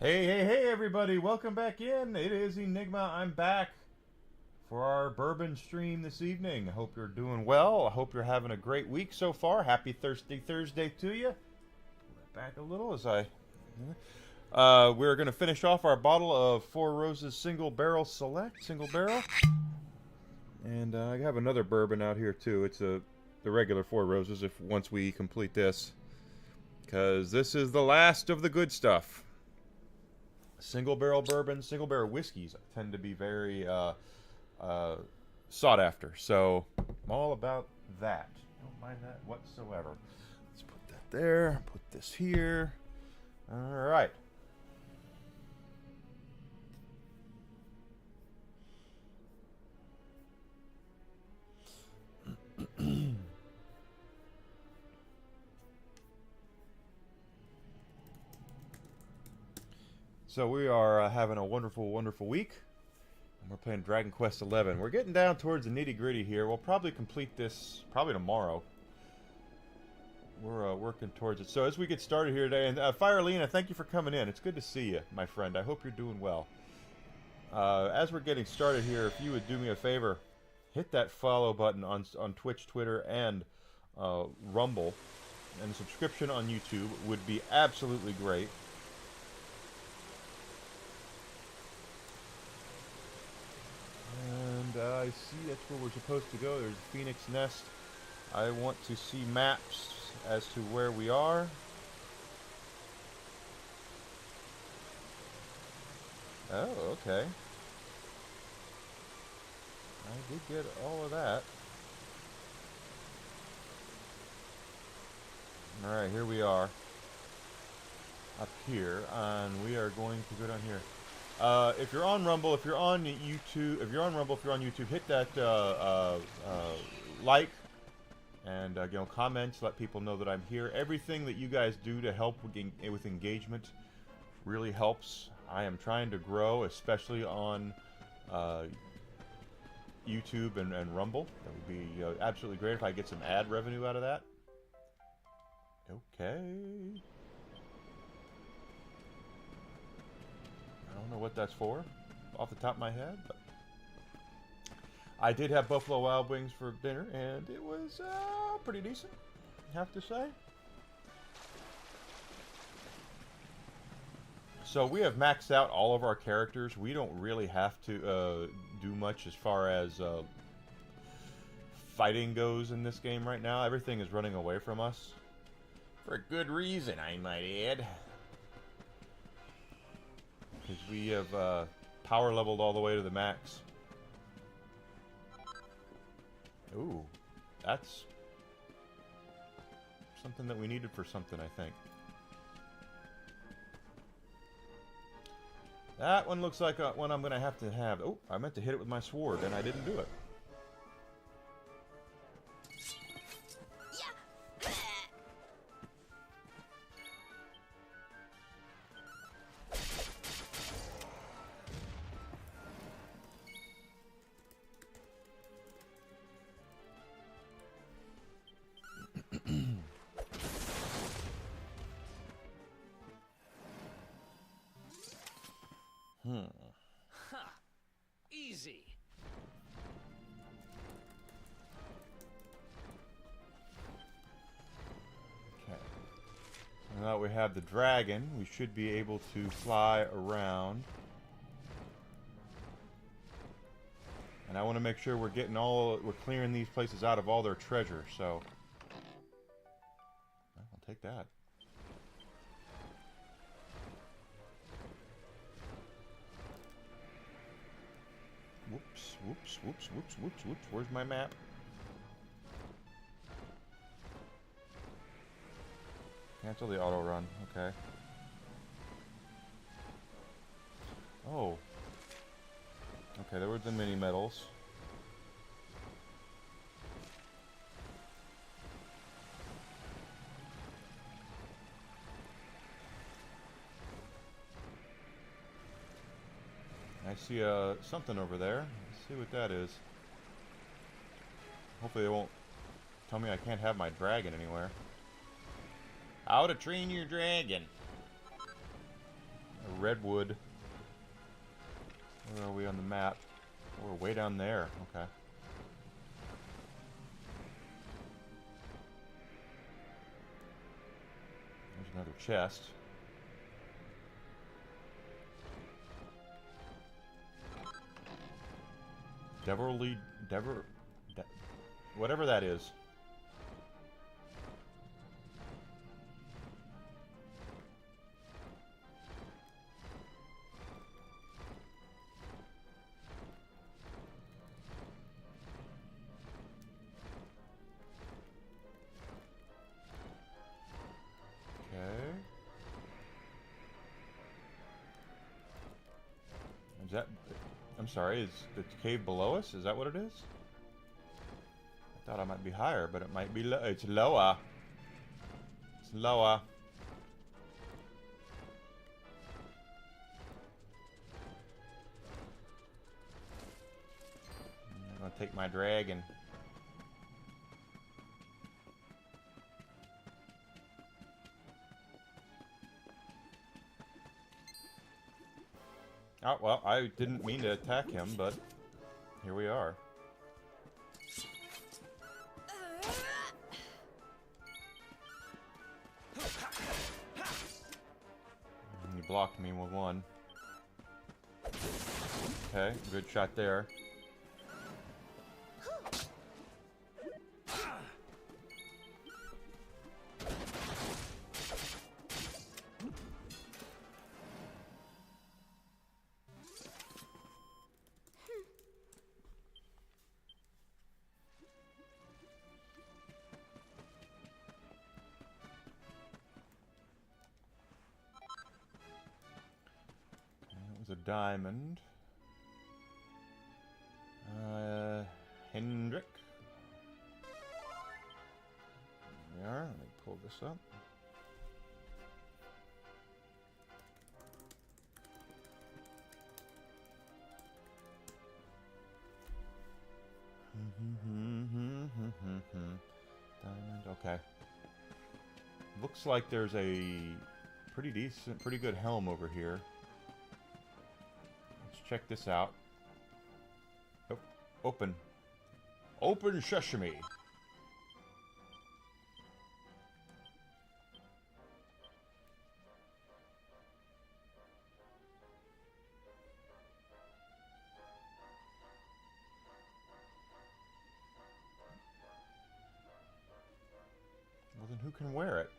Hey, hey, hey, everybody! Welcome back in. It is Enigma. I'm back for our bourbon stream this evening. I hope you're doing well. I hope you're having a great week so far. Happy Thursday to you. Pull that back a little as I. We're going to finish off our bottle of Four Roses Single Barrel Select, single barrel, and I have another bourbon out here too. It's the regular Four Roses. If once we complete this, because this is the last of the good stuff. Single barrel bourbon, single barrel whiskeys tend to be very sought after. So I'm all about that. Don't mind that whatsoever. Let's put that there. Put this here. All right. So we are having a wonderful, wonderful week. And we're playing Dragon Quest XI. We're getting down towards the nitty gritty here. We'll probably complete this probably tomorrow. We're working towards it. So as we get started here today, and Firelena, thank you for coming in. It's good to see you, my friend. I hope you're doing well. As we're getting started here, if you would do me a favor, hit that follow button on Twitch, Twitter, and Rumble. And subscription on YouTube would be absolutely great. And I see that's where we're supposed to go. There's a Phoenix Nest. I want to see maps as to where we are. Oh, okay. I did get all of that. Alright, here we are. Up here, and we are going to go down here. If you're on Rumble, if you're on YouTube, hit that like and comments. Let people know that I'm here. Everything that you guys do to help with engagement really helps. I am trying to grow, especially on YouTube and Rumble. That would be absolutely great if I get some ad revenue out of that. Okay. I don't know what that's for, off the top of my head, but I did have Buffalo Wild Wings for dinner, and it was pretty decent, I have to say. So we have maxed out all of our characters. We don't really have to do much as far as fighting goes in this game right now. Everything is running away from us. For a good reason, I might add. Because we have power leveled all the way to the max. Ooh, that's something that we needed for something, I think. That one looks like one I'm going to have. Oh, I meant to hit it with my sword, and I didn't do it. Easy. Okay. Now that we have the dragon, we should be able to fly around. And I want to make sure we're clearing these places out of all their treasure, so I'll take that. Whoops, whoops, whoops, whoops, whoops, whoops. Where's my map? Cancel the auto run. Okay. Oh. Okay, there were the mini medals. I see something over there. Let's see what that is. Hopefully they won't tell me I can't have my dragon anywhere. How to train your dragon. A redwood. Where are we on the map? We're way down there. Okay. There's another chest. Whatever that is. Is that... I'm sorry, is the cave below us? Is that what it is? I thought I might be higher, but it might be low. It's lower. It's lower. I'm gonna take my dragon. Oh, well, I didn't mean to attack him, but here we are. He blocked me with one. Okay, good shot there. A diamond. Hendrick. There we are. Let me pull this up. Diamond. Okay. Looks like there's a pretty good helm over here. Check this out. Oh, open. Open sesame. Well, then who can wear it?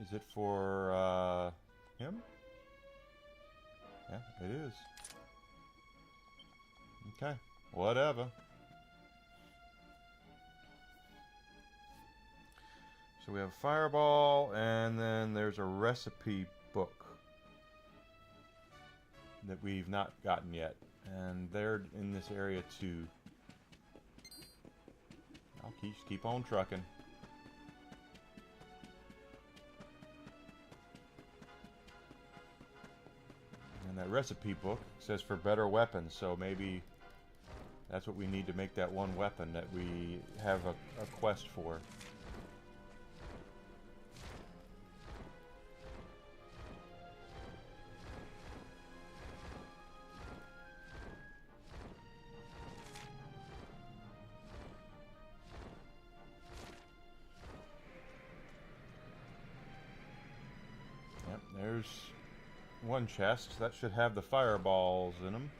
Is it for, him? Yeah, it is. Okay, whatever. So we have Fireball, and then there's a recipe book that we've not gotten yet. And they're in this area too. I'll keep on trucking. And that recipe book says for better weapons, so maybe that's what we need to make that one weapon that we have a quest for. Yep, there's one chest. That should have the fireballs in them.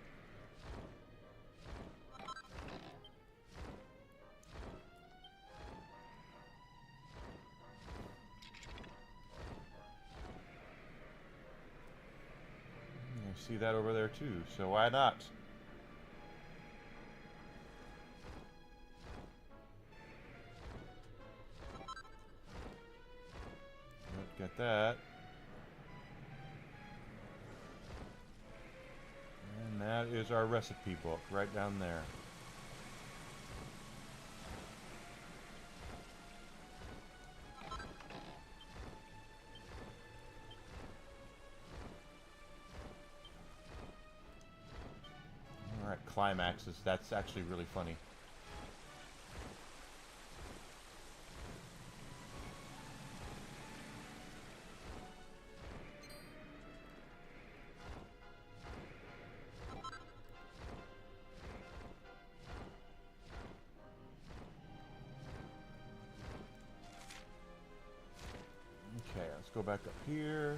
You see that over there too, so why not? Get that. And that is our recipe book right down there. climaxes. That's actually really funny. Okay, let's go back up here.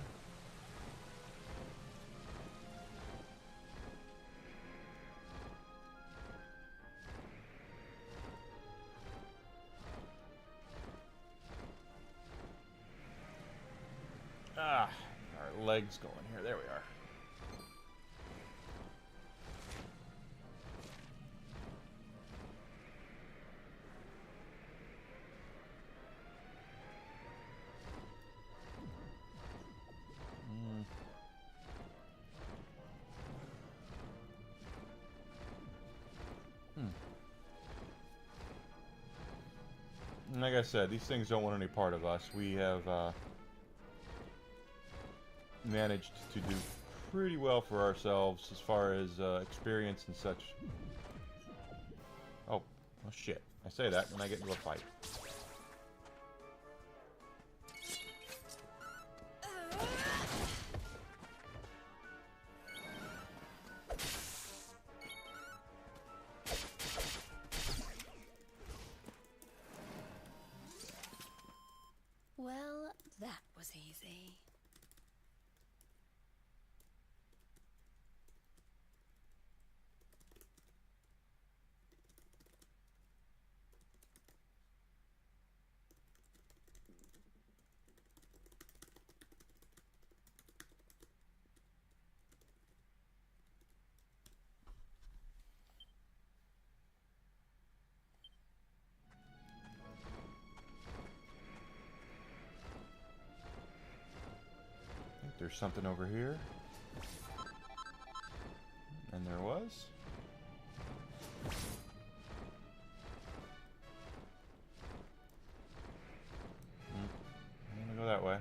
Ah, our legs going here. There we are. Like I said, these things don't want any part of us. We have managed to do pretty well for ourselves as far as experience and such. Oh shit. I say that when I get into a fight. Well, that was easy. There's something over here. And there was. I'm gonna go that way.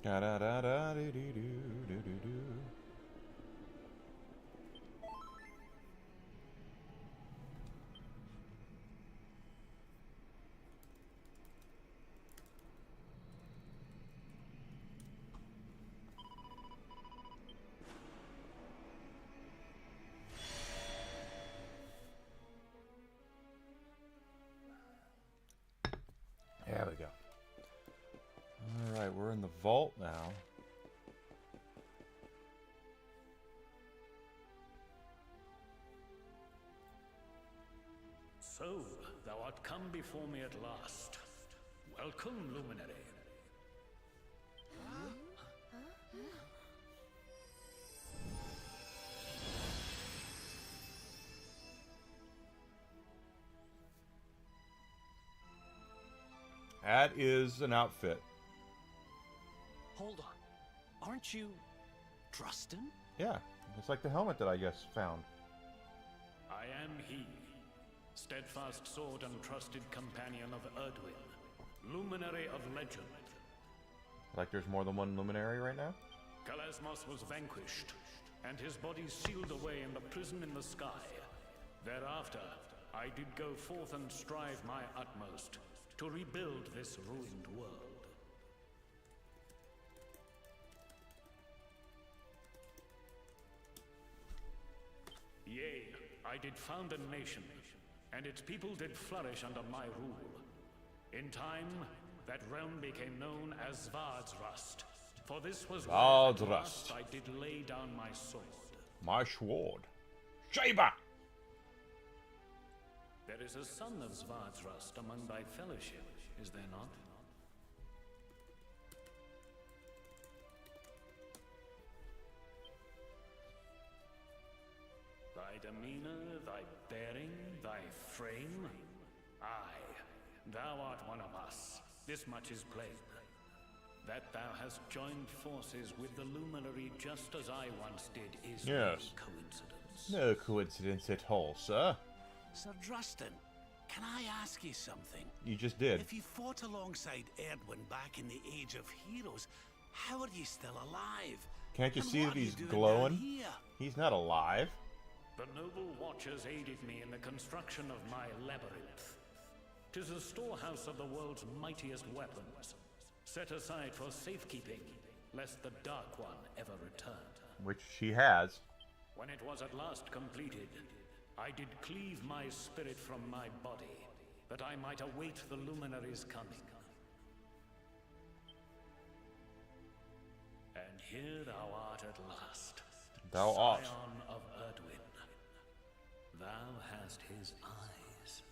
Da da da da doo doo doo doo doo doo. There we go. Alright, we're in the vault now. So, thou art come before me at last. Welcome, Luminary. That is an outfit. Hold on. Aren't you Drustin? Yeah, it's like the helmet that I guess found. I am he, steadfast sword and trusted companion of Erdwin, luminary of legend. Like there's more than one luminary right now? Kalasmos was vanquished, and his body sealed away in the prison in the sky. Thereafter, I did go forth and strive my utmost to rebuild this ruined world. Yea, I did found a nation, and its people did flourish under my rule. In time, that realm became known as Svardsrust, for this was where at last I did lay down my sword. My sword. Shaber! There is a son of Svardsrust among thy fellowship, is there not? Thy Thy demeanor, thy bearing, thy frame? Aye, thou art one of us. This much is plain. That thou hast joined forces with the Luminary just as I once did is no Yes. coincidence. No coincidence at all, sir. Sir Drustin, can I ask you something? You just did. If you fought alongside Erdwin back in the Age of Heroes, how are you still alive? Can't you And see what that are you he's doing glowing? down here? He's not alive. The noble watchers aided me in the construction of my labyrinth. 'Tis a storehouse of the world's mightiest weapons, set aside for safekeeping, lest the Dark One ever return. Which she has. When it was at last completed, I did cleave my spirit from my body, that I might await the Luminary's coming. And here thou art at last. Thou art. Scion of Erdwin. Thou hast his eyes.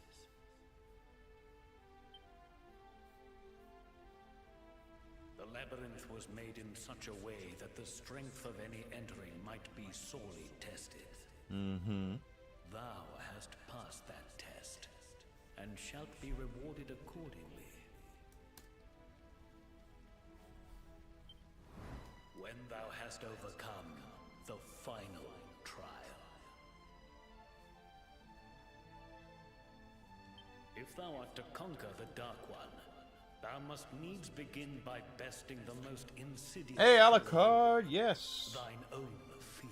The labyrinth was made in such a way that the strength of any entering might be sorely tested. Mm-hmm. Thou hast passed that test, and shalt be rewarded accordingly. When thou hast overcome the final trial. If thou art to conquer the Dark One, thou must needs begin by besting the most insidious... Hey, Alucard, yes. Thine own fear.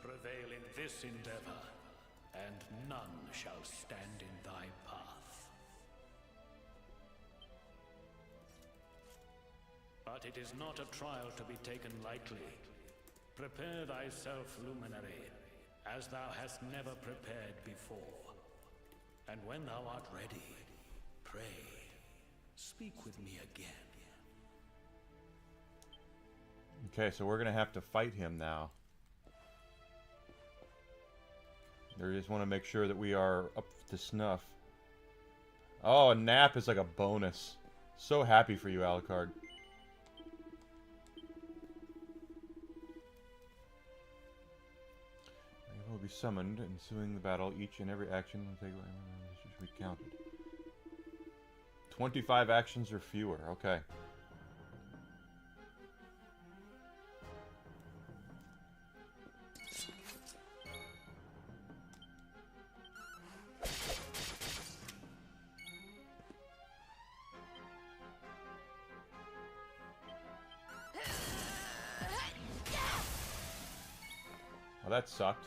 Prevail in this endeavor, and none shall stand in thy path. But it is not a trial to be taken lightly. Prepare thyself, Luminary, as thou hast never prepared before. And when thou art ready, pray, speak with me again. Okay, so we're going to have to fight him now. I just want to make sure that we are up to snuff. Oh, a nap is like a bonus. So happy for you, Alucard. They will be summoned. Ensuing the battle, each and every action will take should be counted. 25 actions or fewer. Okay. Well, that sucked.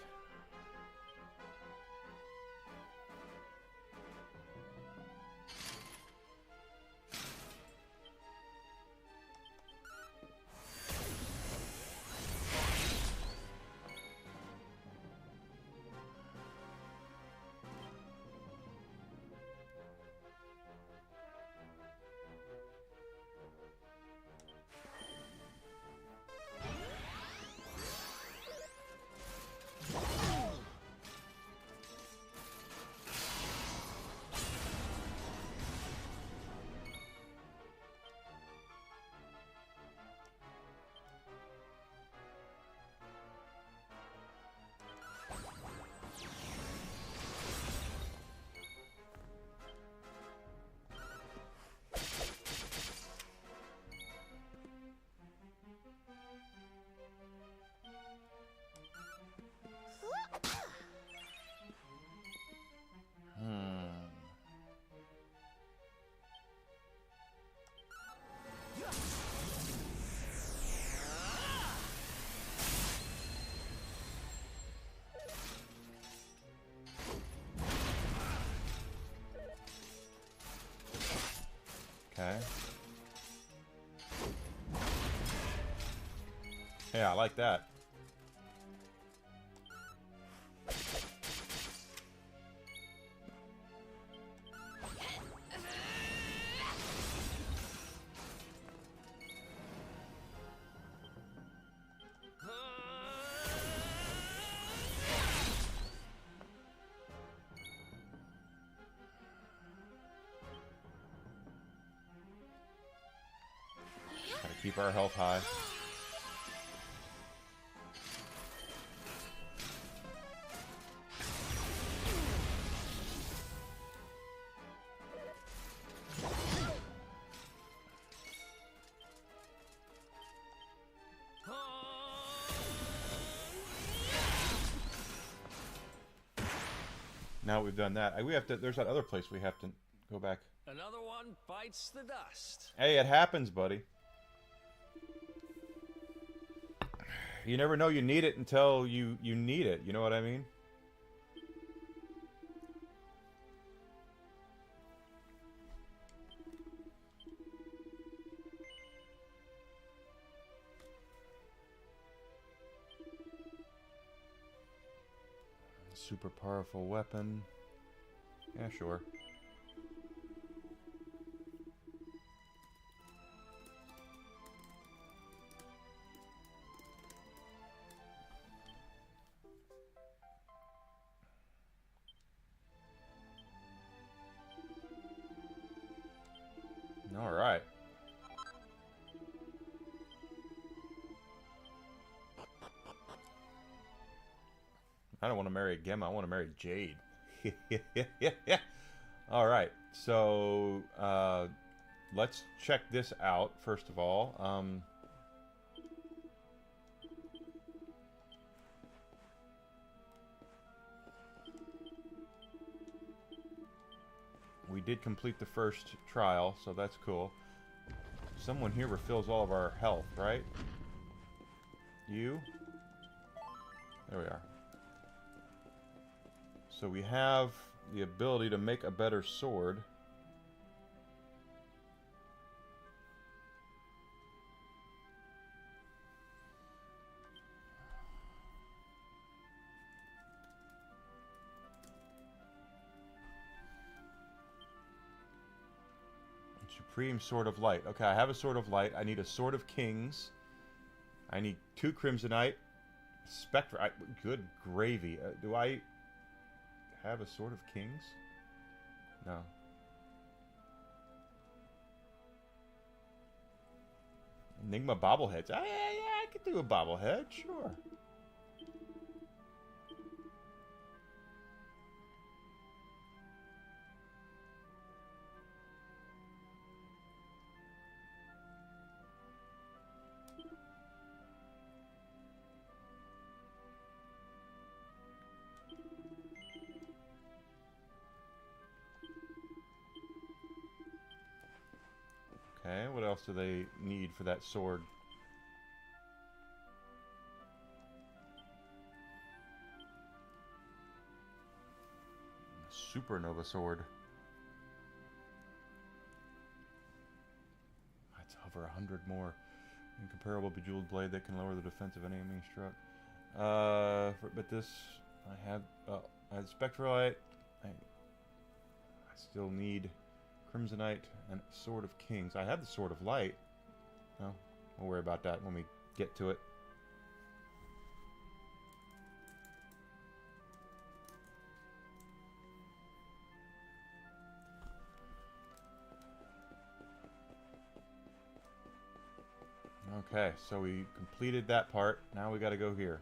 Okay. Yeah, I like that. Gotta keep our health high. Now we've done that, we have to. There's that other place we have to go back. Another one bites the dust. Hey, it happens, buddy. You never know you need it until you need it. You know what I mean? Super powerful weapon. Yeah, sure. All right. I don't want to marry Gemma. I want to marry Jade. All right. So let's check this out first of all. We did complete the first trial, so that's cool. Someone here refills all of our health, right? You? There we are. So we have the ability to make a better sword. Supreme Sword of Light. Okay, I have a Sword of Light. I need a Sword of Kings. I need 2 Crimsonite. Spectre. Good gravy. Do I have a Sword of Kings? No. Enigma bobbleheads. Yeah, I could do a bobblehead, sure. Okay, what else do they need for that sword? Supernova sword. That's over 100 more. Incomparable bejeweled blade that can lower the defense of any enemy struck. But this, I had Spectralite. I still need Crimsonite and Sword of Kings. I have the Sword of Light. No, we'll worry about that when we get to it. Okay, so we completed that part. Now we got to go here.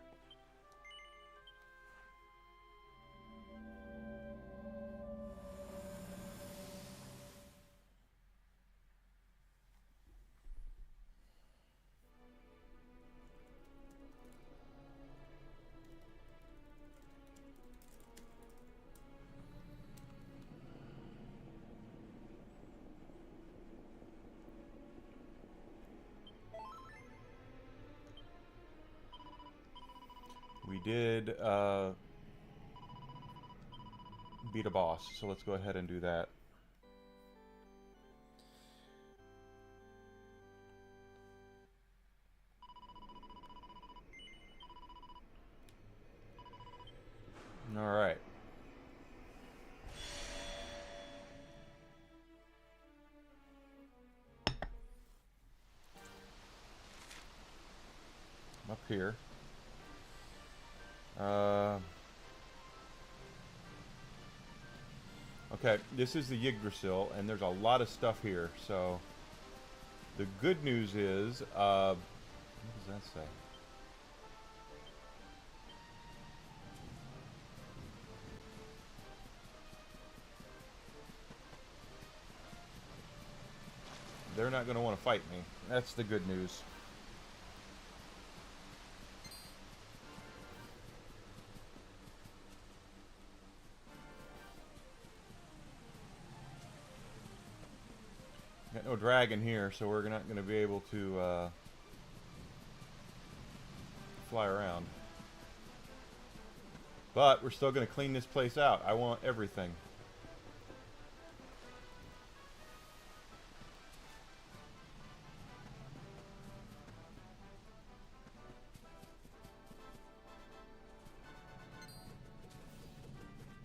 We did beat a boss, so let's go ahead and do that. All right. Up here. Okay, this is the Yggdrasil, and there's a lot of stuff here. So, the good news is, what does that say? They're not going to want to fight me. That's the good news. no dragon here, so we're not going to be able to fly around. But we're still going to clean this place out. I want everything.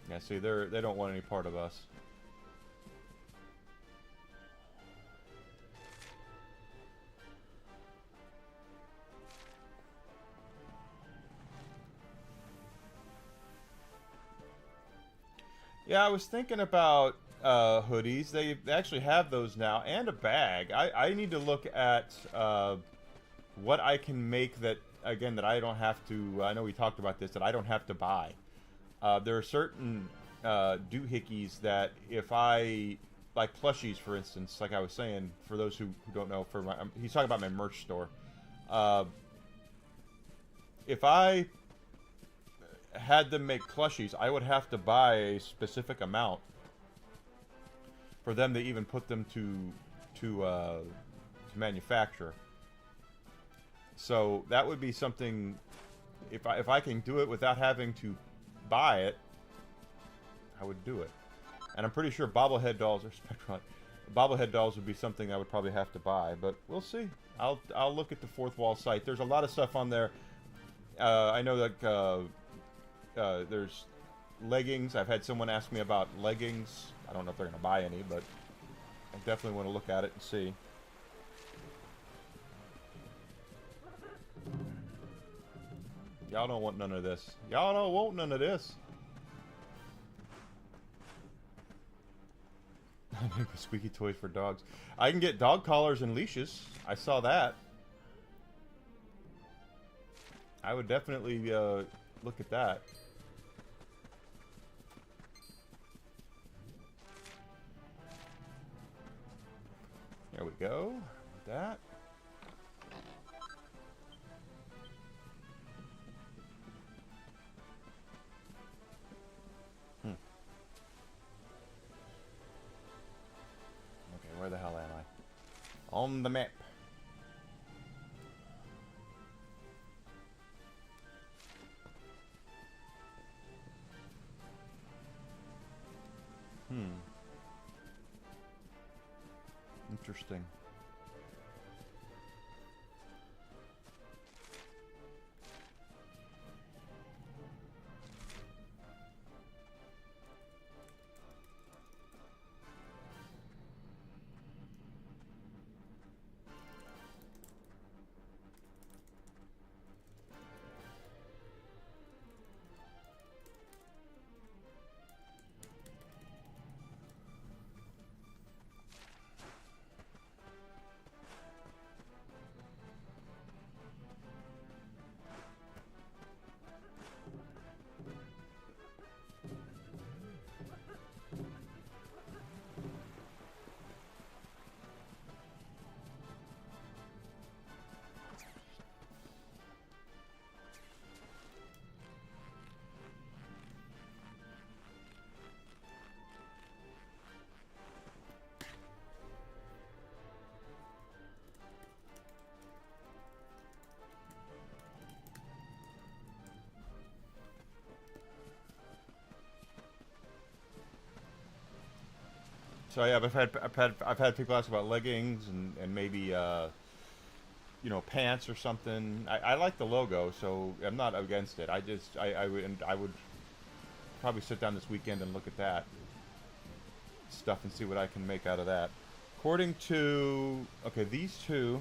Yeah, see, they don't want any part of us. Yeah, I was thinking about hoodies. They actually have those now, and a bag. I need to look at what I can make that, again, that I don't have to... I know we talked about this, that I don't have to buy. There are certain doohickeys that if I... Like plushies, for instance, like I was saying, for those who don't know, for my, he's talking about my merch store. If I had them make plushies, I would have to buy a specific amount for them to even put them to manufacture. So that would be something. If I can do it without having to buy it, I would do it. And I'm pretty sure bobblehead dolls or Spectron, bobblehead dolls would be something I would probably have to buy. But we'll see. I'll look at the Fourth Wall site. There's a lot of stuff on there. I know that there's leggings. I've had someone ask me about leggings. I don't know if they're going to buy any, but I definitely want to look at it and see. Y'all don't want none of this. Y'all don't want none of this. Squeaky toys for dogs. I can get dog collars and leashes. I saw that. I would definitely look at that. There we go. That. Okay, where the hell am I? On the map. Interesting. So yeah, I've had people ask about leggings and maybe you know, pants or something. I like the logo, so I'm not against it. I would probably sit down this weekend and look at that stuff and see what I can make out of that. According to, okay, these two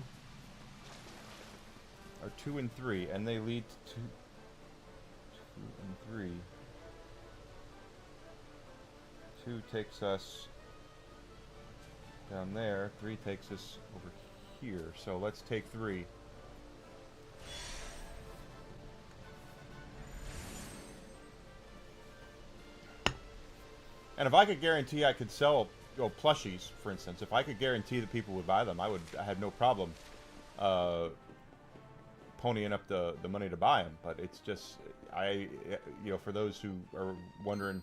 are 2 and 3, and they lead to 2 and 3. 2 takes us down there, 3 takes us over here. So let's take 3. And if I could guarantee I could sell plushies, for instance, if I could guarantee that people would buy them, I had no problem ponying up the money to buy them. But it's just, you know, for those who are wondering,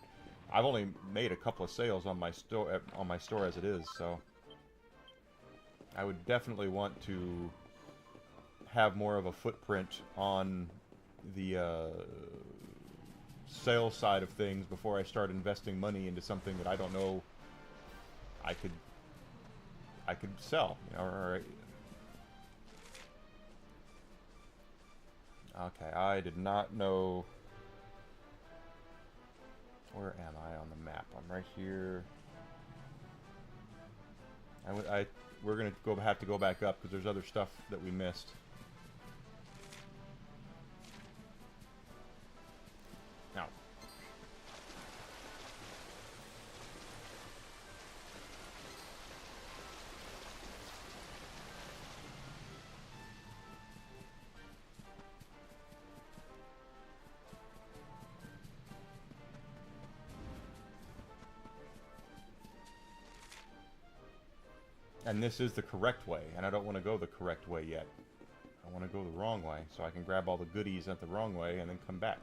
I've only made a couple of sales on my store as it is, so I would definitely want to have more of a footprint on the sales side of things before I start investing money into something that I don't know I could sell. You know, or okay, I did not know. Where am I on the map? I'm right here. We're gonna have to go back up because there's other stuff that we missed. Now. And this is the correct way, and I don't want to go the correct way yet. I want to go the wrong way, so I can grab all the goodies at the wrong way and then come back.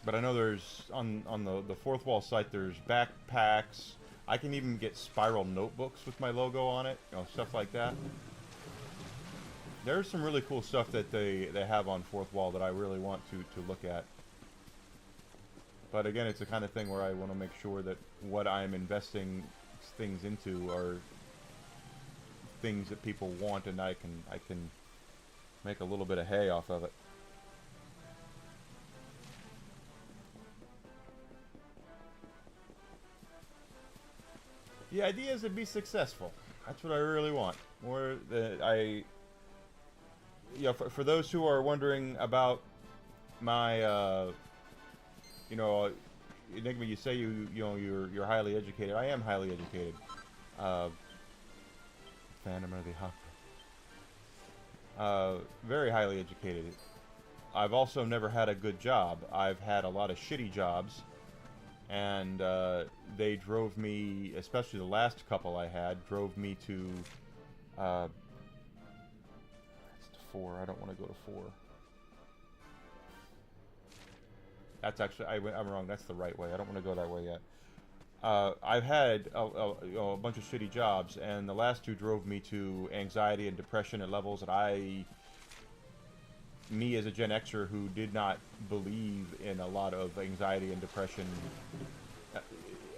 But I know there's, on the fourth wall site, there's backpacks. I can even get spiral notebooks with my logo on it, you know, stuff like that. There's some really cool stuff that they have on fourth wall that I really want to look at. But again, it's the kind of thing where I want to make sure that what I'm investing things into are things that people want, and I can make a little bit of hay off of it. The idea is to be successful. That's what I really want. More that for those who are wondering about my, Enigma, you say you're highly educated. I am highly educated. Phantom of the Opera. Very highly educated. I've also never had a good job. I've had a lot of shitty jobs. And they drove me, especially the last couple I had, drove me to, that's to 4, I don't want to go to 4. That's actually, I'm wrong, that's the right way, I don't want to go that way yet. I've had a bunch of shitty jobs, and the last two drove me to anxiety and depression at levels that me as a Gen Xer who did not believe in a lot of anxiety and depression,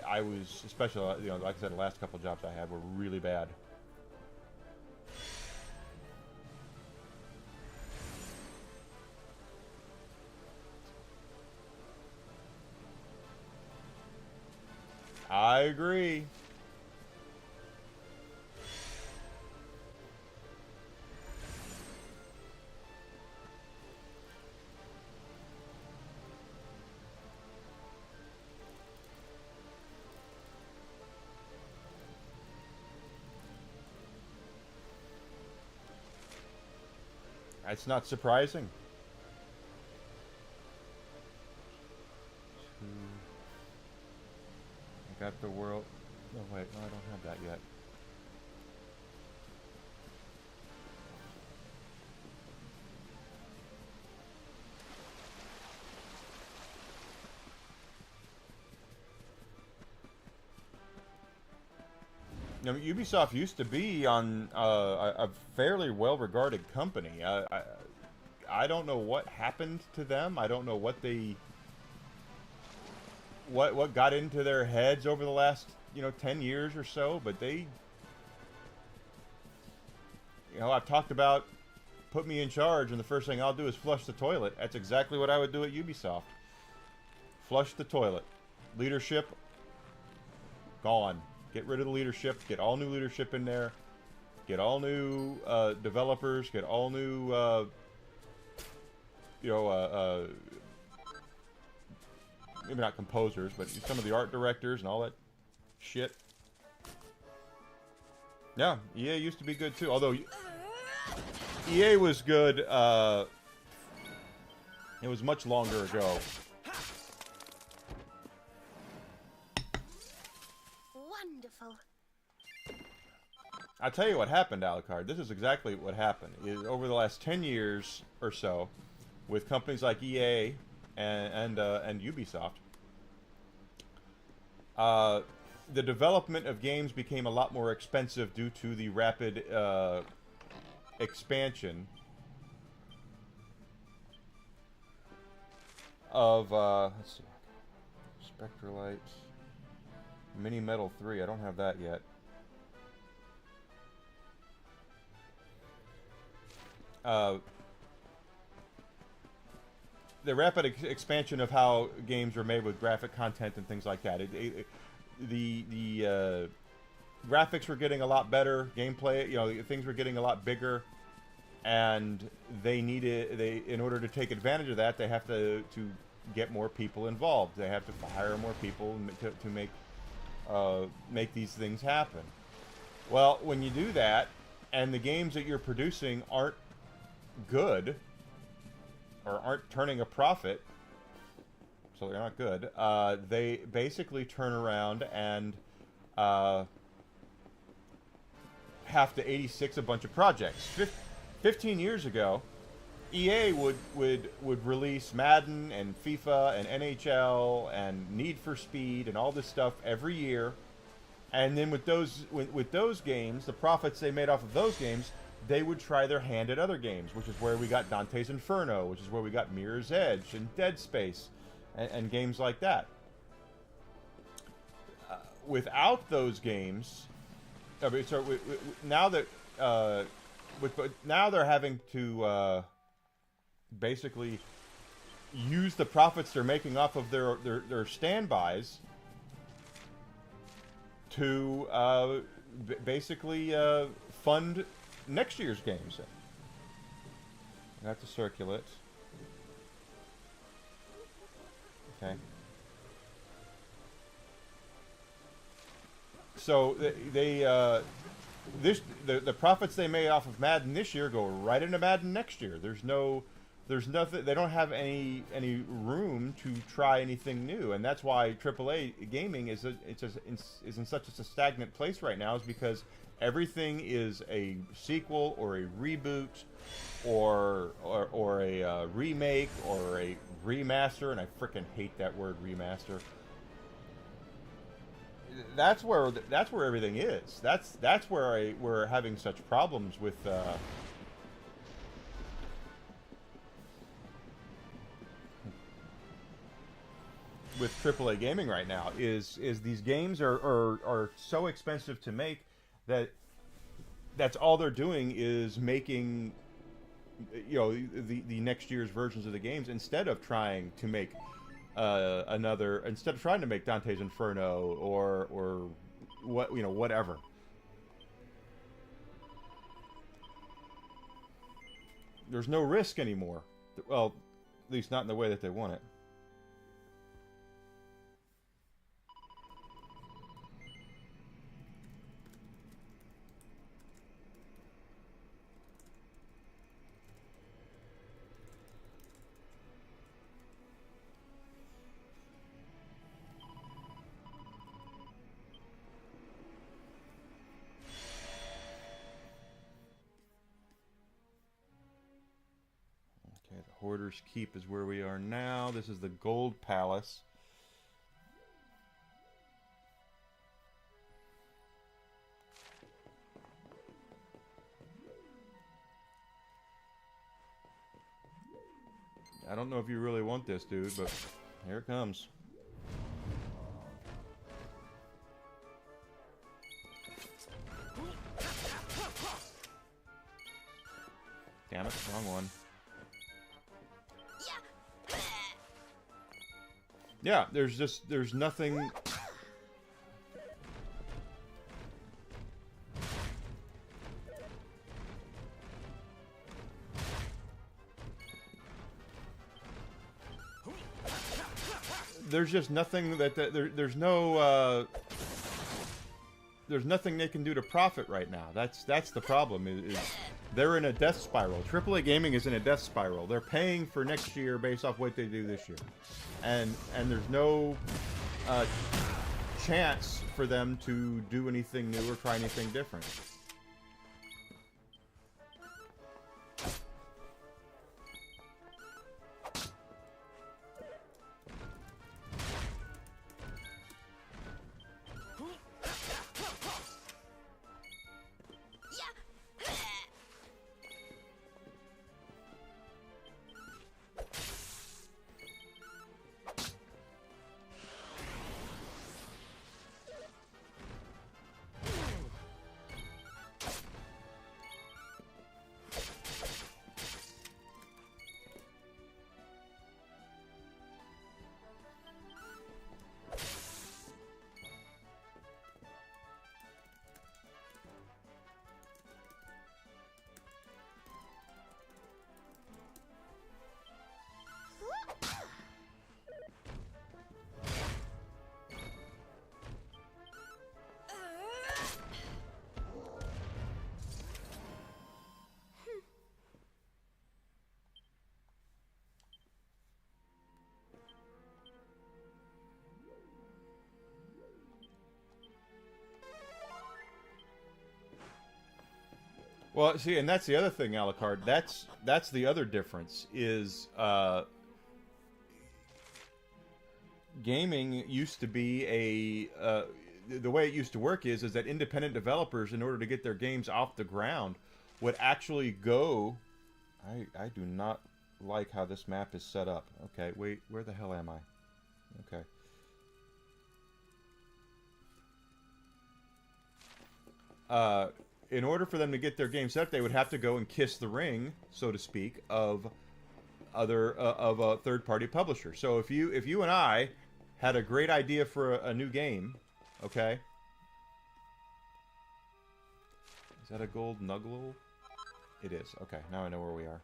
I was, especially, like I said, the last couple of jobs I had were really bad. I agree. It's not surprising. I got the world. Oh wait, no, I don't have that yet. You know, Ubisoft used to be on a fairly well-regarded company. I don't know what happened to them. I don't know what what got into their heads over the last 10 years or so. But they, I've talked about put me in charge, and the first thing I'll do is flush the toilet. That's exactly what I would do at Ubisoft. Flush the toilet. Leadership, gone. Get rid of the leadership. Get all new leadership in there. Get all new developers. Get all new, maybe not composers, but some of the art directors and all that shit. Yeah, EA used to be good too. Although EA was good, it was much longer ago. Wonderful. I'll tell you what happened, Alucard. This is exactly what happened. Over the last 10 years or so, with companies like EA and Ubisoft, the development of games became a lot more expensive due to the rapid expansion of, let's see, Spectralites, Mini Metal 3. I don't have that yet. The rapid expansion of how games are made with graphic content and things like that. The graphics were getting a lot better. Gameplay, things were getting a lot bigger, and in order to take advantage of that, they have to get more people involved. They have to hire more people to make these things happen. Well, when you do that, and the games that you're producing aren't good, or aren't turning a profit, so they're not good, they basically turn around and have to 86 a bunch of projects. 15 years ago, EA would release Madden and FIFA and NHL and Need for Speed and all this stuff every year, and then with those games, the profits they made off of those games, they would try their hand at other games, which is where we got Dante's Inferno, which is where we got Mirror's Edge and Dead Space, and games like that. Without those games, now they're having to basically use the profits they're making off of their standbys to basically fund next year's games. I have to circulate. Okay. So the profits they made off of Madden this year go right into Madden next year. There's nothing. They don't have any room to try anything new, and that's why AAA gaming is in such a stagnant place right now. Is because everything is a sequel or a reboot or a remake or a remaster, and I frickin' hate that word remaster. That's where everything is. That's where we're having such problems with AAA gaming right now. Is these games are so expensive to make that's all they're doing is making the next year's versions of the games instead of trying to make Dante's Inferno or whatever. There's no risk anymore. Well, at least not in the way that they want it. Hoarder's Keep is where we are now. This is the Gold Palace. I don't know if you really want this, dude, but here it comes. Damn it, wrong one. Yeah, there's nothing... There's just nothing there's nothing they can do to profit right now. That's the problem. Is they're in a death spiral. AAA gaming is in a death spiral. They're paying for next year based off what they do this year, and there's no chance for them to do anything new or try anything different. Well, see, and that's the other thing, Alucard. That's the other difference is gaming used to be the way it used to work is that independent developers, in order to get their games off the ground, would actually go. I do not like how this map is set up. Okay, wait, where the hell am I? Okay. In order for them to get their game set up, they would have to go and kiss the ring, so to speak, of a third-party publisher. So if you and I had a great idea for a new game, okay? Is that a gold nuggle? It is. Okay, now I know where we are.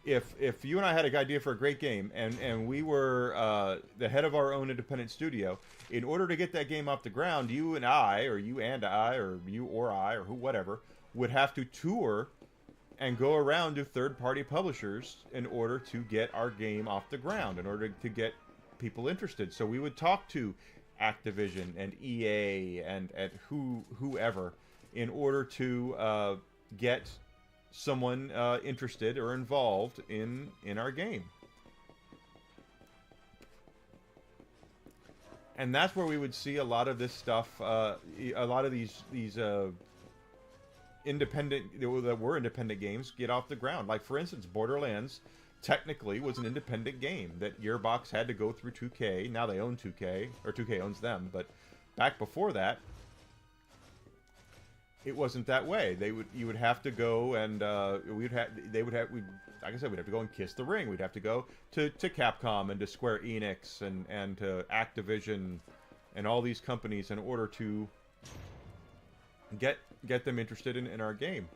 If you and I had an idea for a great game, and we were the head of our own independent studio, in order to get that game off the ground, you and I, or you and I, or you or I, or who, whatever, would have to tour and go around to third-party publishers in order to get our game off the ground, in order to get people interested. So we would talk to Activision and EA and whoever in order to get someone interested or involved in our game. And that's where we would see a lot of this stuff, a lot of these independent, that were independent games get off the ground. Like, for instance, Borderlands technically was an independent game that Gearbox had to go through 2K. Now they own 2K, or 2K owns them, but back before that, it wasn't that way. You would have to go and like I said, we'd have to go and kiss the ring. We'd have to go to Capcom and to Square Enix and to Activision and all these companies in order to get them interested in our game.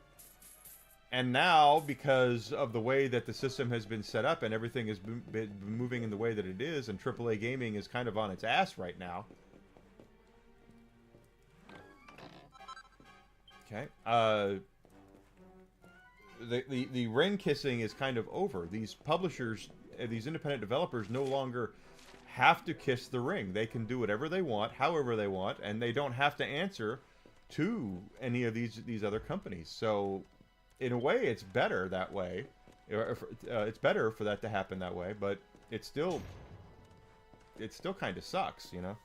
And now, because of the way that the system has been set up and everything has been moving in the way that it is, and AAA gaming is kind of on its ass right now. Okay. The ring kissing is kind of over. These publishers, these independent developers, no longer have to kiss the ring. They can do whatever they want, however they want, and they don't have to answer to any of these other companies. So, in a way, it's better that way. It's better for that to happen that way, but it still kind of sucks, you know.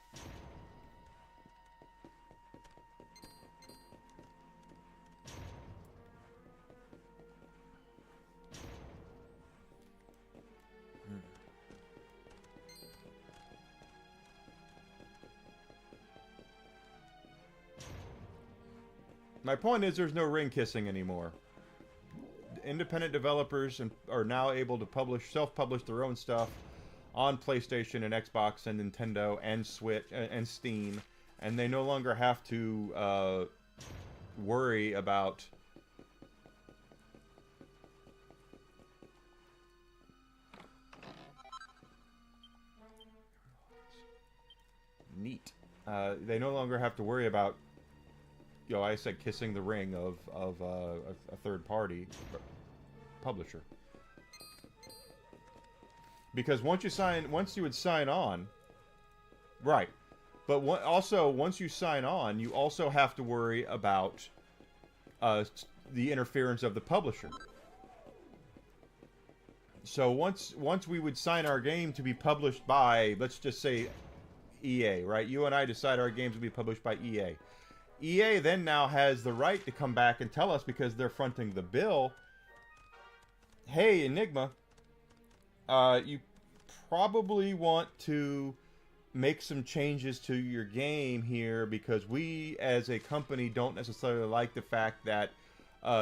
My point is, there's no ring kissing anymore. independent developers are now able to self-publish their own stuff on PlayStation and Xbox and Nintendo and Switch and Steam, and they no longer have to worry about neat. They no longer have to worry about, I said kissing the ring of a third-party publisher. Because once you would sign on, right? But also, once you sign on, you also have to worry about the interference of the publisher. So once we would sign our game to be published by, let's just say, EA, right? You and I decide our games will be published by EA. EA then now has the right to come back and tell us, because they're fronting the bill, hey, Enigma, you probably want to make some changes to your game here, because we as a company don't necessarily like the fact that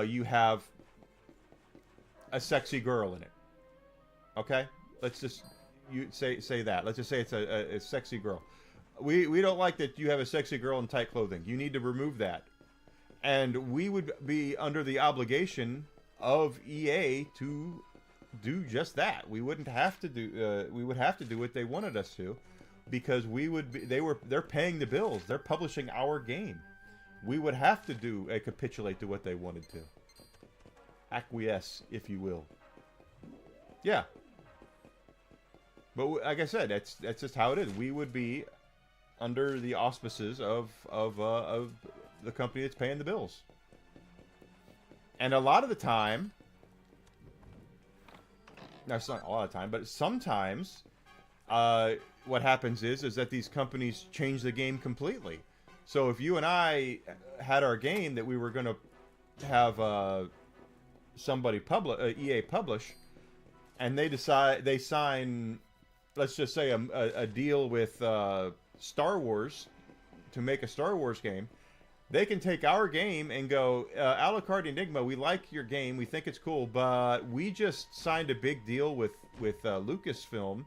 you have a sexy girl in it. Okay? Let's just say that. Let's just say it's a sexy girl. We don't like that you have a sexy girl in tight clothing. You need to remove that. And we would be under the obligation of EA to do just that. We wouldn't have to do. We would have to do what they wanted us to, because we would be. They're paying the bills. They're publishing our game. We would have to capitulate to what they wanted to. Acquiesce, if you will. Yeah. But like I said, that's just how it is. We would be under the auspices of the company that's paying the bills. And a lot of the time, no, it's not a lot of time, but sometimes, what happens is that these companies change the game completely. So if you and I had our game that we were going to have somebody EA publish, and they sign, let's just say a deal with Star Wars to make a Star Wars game, they can take our game and go, Alucard Enigma, we like your game, we think it's cool, but we just signed a big deal with Lucasfilm.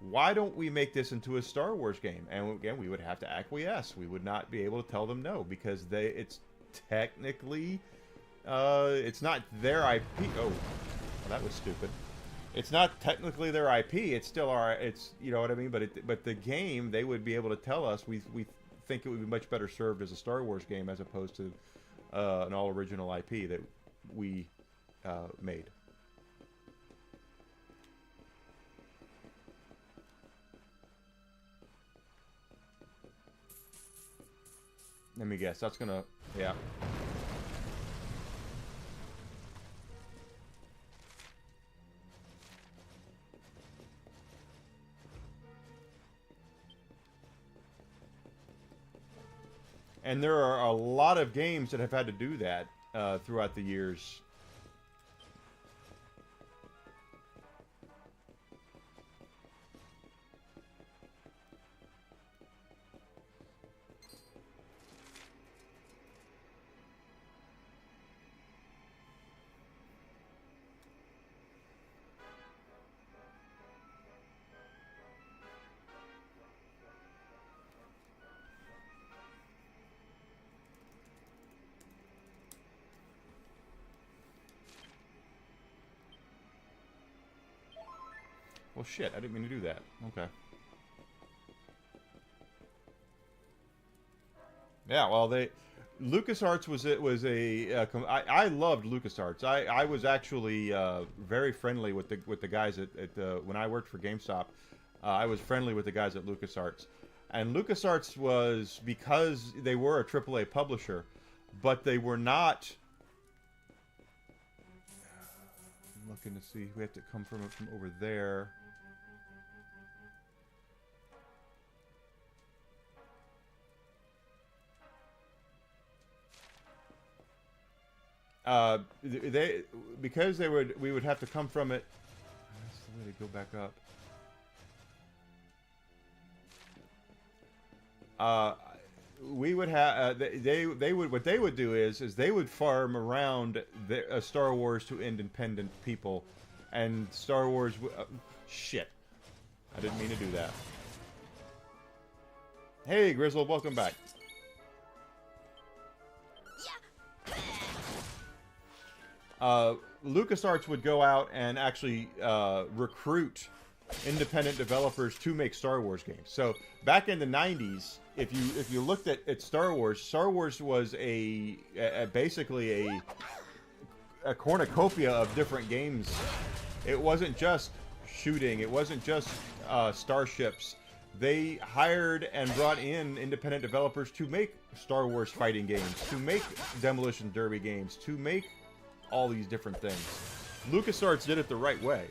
Why don't we make this into a Star Wars game? And again, we would have to acquiesce. We would not be able to tell them no, because it's technically, it's not their IP. Oh, well, that was stupid. It's not technically their IP. It's still you know what I mean? But the game, they would be able to tell us, we think it would be much better served as a Star Wars game as opposed to an all original IP that we made. Let me guess. That's gonna, yeah. And there are a lot of games that have had to do that throughout the years. Well, shit, I didn't mean to do that. Okay. Yeah, well, LucasArts I loved LucasArts. I was actually very friendly with the guys at when I worked for GameStop. I was friendly with the guys at LucasArts. And LucasArts was, because they were a AAA publisher, but they were not. I'm looking to see. We have to come from over there. We would have to come from it. That's the way to go back up. we would have they would what they would do is they would farm around Star Wars to independent people, and Star Wars shit. I didn't mean to do that. Hey Grizzle, welcome back. LucasArts would go out and actually recruit independent developers to make Star Wars games. So back in the 90s, if you looked at Star Wars was basically a cornucopia of different games. It wasn't just shooting. It wasn't just starships. They hired and brought in independent developers to make Star Wars fighting games, to make Demolition Derby games, to make all these different things. LucasArts did it the right way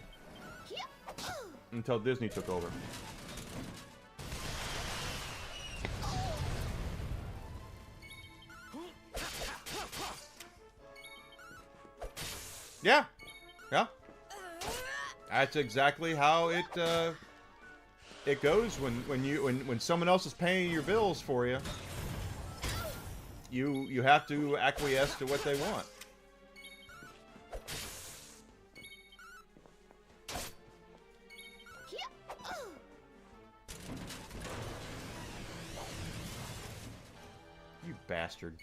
until Disney took over. Yeah, yeah. That's exactly how it goes when someone else is paying your bills for you. You have to acquiesce to what they want. You bastard.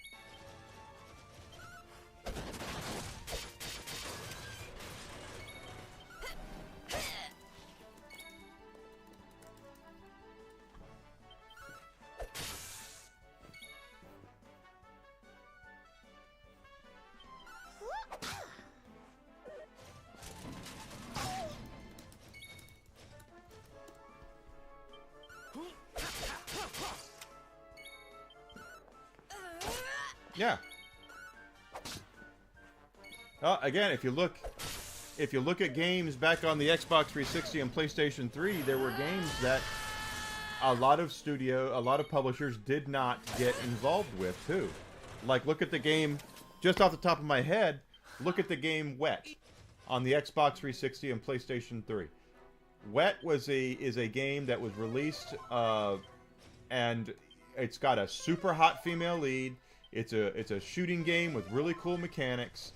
Yeah. Again, if you look at games back on the Xbox 360 and PlayStation 3, there were games that a lot of publishers did not get involved with too. Like, look at the game, just off the top of my head, look at the game Wet on the Xbox 360 and PlayStation 3. Wet is a game that was released, and it's got a super hot female lead. It's a shooting game with really cool mechanics,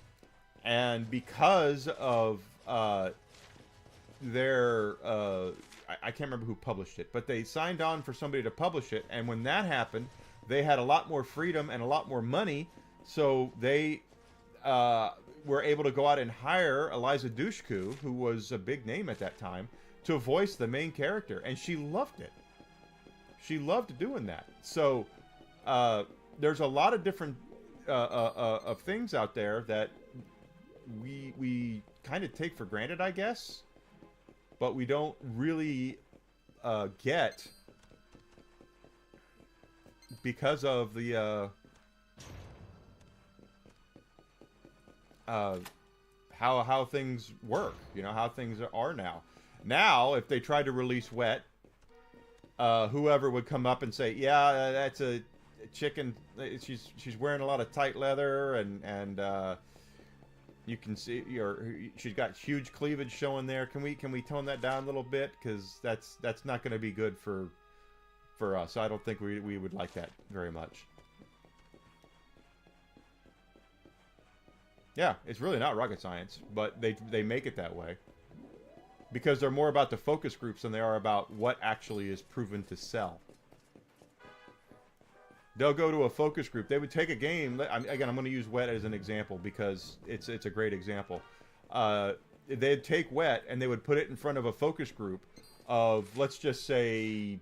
and because of their I can't remember who published it, but they signed on for somebody to publish it, and when that happened, they had a lot more freedom and a lot more money, so they were able to go out and hire Eliza Dushku, who was a big name at that time, to voice the main character, and she loved it. She loved doing that. So there's a lot of different of things out there that we kind of take for granted, I guess, but we don't really get because of the how things work, you know, how things are now. Now, if they tried to release Wet, whoever would come up and say, yeah, that's a chicken, she's wearing a lot of tight leather, and you can see she's got huge cleavage showing there. Can we tone that down a little bit, because that's not going to be good for us. I don't think we would like that very much. Yeah, it's really not rocket science, but they make it that way because they're more about the focus groups than they are about what actually is proven to sell. They'll go to a focus group. They would take a game. Again, I'm going to use Wet as an example because it's a great example. They'd take Wet and they would put it in front of a focus group of, let's just say,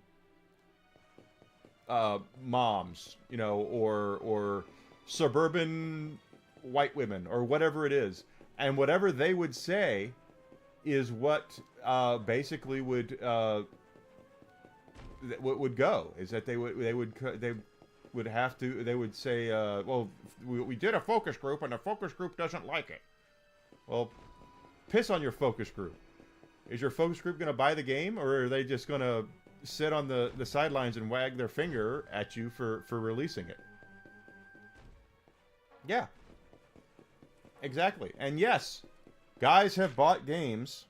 moms, you know, or suburban white women, or whatever it is, and whatever they would say is what basically would go. Is that they would say, well, we did a focus group and the focus group doesn't like it. Well, piss on your focus group. Is your focus group going to buy the game, or are they just going to sit on the sidelines and wag their finger at you for releasing it? Yeah. Exactly. And yes, guys have bought games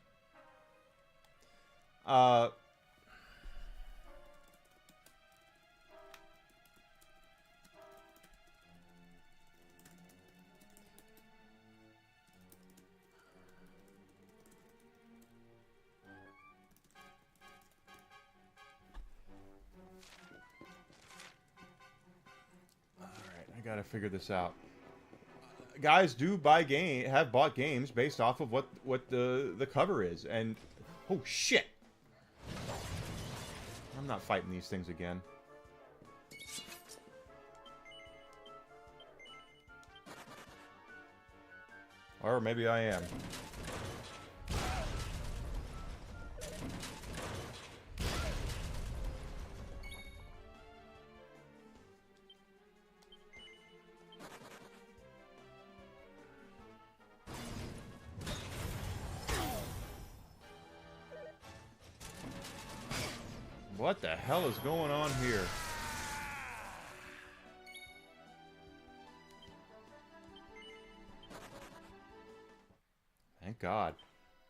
Alright, I gotta figure this out. Guys do have bought games based off of what the cover is, and oh shit! I'm not fighting these things again. Or maybe I am. What the hell is going on here? Thank God.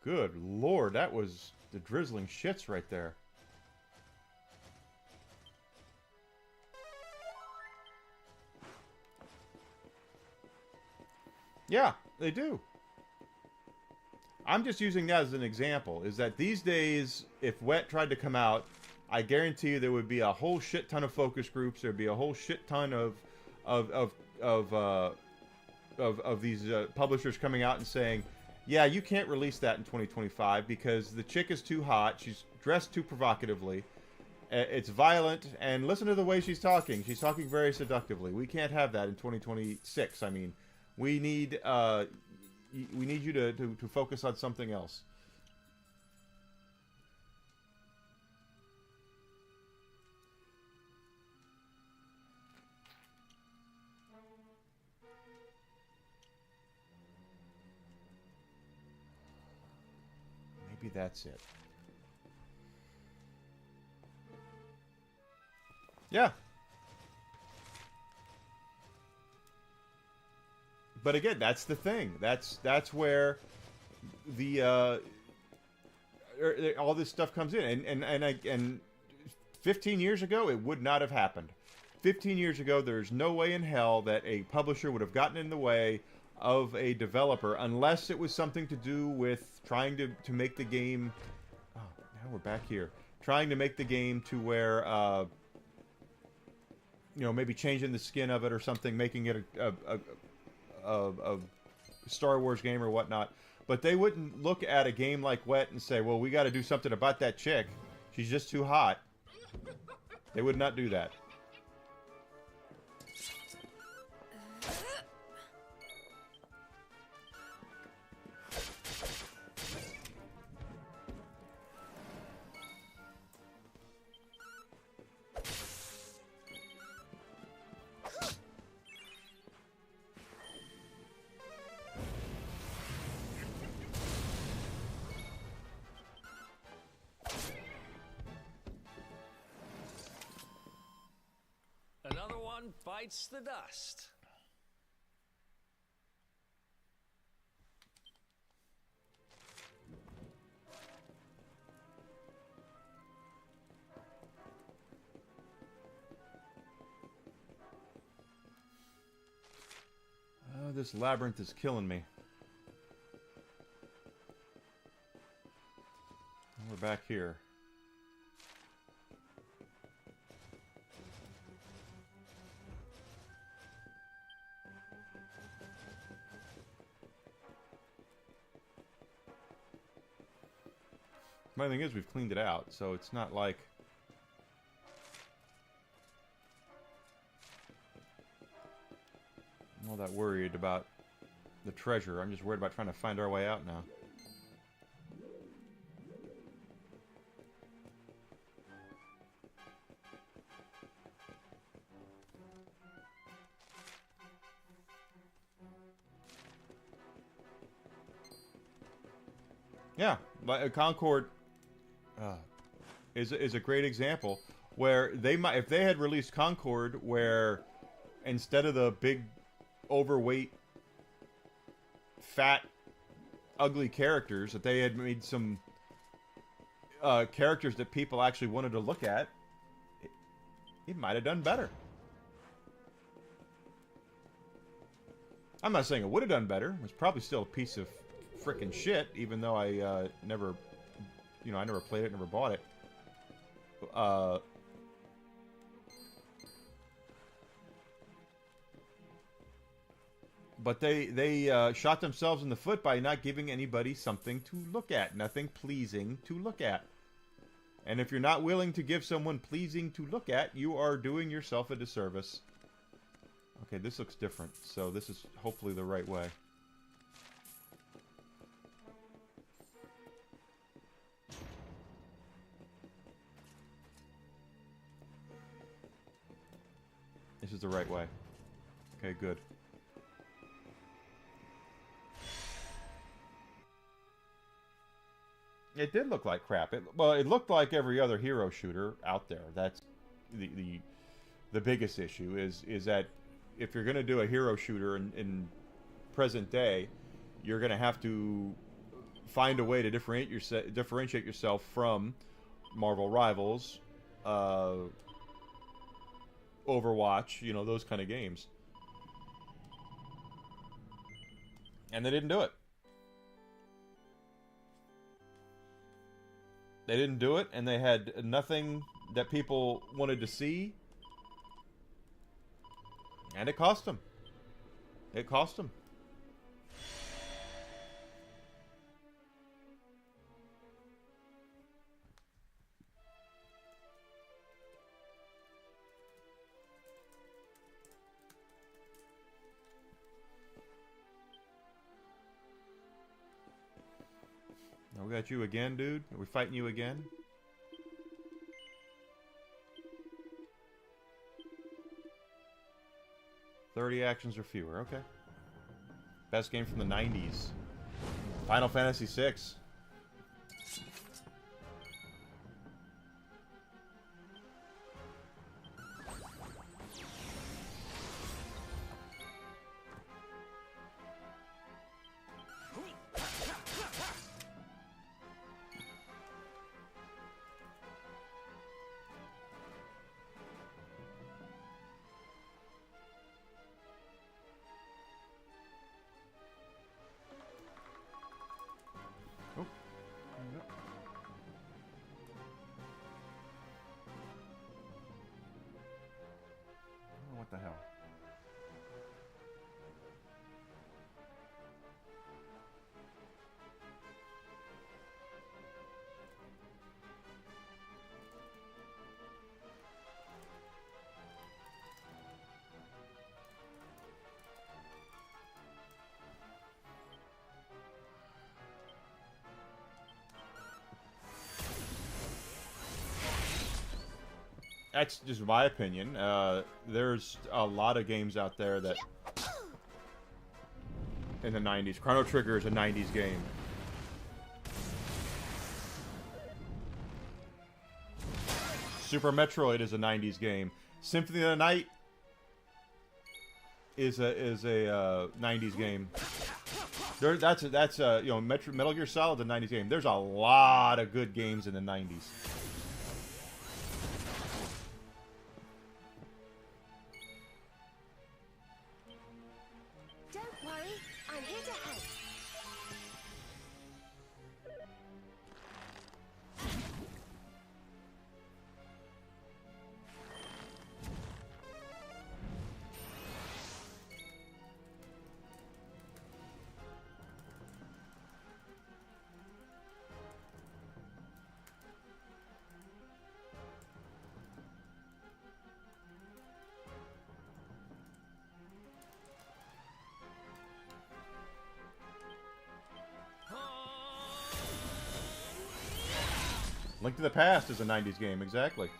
Good Lord, that was the drizzling shits right there. Yeah, they do. I'm just using that as an example, is that these days, if Wet tried to come out, I guarantee you there would be a whole shit ton of focus groups. There'd be a whole shit ton of these publishers coming out and saying, "Yeah, you can't release that in 2025 because the chick is too hot. She's dressed too provocatively. It's violent, and listen to the way she's talking. She's talking very seductively. We can't have that in 2026. I mean, we need you to focus on something else." Maybe that's it. Yeah. But again, that's the thing. That's where the all this stuff comes in. And 15 years ago, it would not have happened. 15 years ago, there's no way in hell that a publisher would have gotten in the way of a developer unless it was something to do with trying to make the game. Oh, now we're back here. Trying to make the game to where you know, maybe changing the skin of it or something, making it a Star Wars game or whatnot. But they wouldn't look at a game like Wet and say, "Well, we got to do something about that chick. She's just too hot." They would not do that. Another one bites the dust. Oh, this labyrinth is killing me. We're back here. My thing is, we've cleaned it out, so it's not like I'm all that worried about the treasure. I'm just worried about trying to find our way out now. Yeah, like Concord is a great example where they might, if they had released Concord, where instead of the big, overweight, fat, ugly characters, that they had made some characters that people actually wanted to look at, it might have done better. I'm not saying it would have done better. It was probably still a piece of frickin' shit, even though I never, you know, I never played it, never bought it. But they shot themselves in the foot by not giving anybody something to look at. Nothing pleasing to look at. And if you're not willing to give someone pleasing to look at, you are doing yourself a disservice. Okay, this looks different. So this is hopefully the right way. This is the right way. Okay, good. It did look like crap. Well, it looked like every other hero shooter out there. That's the biggest issue is that if you're going to do a hero shooter in present day, you're going to have to find a way to differentiate yourself from Marvel Rivals, Overwatch, you know, those kind of games. And they didn't do it. They didn't do it, and they had nothing that people wanted to see. And it cost them. It cost them. Now we got you again, dude. Are we fighting you again? "30 actions or fewer." Okay. Best game from the 90s. Final Fantasy VI. What the hell? That's just my opinion. There's a lot of games out there that in the 90s. Chrono Trigger is a 90s game. Super Metroid is a 90s game. Symphony of the Night is a 90s game. That's you know, Metal Gear Solid is a 90s game. There's a lot of good games in the 90s. Link to the Past is a 90s game, exactly.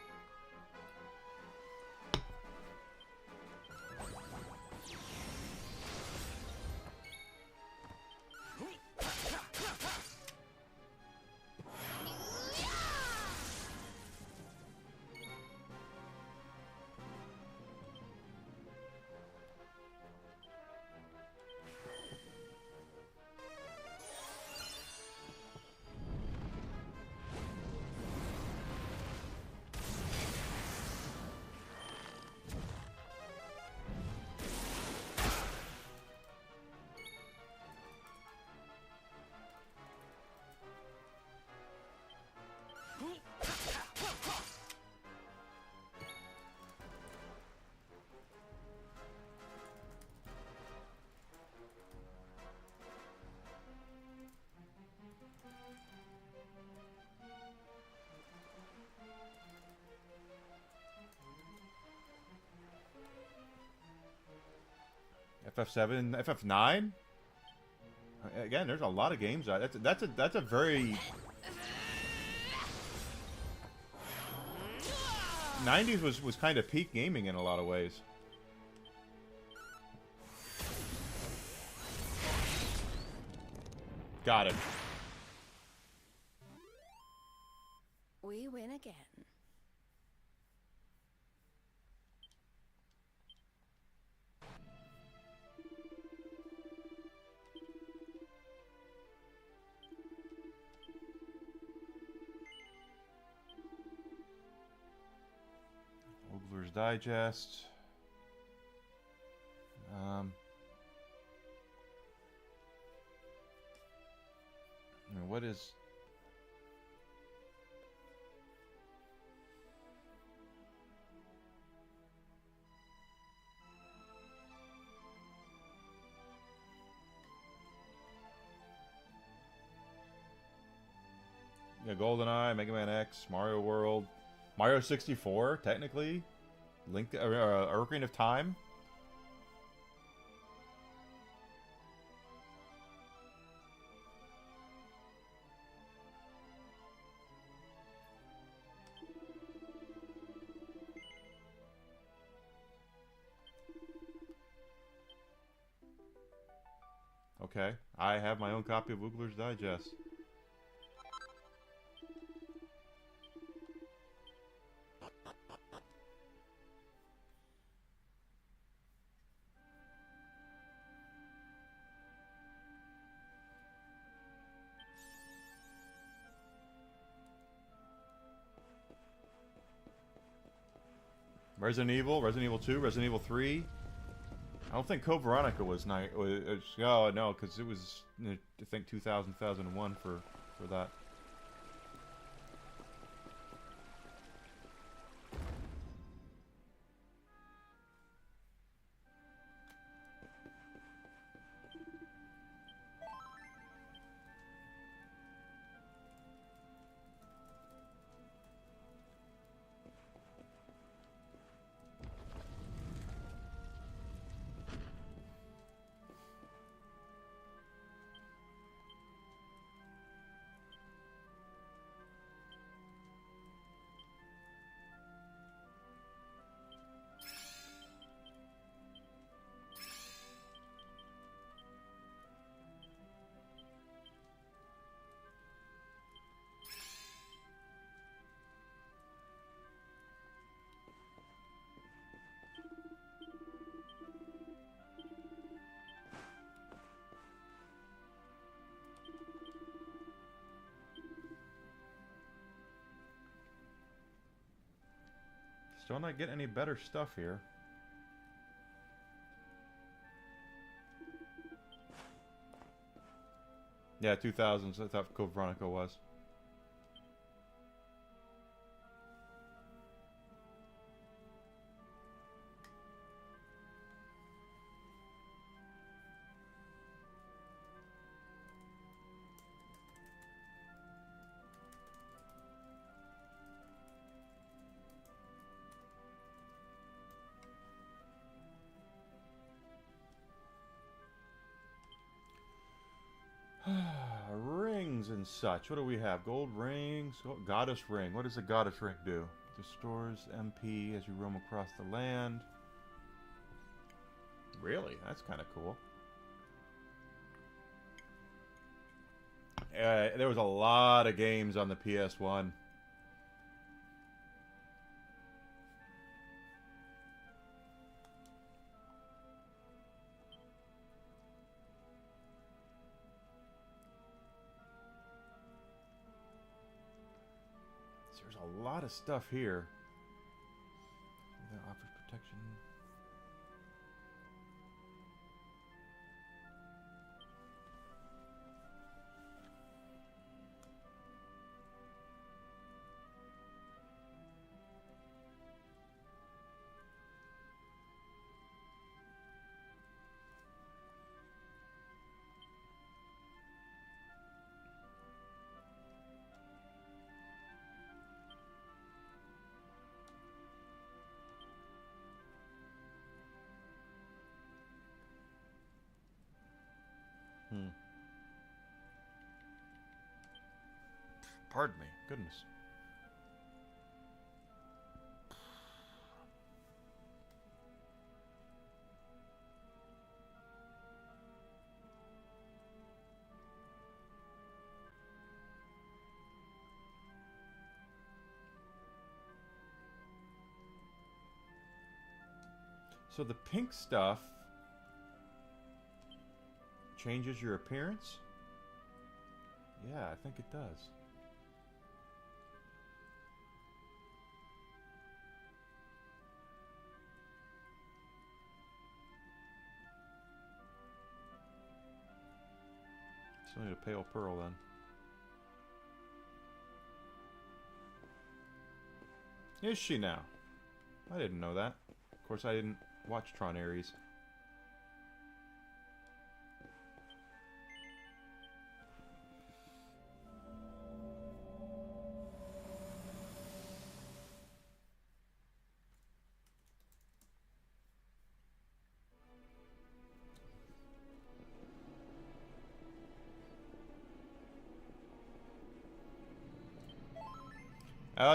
FF7, FF9. Again, there's a lot of games. That's a very 90s was kind of peak gaming in a lot of ways. Got it. We win again. Ogler's Digest. What is... Yeah, GoldenEye, Mega Man X, Mario World, Mario 64, technically, Link, Ocarina of Time. Okay, I have my own copy of Oogler's Digest. Resident Evil 2, Resident Evil 3. I don't think Code Veronica was night. Oh no, because it was I think 2000, 2001 for that. Still not getting any better stuff here. Yeah, 2000s. I thought Code Veronica was. Rings and such. What do we have? Gold rings. Oh, Goddess ring. What does a goddess ring do? Restores MP as you roam across the land. Really? That's kind of cool. There was a lot of games on the PS1. There's a lot of stuff here that offers protection. Pardon me. Goodness. So the pink stuff changes your appearance? Yeah, I think it does. Still need a pale pearl then. Is she now? I didn't know that. Of course, I didn't watch Tron Ares.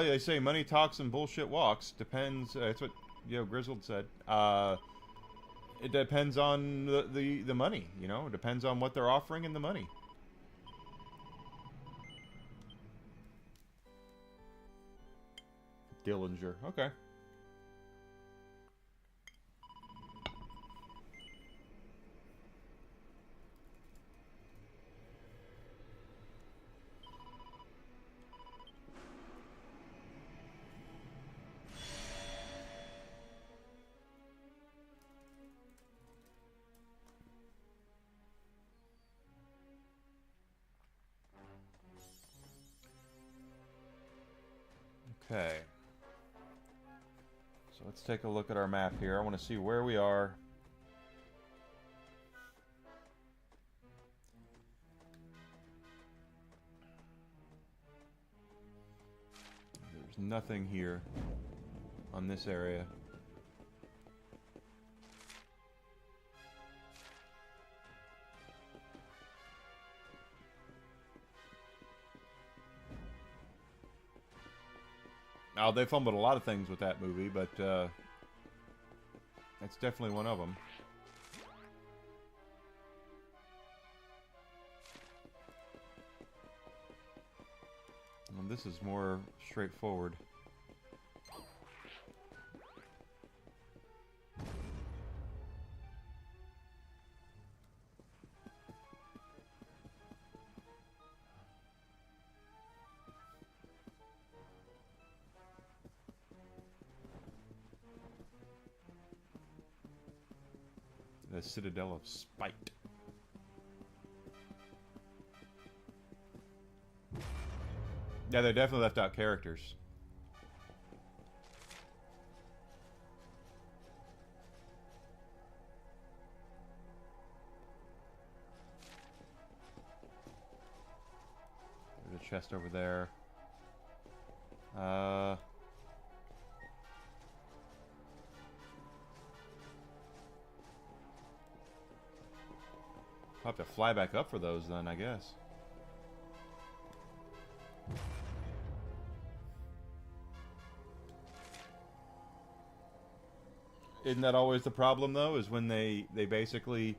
They say money talks and bullshit walks. Depends. That's what Grizzled said. It depends on the money. You know, it depends on what they're offering in the money. Dillinger. Okay. Okay. So let's take a look at our map here. I want to see where we are. There's nothing here on this area. Oh, they fumbled a lot of things with that movie, but that's definitely one of them. And this is more straightforward. The Citadel of Spite. Yeah, they definitely left out characters. There's a chest over there. I'll have to fly back up for those then, I guess. Isn't that always the problem though? Is when they basically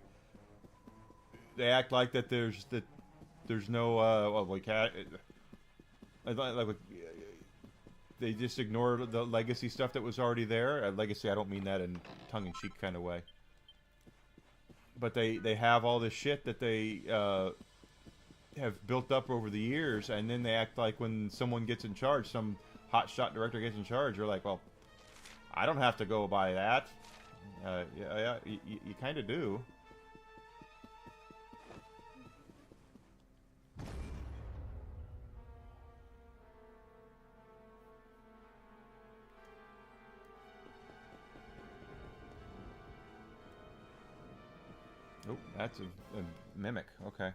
they act like that there's no they just ignore the legacy stuff that was already there. Legacy, I don't mean that in tongue-in-cheek kind of way. But they have all this shit that they have built up over the years, and then they act like when someone gets in charge, some hotshot director gets in charge, you're like, well, I don't have to go by that. Yeah, you kind of do. Oh, that's a mimic. Okay.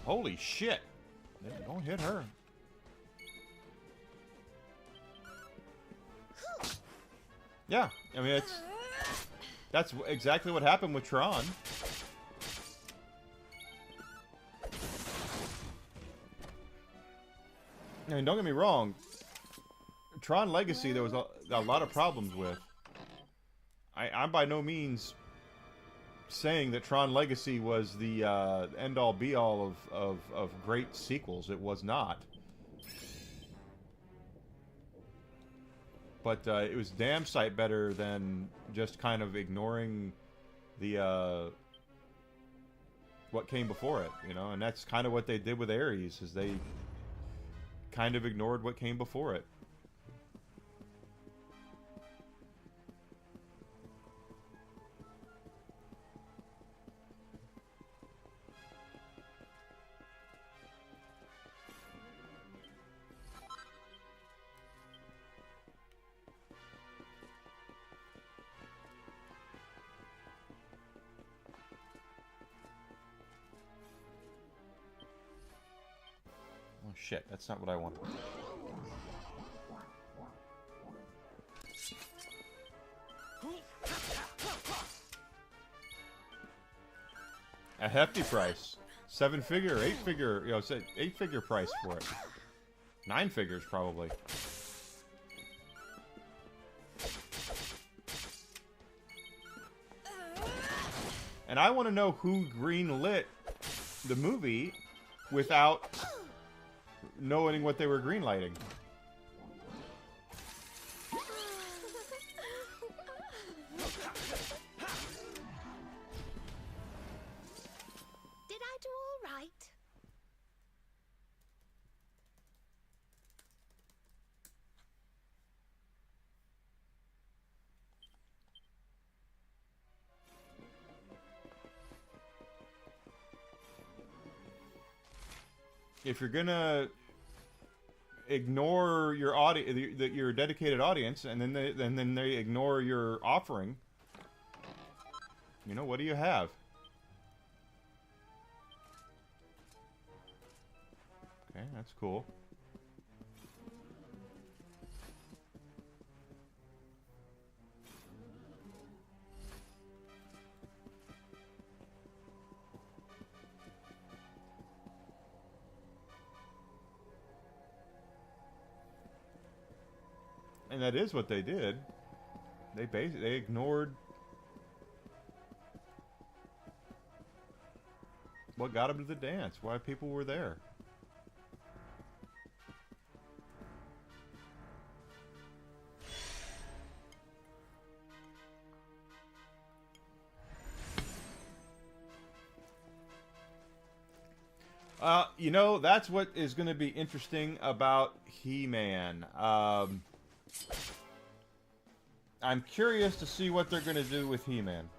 Holy shit. Don't hit her. Yeah, I mean, that's exactly what happened with Tron. I mean, don't get me wrong. Tron Legacy, there was a lot of problems with. I'm by no means saying that Tron Legacy was the end-all, be-all of great sequels. It was not. But it was damn sight better than just kind of ignoring the what came before it, you know? And that's kind of what they did with Ares, is they kind of ignored what came before it. Oh shit, that's not what I wanted. A hefty price. 7-figure, 8-figure, you know, 8-figure price for it. 9 figures, probably. And I want to know who greenlit the movie without knowing what they were greenlighting. Did I do all right? If you're gonna ignore your your dedicated audience, and then they ignore your offering, you know, what do you have? Okay, that's cool. And that is what they did. They ignored what got them to the dance, why people were there. You know, that's what is going to be interesting about He-Man. I'm curious to see what they're going to do with He-Man.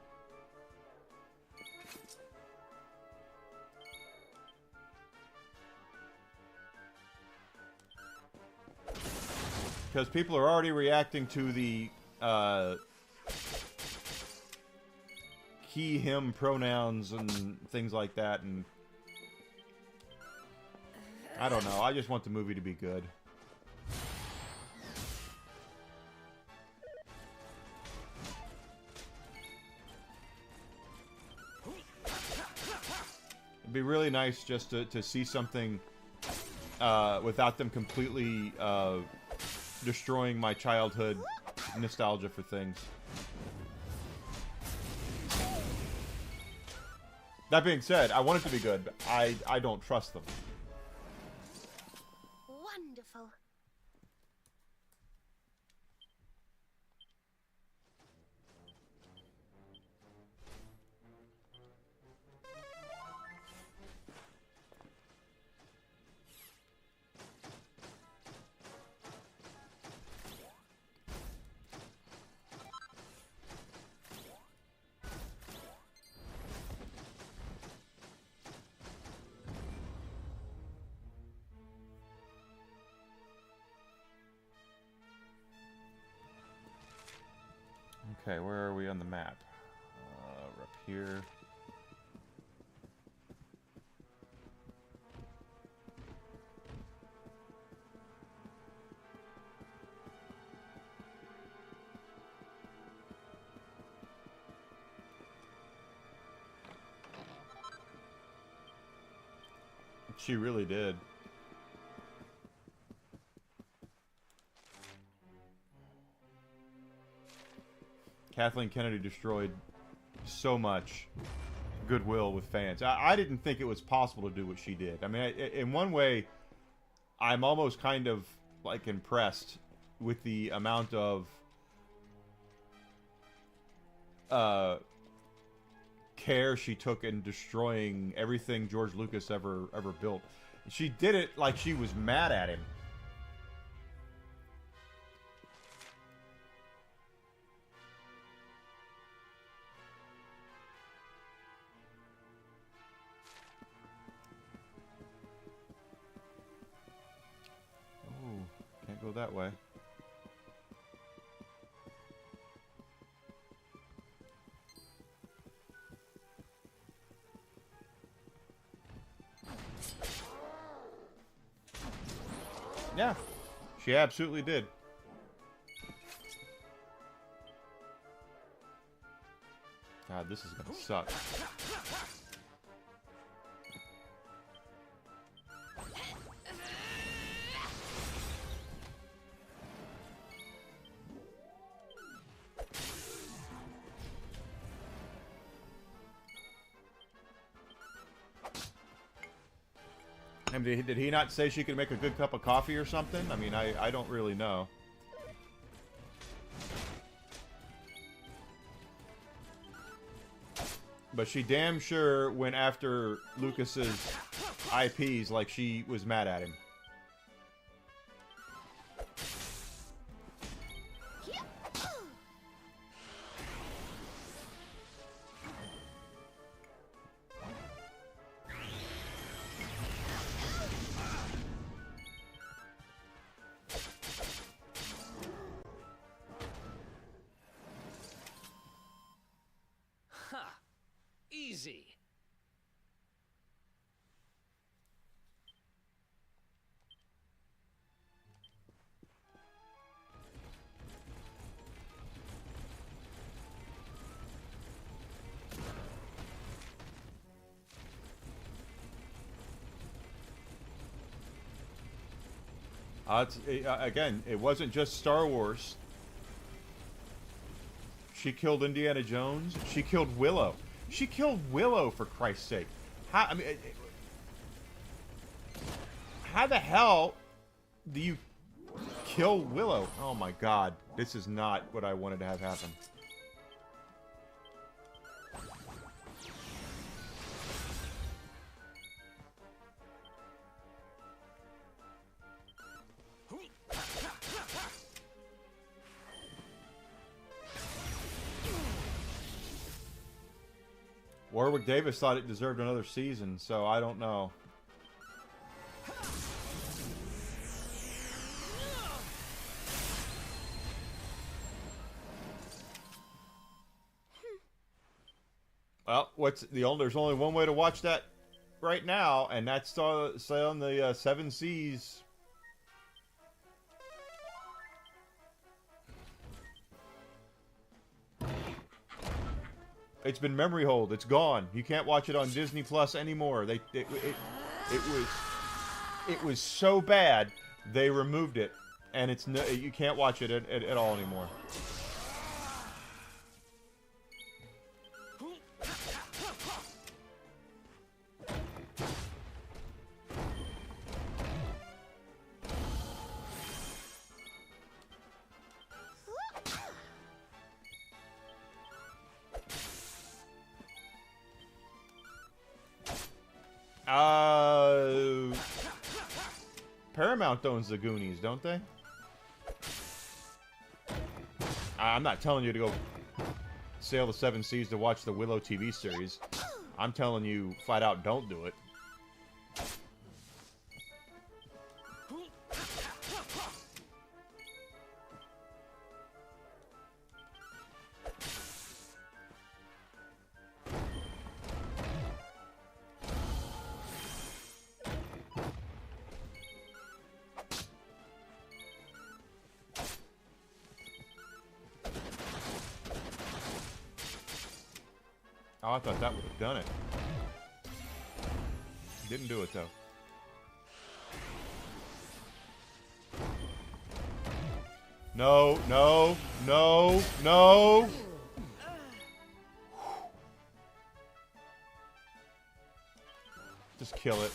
Because people are already reacting to the he, him pronouns and things like that, and I don't know. I just want the movie to be good. It'd be really nice just to see something without them completely destroying my childhood nostalgia for things. That being said, I want it to be good, but I don't trust them. Wonderful. Okay, where are we on the map? We're up here. She really did. Kathleen Kennedy destroyed so much goodwill with fans. I didn't think it was possible to do what she did. I mean, in one way, I'm almost kind of like impressed with the amount of care she took in destroying everything George Lucas ever built. She did it like she was mad at him. Oh, can't go that way. Yeah, she absolutely did. God, this is gonna suck. I mean, did he not say she could make a good cup of coffee or something? I mean, I don't really know. But she damn sure went after Lucas's IPs like she was mad at him. Easy. Again, it wasn't just Star Wars. She killed Indiana Jones. She killed Willow. She killed Willow, for Christ's sake. I mean, how the hell do you kill Willow? Oh my God, this is not what I wanted to have happen. Warwick Davis thought it deserved another season, so I don't know. Well, there's only one way to watch that right now, and that's say on the Seven Seas. It's been memory hold. It's gone. You can't watch it on Disney Plus anymore. It was so bad they removed it, and you can't watch it at all anymore. Paramount owns the Goonies, don't they? I'm not telling you to go sail the seven seas to watch the Willow TV series. I'm telling you, flat out, don't do it. Oh, I thought that would have done it. Didn't do it, though. No, no, no, no. Just kill it.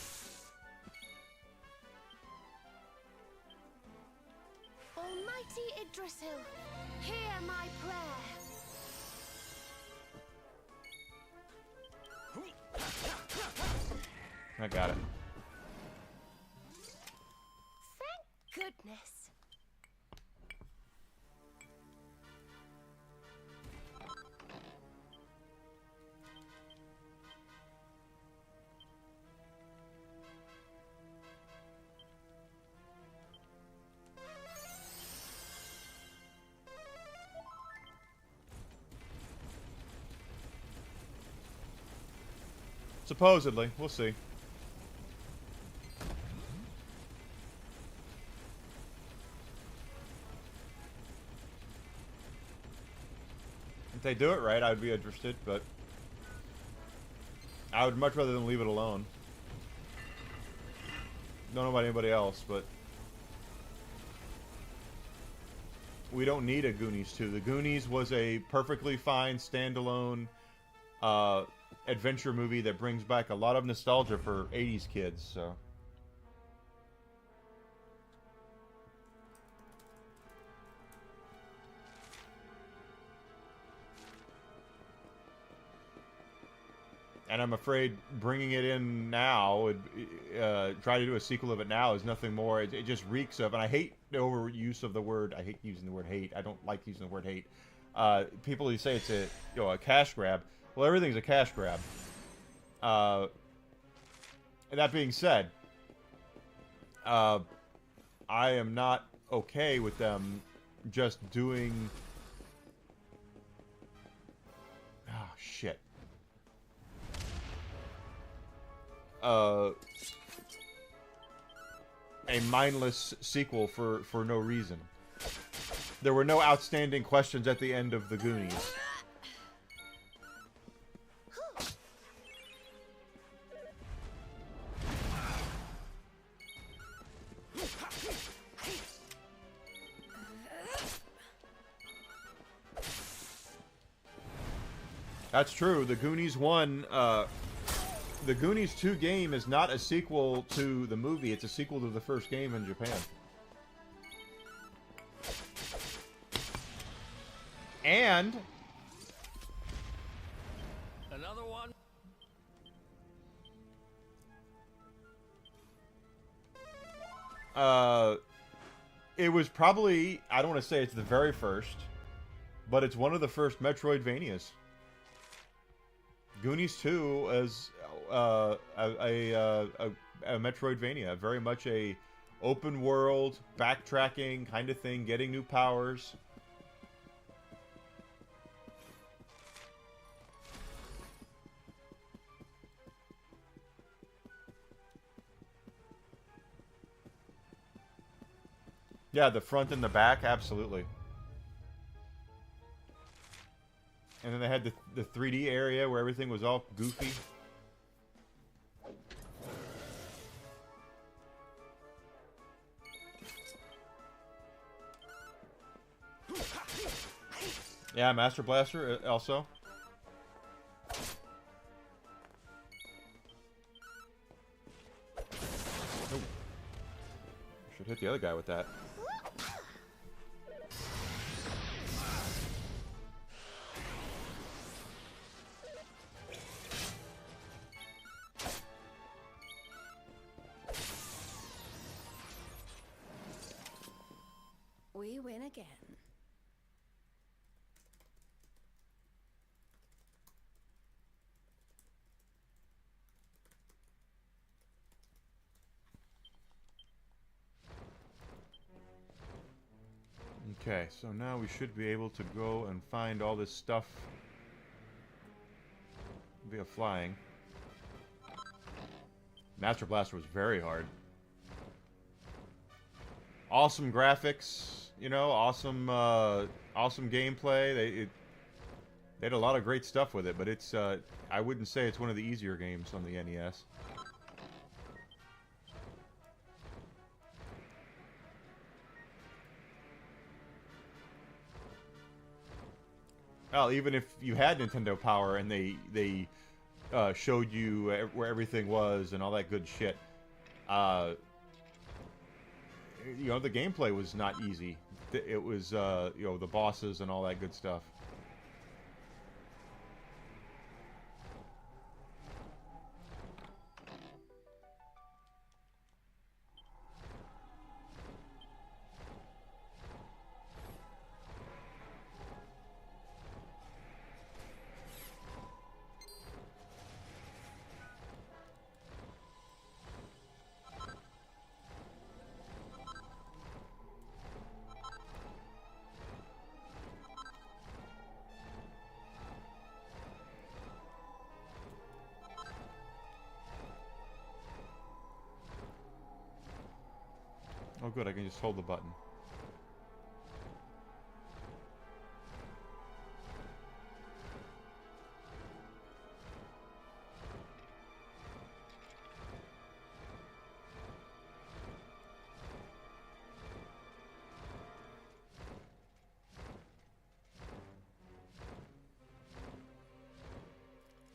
Almighty Yggdrasil, hear my prayer. I got it. Thank goodness. Supposedly. We'll see. If they do it right, I'd be interested, but I would much rather than leave it alone. Don't know about anybody else, but we don't need a Goonies 2. The Goonies was a perfectly fine standalone adventure movie that brings back a lot of nostalgia for 80s kids, so. And I'm afraid bringing it in now, try to do a sequel of it now is nothing more. It just reeks of, and I hate the overuse of the word. I hate using the word hate. I don't like using the word hate. People who say it's a cash grab. Well, everything's a cash grab. That being said, I am not okay with them just doing. Oh shit. A mindless sequel for no reason. There were no outstanding questions at the end of the Goonies. That's true. The Goonies 1, the Goonies 2 game is not a sequel to the movie. It's a sequel to the first game in Japan. And Another one? it was probably, I don't want to say it's the very first, but it's one of the first Metroidvanias. Goonies 2 is a Metroidvania, very much a open world, backtracking kind of thing, getting new powers. Yeah, the front and the back, absolutely. And then they had the 3D area where everything was all goofy. Yeah, Master Blaster also. Oh. Should hit the other guy with that. We win again. Okay, so now we should be able to go and find all this stuff via flying. Master Blaster was very hard. Awesome graphics, you know, awesome gameplay. They had a lot of great stuff with it, but it's I wouldn't say it's one of the easier games on the NES. Well, even if you had Nintendo Power and they showed you where everything was and all that good shit, you know, the gameplay was not easy. It was, you know, the bosses and all that good stuff. Oh good, I can just hold the button.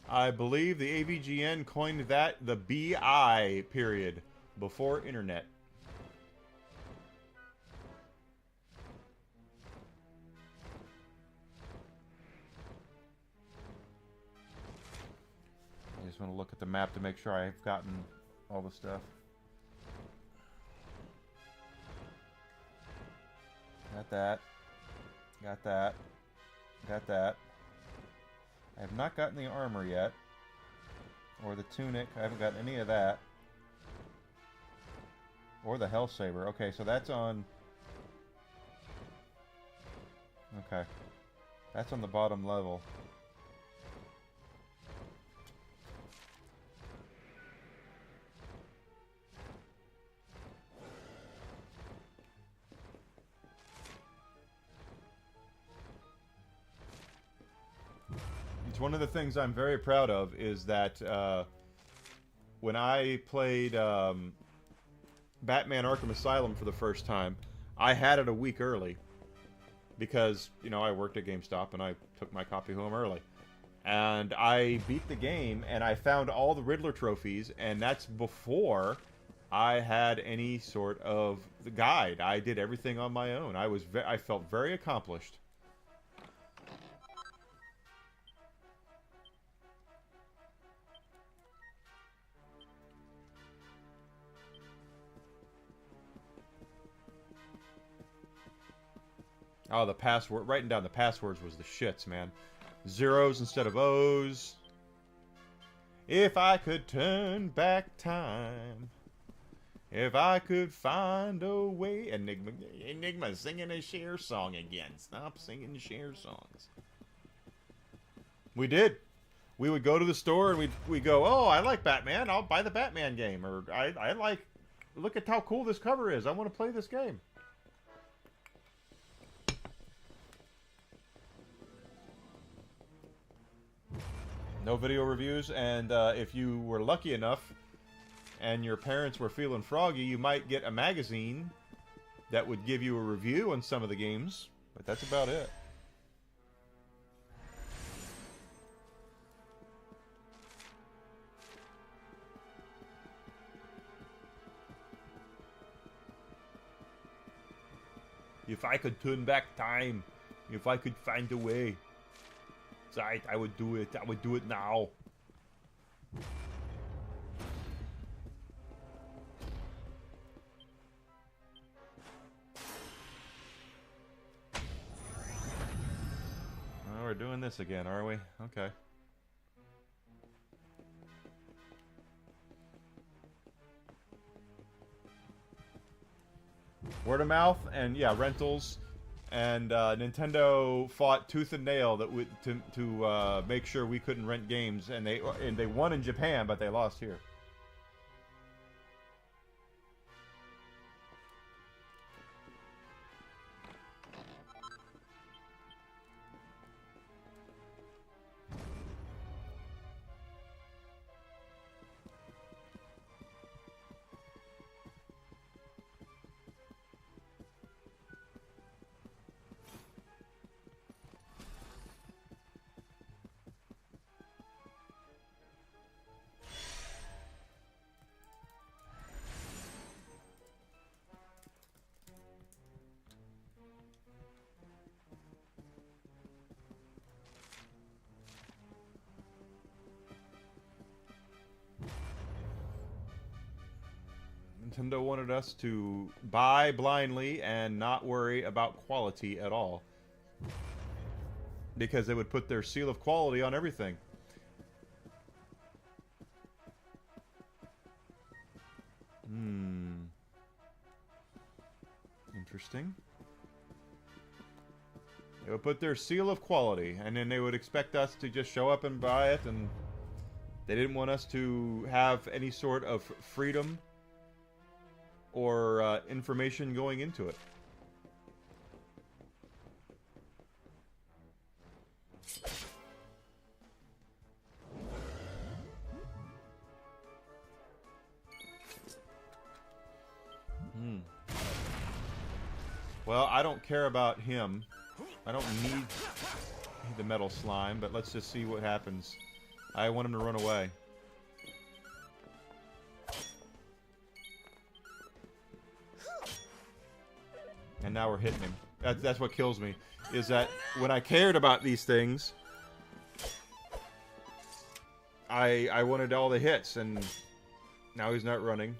I believe the AVGN coined that the BI period, before internet. I just want to look at the map to make sure I've gotten all the stuff. Got that. Got that. Got that. I have not gotten the armor yet. Or the tunic. I haven't gotten any of that. Or the Hellsaber. Okay, so that's on... Okay. That's on the bottom level. One of the things I'm very proud of is that when I played Batman Arkham Asylum for the first time, I had it a week early because, you know, I worked at GameStop and I took my copy home early. And I beat the game and I found all the Riddler trophies, and that's before I had any sort of guide. I did everything on my own. I felt very accomplished. Oh, the password. Writing down the passwords was the shits, man. Zeros instead of O's. If I could turn back time. If I could find a way. Enigma singing a Cher song again. Stop singing Cher songs. We did. We would go to the store and we'd go, oh, I like Batman. I'll buy the Batman game. Or I like, look at how cool this cover is. I want to play this game. No video reviews, and if you were lucky enough and your parents were feeling froggy, you might get a magazine that would give you a review on some of the games, but that's about it. If I could turn back time, if I could find a way, I would do it. I would do it now. Oh, we're doing this again, are we? Okay. Word of mouth and yeah, rentals. And Nintendo fought tooth and nail to make sure we couldn't rent games, and they won in Japan, but they lost here. Nintendo wanted us to buy blindly and not worry about quality at all. Because they would put their seal of quality on everything. Interesting. They would put their seal of quality, and then they would expect us to just show up and buy it, and they didn't want us to have any sort of freedom or information going into it. Well, I don't care about him. I don't need the metal slime, but let's just see what happens. I want him to run away. And now we're hitting him. That's what kills me. Is that when I cared about these things, I wanted all the hits, and now he's not running.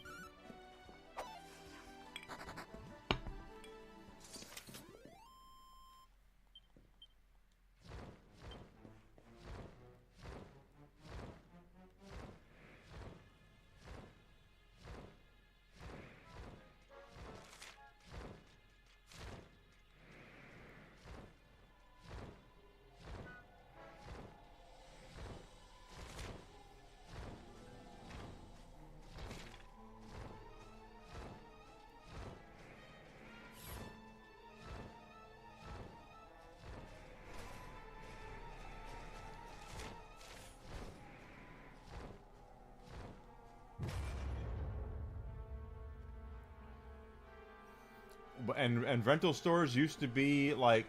And rental stores used to be like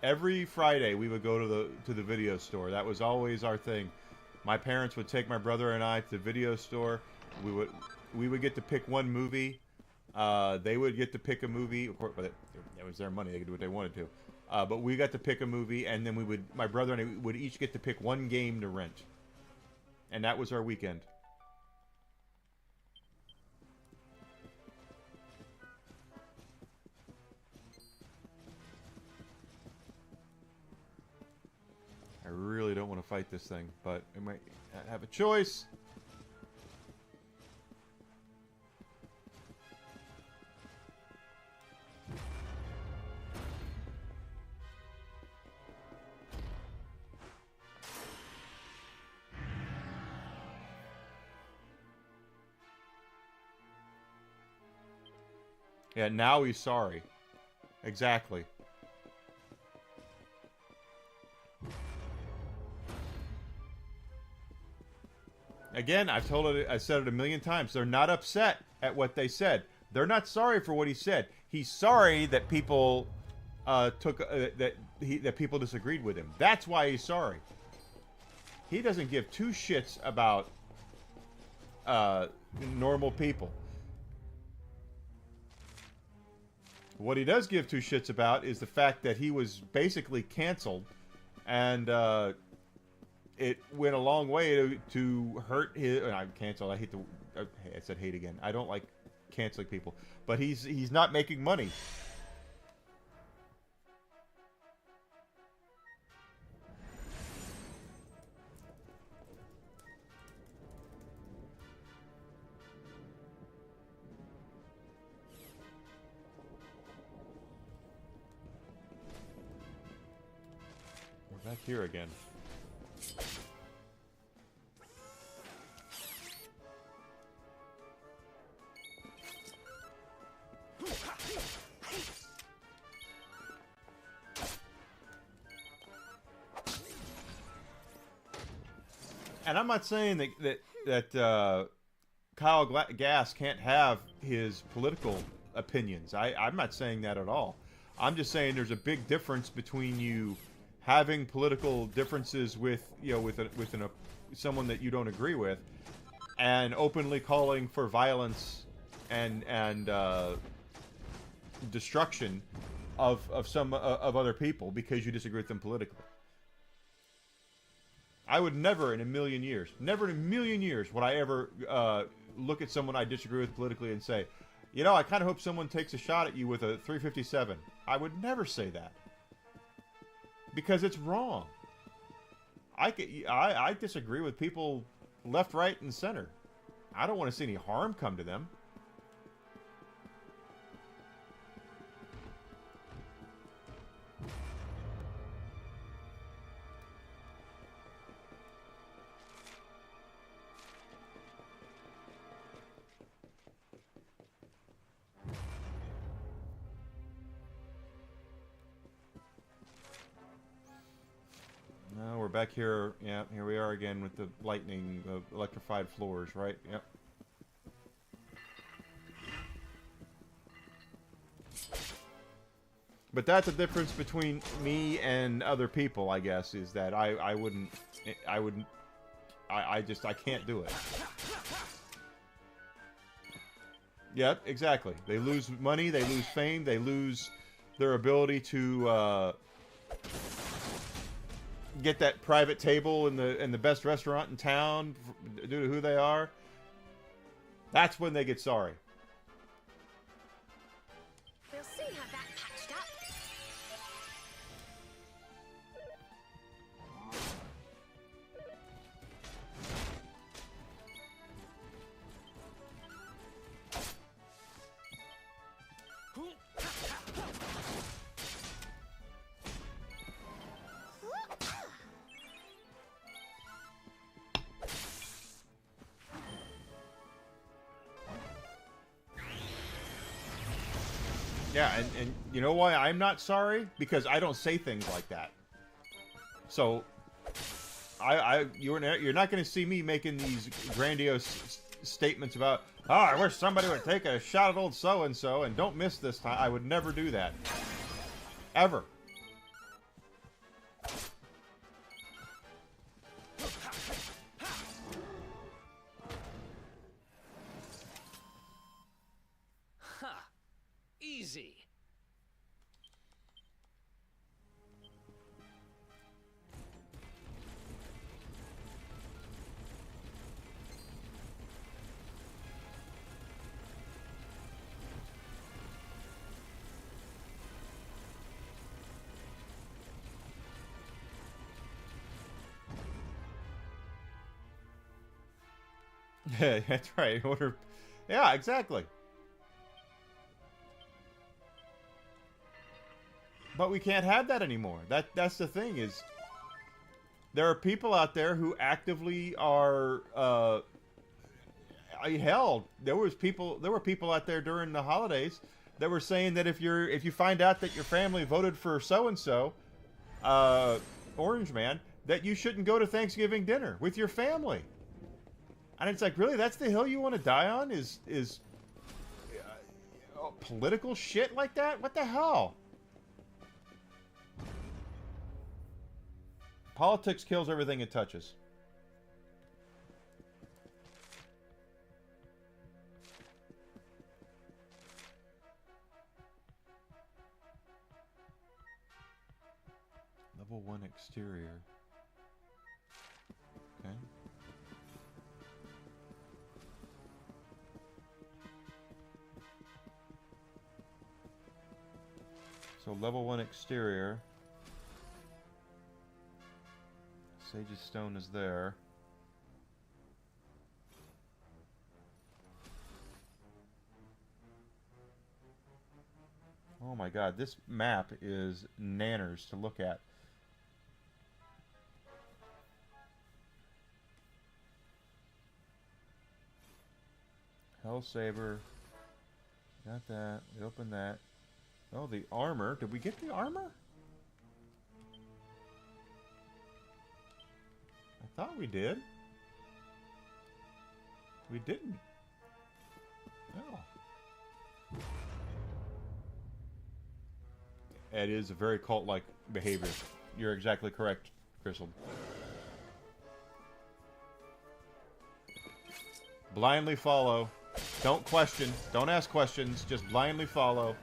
every Friday we would go to the video store. That was always our thing. My parents would take my brother and I to the video store. We would get to pick one movie. They would get to pick a movie. Of course, but it was their money. They could do what they wanted to. But we got to pick a movie, and then my brother and I would each get to pick one game to rent. And that was our weekend. I really don't want to fight this thing, but I might have a choice. Yeah, now he's sorry. Exactly. Again, I said it a million times. They're not upset at what they said. They're not sorry for what he said. He's sorry that people that people disagreed with him. That's why he's sorry. He doesn't give two shits about normal people. What he does give two shits about is the fact that he was basically canceled, and it went a long way to hurt his. I'm canceled. I hate the. I said hate again. I don't like canceling people, but he's not making money. We're back here again. And I'm not saying that Kyle Gass can't have his political opinions. I'm not saying that at all. I'm just saying there's a big difference between you having political differences with someone that you don't agree with, and openly calling for violence and destruction of other people because you disagree with them politically. I would never in a million years would I ever look at someone I disagree with politically and say, you know, I kind of hope someone takes a shot at you with a 357. I would never say that. Because it's wrong. I disagree with people left, right, and center. I don't want to see any harm come to them. No, we're back here. Yeah, here we are again with the lightning, electrified floors, right? Yep. But that's the difference between me and other people, I guess, is that I can't do it. Yep, exactly. They lose money, they lose fame, they lose their ability to get that private table in the best restaurant in town due to who they are. That's when they get sorry. We'll soon have that patched up. Yeah, and you know why I'm not sorry? Because I don't say things like that. So, you're not going to see me making these grandiose statements about, oh, I wish somebody would take a shot at old so-and-so and don't miss this time. I would never do that. Ever. Easy. Yeah, that's right. Order. Yeah, exactly. But we can't have that anymore. That's the thing is, there are people out there who actively are. Hell, there were people out there during the holidays that were saying that if you find out that your family voted for so and so, Orange Man, that you shouldn't go to Thanksgiving dinner with your family. And it's like, really, that's the hill you want to die on? Is political shit like that? What the hell? Politics kills everything it touches. Level 1 exterior. Okay. So level 1 exterior. Sage's Stone is there. Oh my god, this map is nanners to look at. Hellsaber. Got that. We opened that. Oh, the armor. Did we get the armor? I thought we did. We didn't. No. It is a very cult-like behavior. You're exactly correct, Crystal. Blindly follow. Don't question. Don't ask questions. Just blindly follow.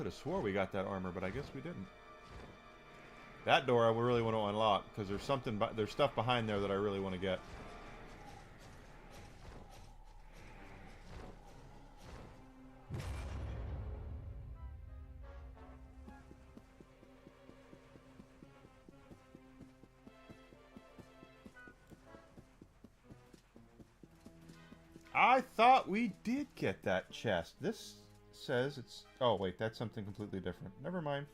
could have swore we got that armor, but I guess we didn't. That door I really want to unlock because there's stuff behind there that I really want to get. I thought we did get that chest. This says it's... Oh, wait, that's something completely different. Never mind.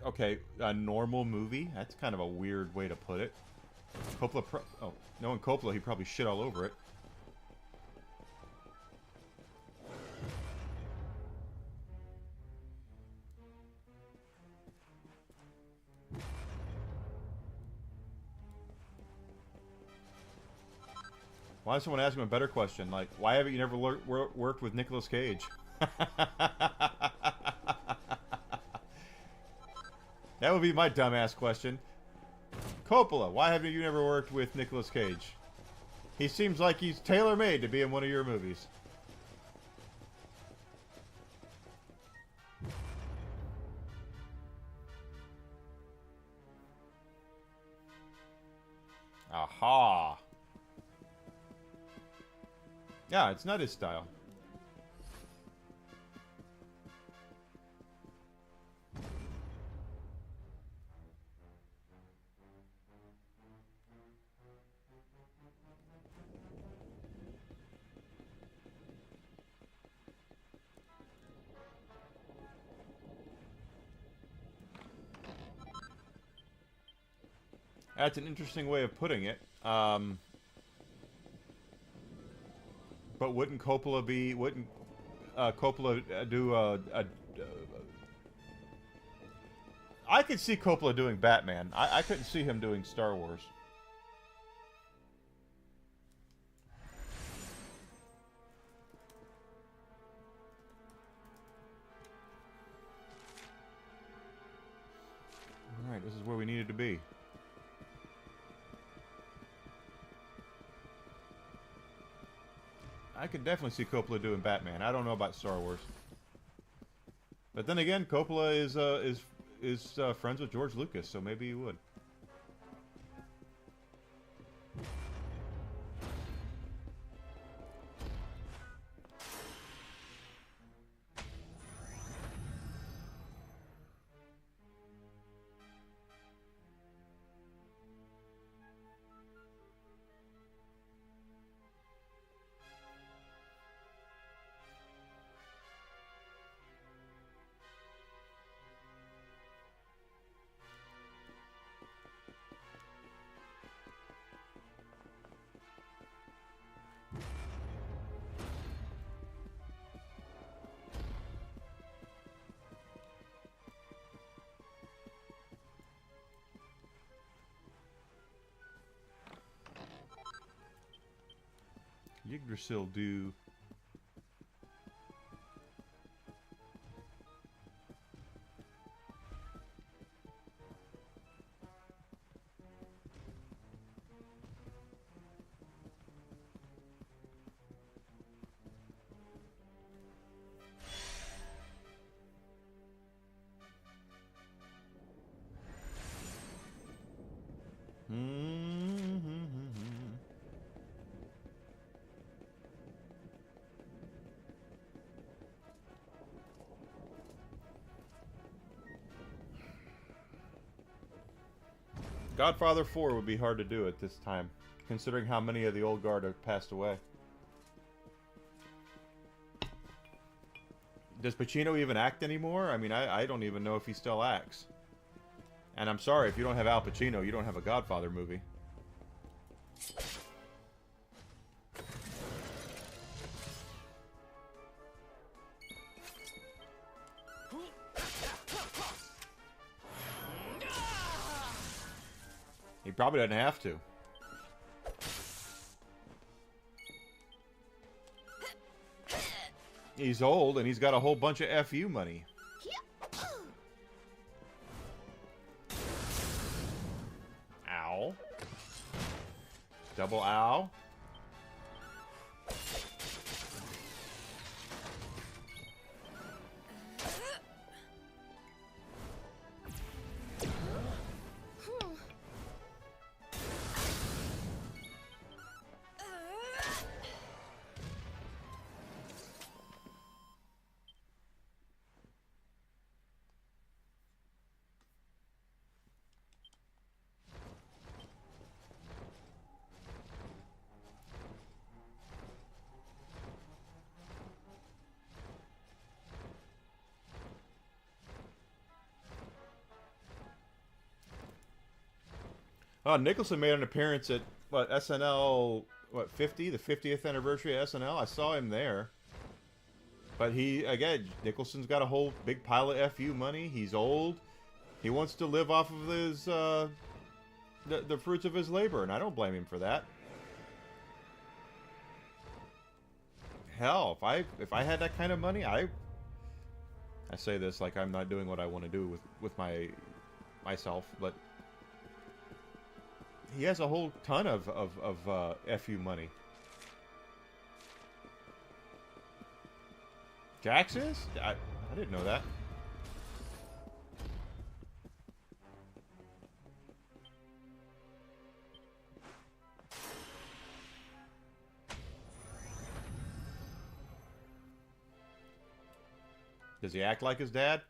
Okay, a normal movie? That's kind of a weird way to put it. Coppola oh, knowing Coppola, he probably shit all over it. Why does someone ask him a better question? Like, why haven't you never worked with Nicolas Cage? That would be my dumbass question. Coppola, why haven't you never worked with Nicolas Cage? He seems like he's tailor-made to be in one of your movies. Aha! Yeah, it's not his style. That's an interesting way of putting it. But wouldn't Coppola be... Wouldn't Coppola do I could see Coppola doing Batman. I couldn't see him doing Star Wars. Alright, this is where we needed to be. I could definitely see Coppola doing Batman. I don't know about Star Wars, but then again, Coppola is friends with George Lucas, so maybe he would. Yggdrasil do. Godfather 4 would be hard to do at this time, considering how many of the old guard have passed away. Does Pacino even act anymore? I mean, I don't even know if he still acts. And I'm sorry, if you don't have Al Pacino, you don't have a Godfather movie. He probably doesn't have to. He's old and he's got a whole bunch of FU money. Ow. Double ow. Nicholson made an appearance at, what, SNL, what, 50? The 50th anniversary of SNL? I saw him there. But he, again, Nicholson's got a whole big pile of FU money. He's old. He wants to live off of his, the fruits of his labor, and I don't blame him for that. Hell, if I had that kind of money, I say this like I'm not doing what I want to do with myself, but he has a whole ton of FU money. Jax is? I didn't know that. Does he act like his dad?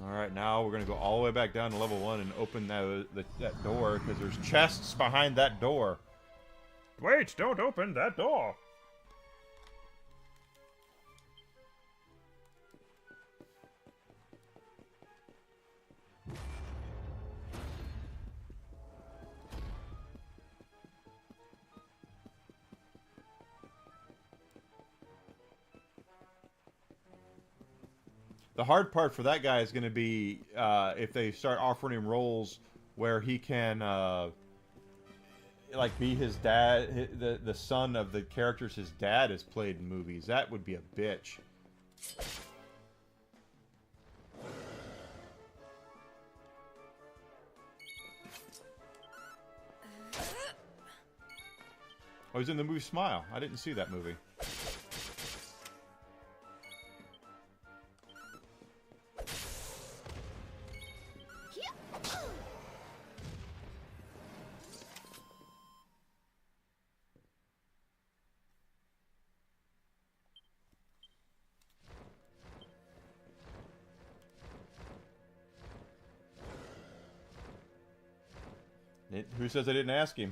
Alright, now we're going to go all the way back down to level 1 and open that door, because there's chests behind that door. Wait, don't open that door! The hard part for that guy is going to be if they start offering him roles where he can, like, be his dad, the son of the characters his dad has played in movies. That would be a bitch. Oh, he's in the movie Smile. I didn't see that movie. Who says I didn't ask him?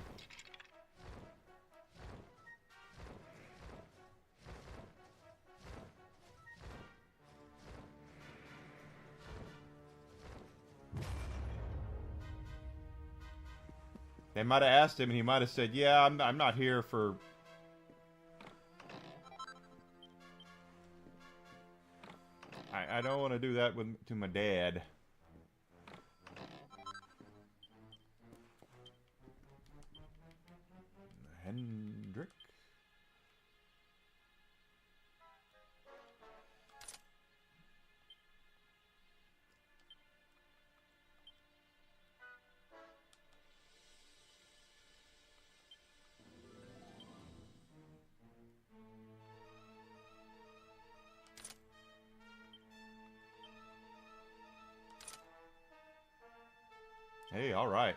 They might have asked him and he might have said, yeah, I'm not here for... I don't want to do that to my dad. Hendrick. Hey, all right.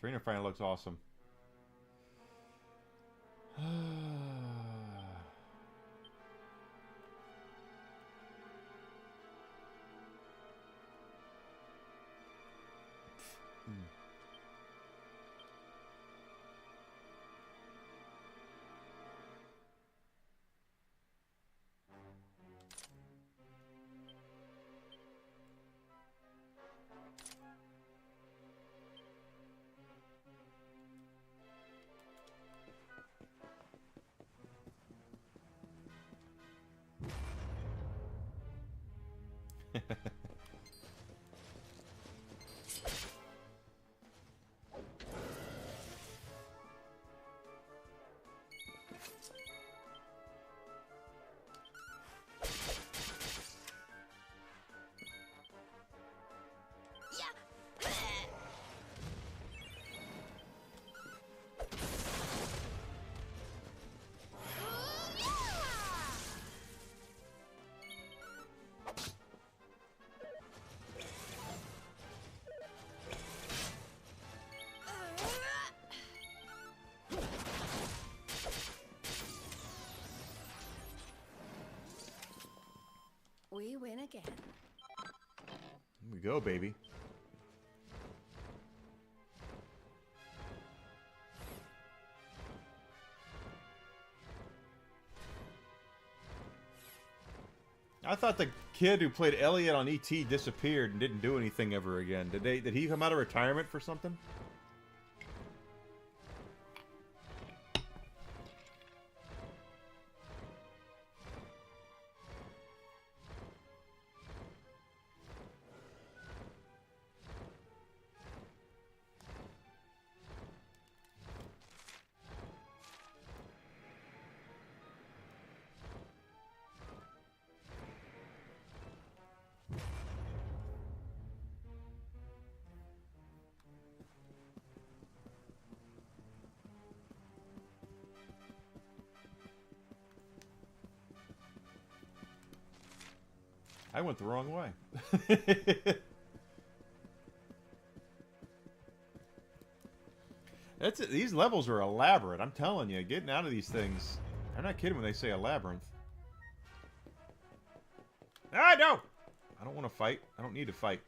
Trainer finally looks awesome. We win again. Here we go, baby. I thought the kid who played Elliot on ET disappeared and didn't do anything ever again. Did he come out of retirement for something? I went the wrong way. That's it. These levels are elaborate. I'm telling you, getting out of these things. I'm not kidding when they say a labyrinth. Ah, no! I don't want to fight. I don't need to fight.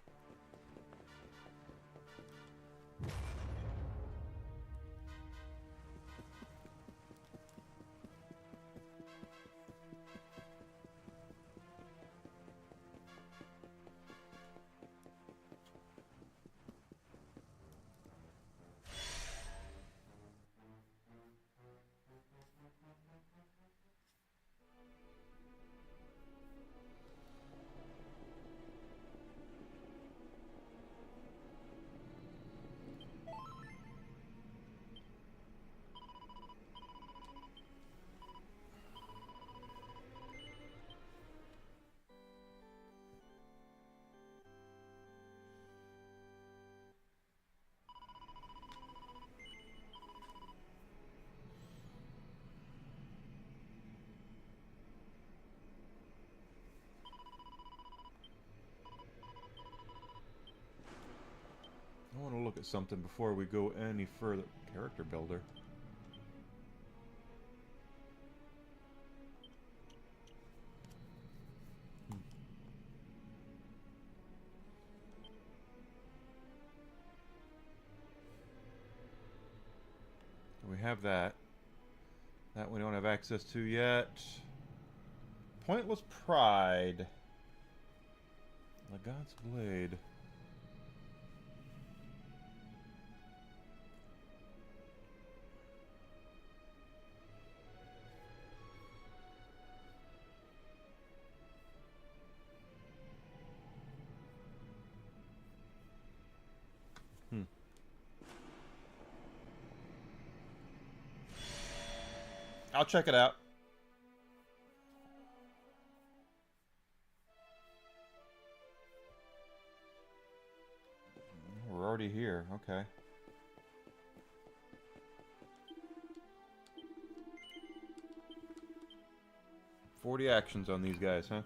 I want to look at something before we go any further. Character builder. We have that. That we don't have access to yet. Pointless Pride. The God's Blade. I'll check it out. We're already here. Okay. $40 actions on these guys, huh?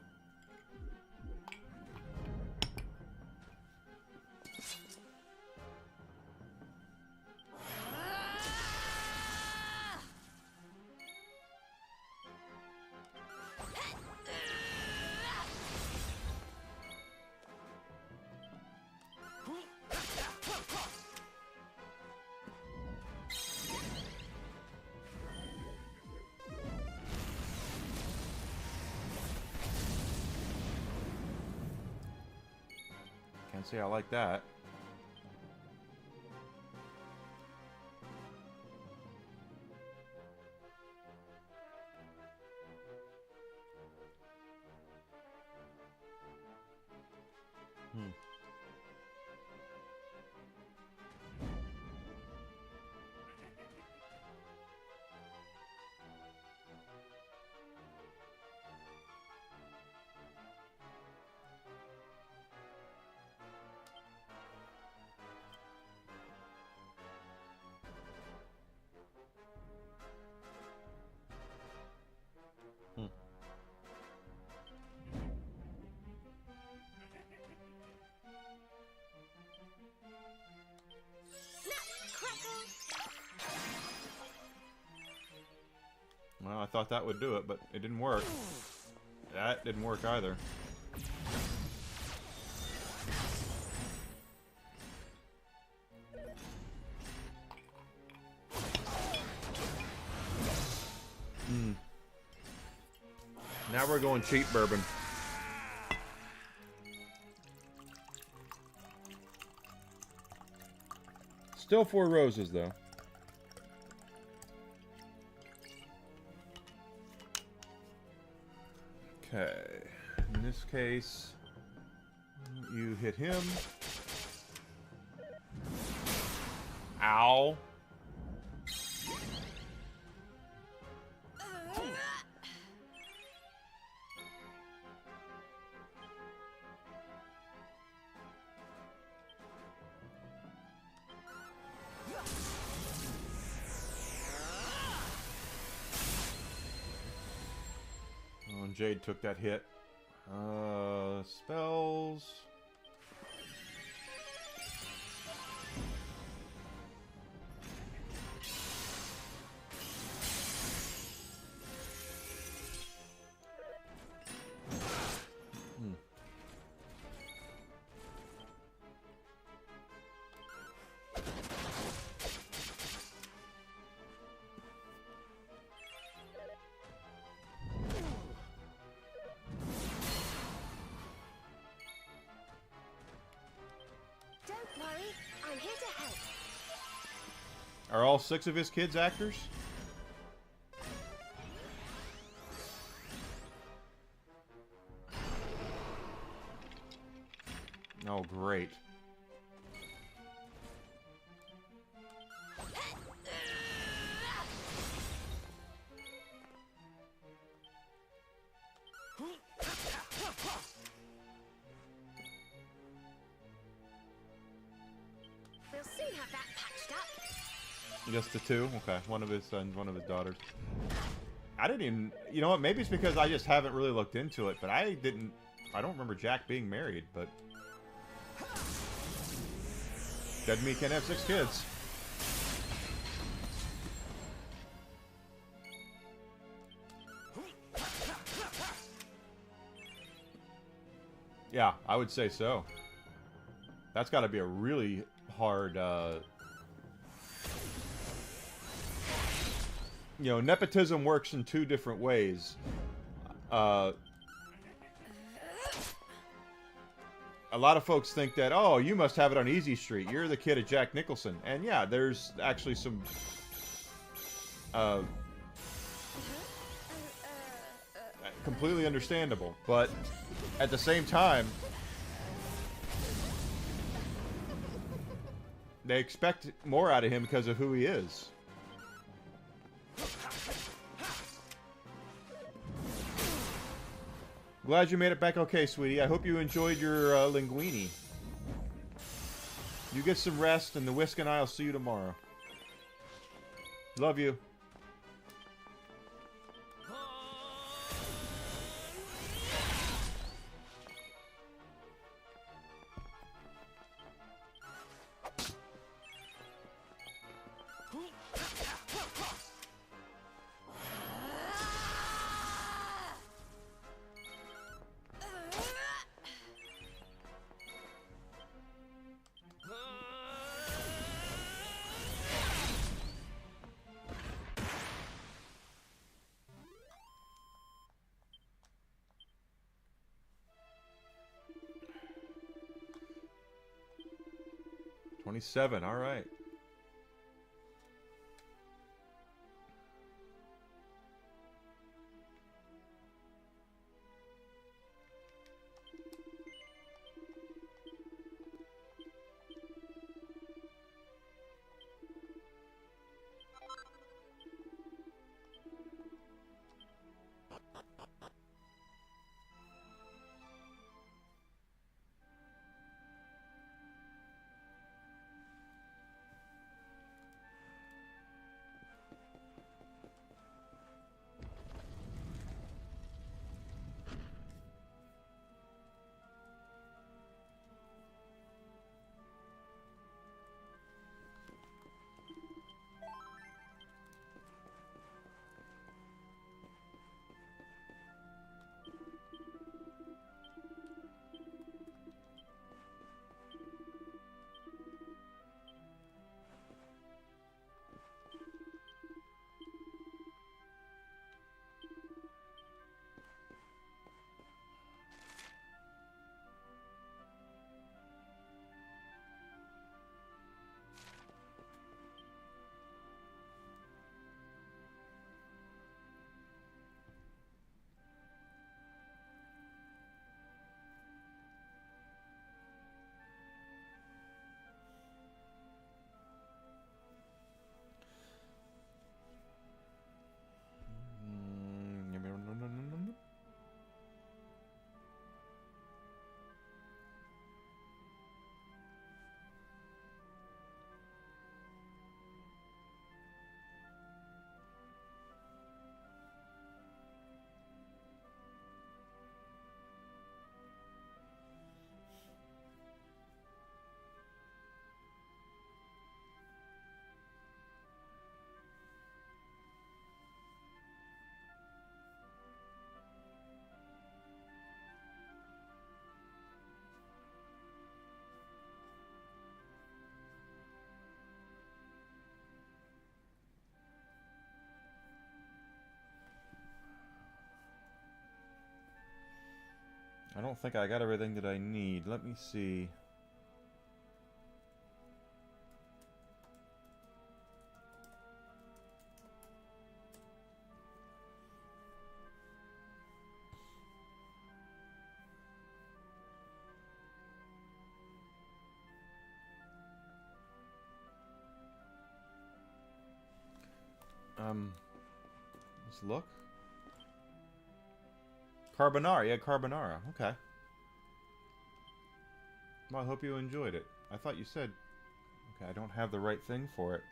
Can't say I like that. Well, I thought that would do it, but it didn't work. That didn't work either. Now we're going cheap bourbon. Still 4 roses, though. Okay. In this case, you hit him. Ow. Oh, and Jade took that hit. Spells. Don't worry, I'm here to help. Are all 6 of his kids actors? Oh, great. We'll soon have that patched up. Just the 2? Okay, one of his sons, one of his daughters. I didn't even... You know what, maybe it's because I just haven't really looked into it, but I don't remember Jack being married, but... Doesn't mean he can't have 6 kids. Yeah, I would say so. That's got to be a really hard, you know, nepotism works in 2 different ways. A lot of folks think that, oh, you must have it on Easy Street. You're the kid of Jack Nicholson. And yeah, there's actually some... completely understandable. But at the same time, they expect more out of him because of who he is. Glad you made it back okay, sweetie. I hope you enjoyed your linguine. You get some rest, and the Whisk and I'll see you tomorrow. Love you. $27, all right. I don't think I got everything that I need. Let me see. Let's look. Carbonara, yeah, carbonara. Okay. Well, I hope you enjoyed it. I thought you said... Okay, I don't have the right thing for it.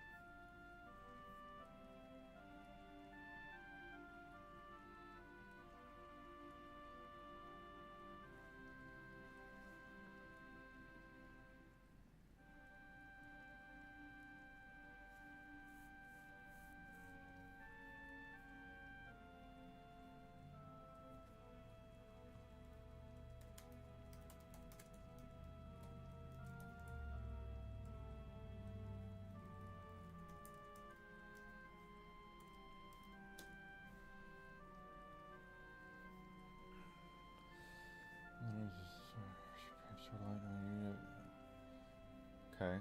Okay.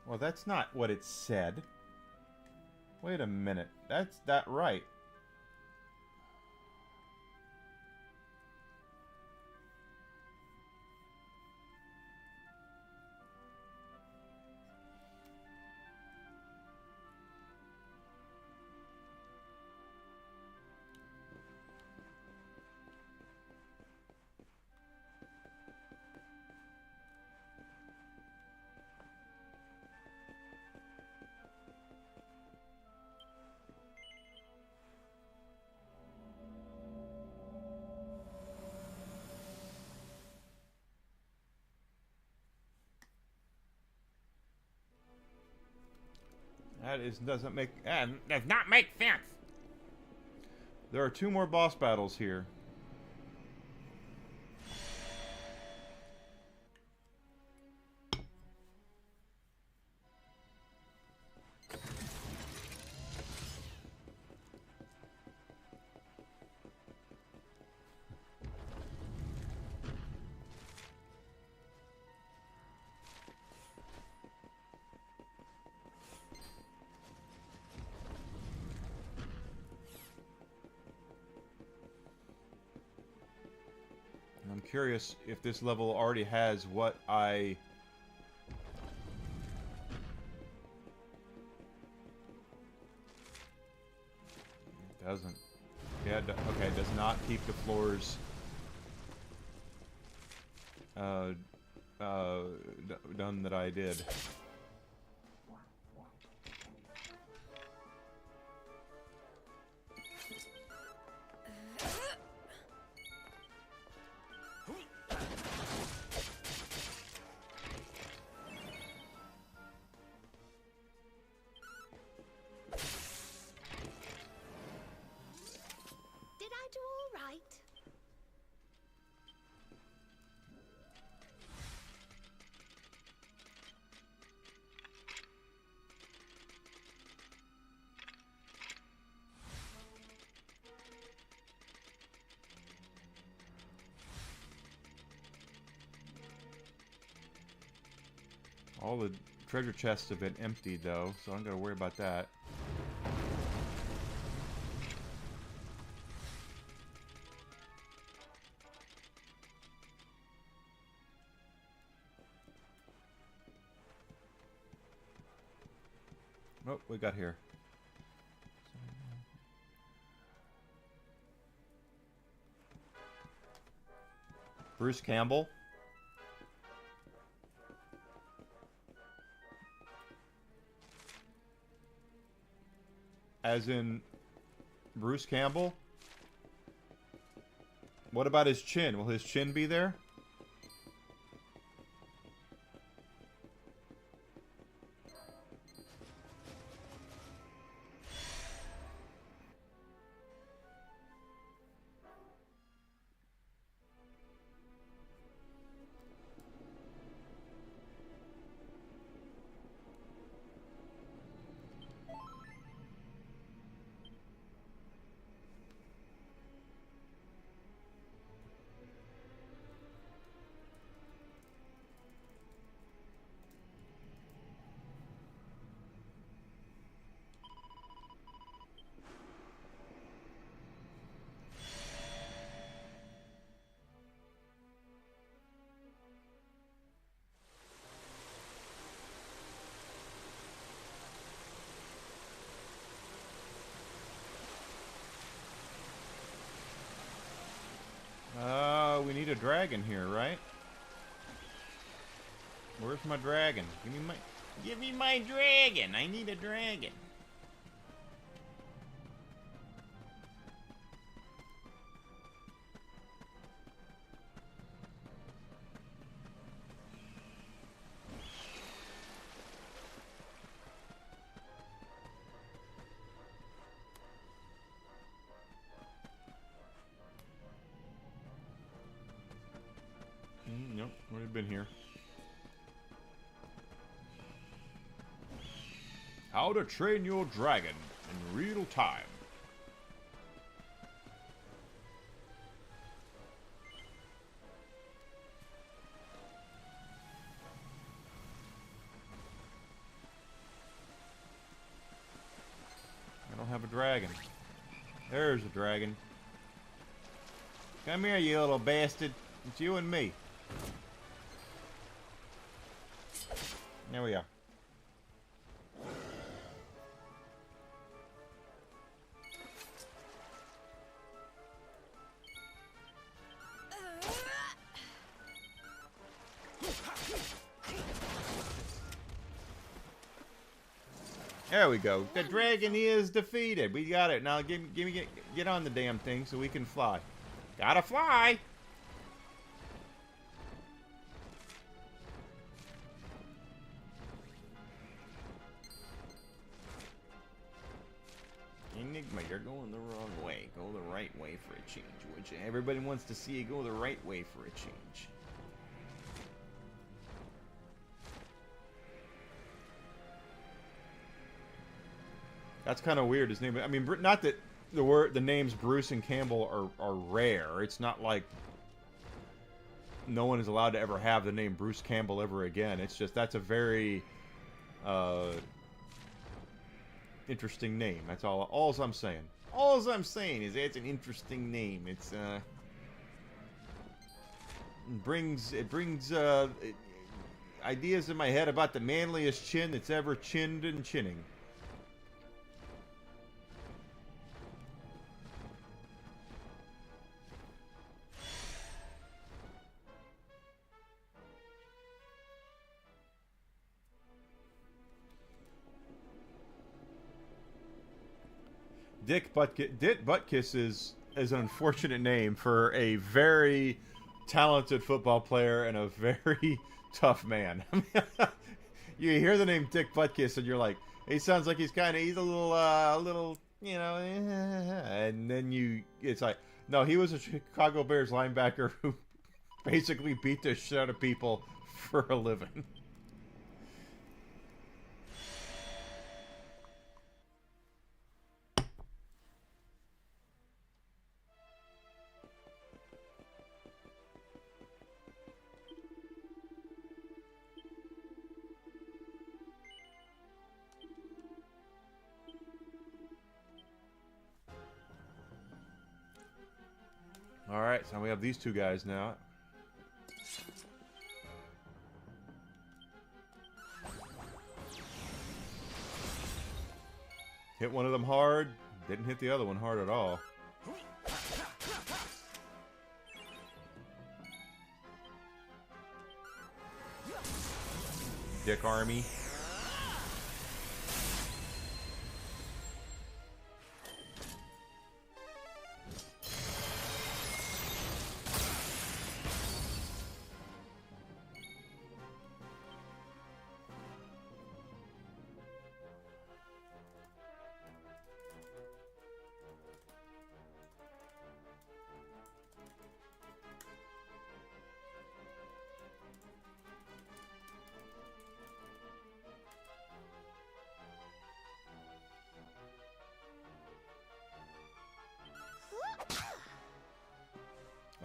Well, that's not what it said. Wait a minute. That's that right. That doesn't make does not make sense. There are 2 more boss battles here. I'm curious if this level already has what I... It doesn't. Yeah, okay, it does not keep the floors done that I did. Did I do all right? All the treasure chests have been emptied, though, so I'm gonna worry about that. Oh, we got here. Bruce Campbell. As in Bruce Campbell? What about his chin? Will his chin be there? dragon here, right? Where's my dragon? Give me my dragon. I need a dragon. Nope, already been here. How to train your dragon in real time. I don't have a dragon. There's a dragon. Come here, you little bastard. It's you and me. There we are. There we go. The dragon is defeated. We got it. Now get on the damn thing so we can fly. Gotta fly. Enigma, you're going the wrong way. Go the right way for a change. Which everybody wants to see you go the right way for a change. That's kind of weird. His name. I mean, not that the names Bruce and Campbell are rare. It's not like no one is allowed to ever have the name Bruce Campbell ever again. It's just that's a very interesting name. That's all I'm saying. All I'm saying is it's an interesting name. It's it brings ideas in my head about the manliest chin that's ever chinned and chinning. Dick Buttkiss is an unfortunate name for a very talented football player and a very tough man. You hear the name Dick Buttkiss and you're like, he sounds like he's a little, you know, and then it's like, no, he was a Chicago Bears linebacker who basically beat the shit out of people for a living. Alright, so we have these two guys now. Hit one of them hard, didn't hit the other one hard at all. Dick Army.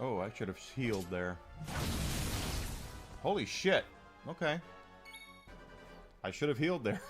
Oh, I should have healed there. Holy shit. Okay. I should have healed there.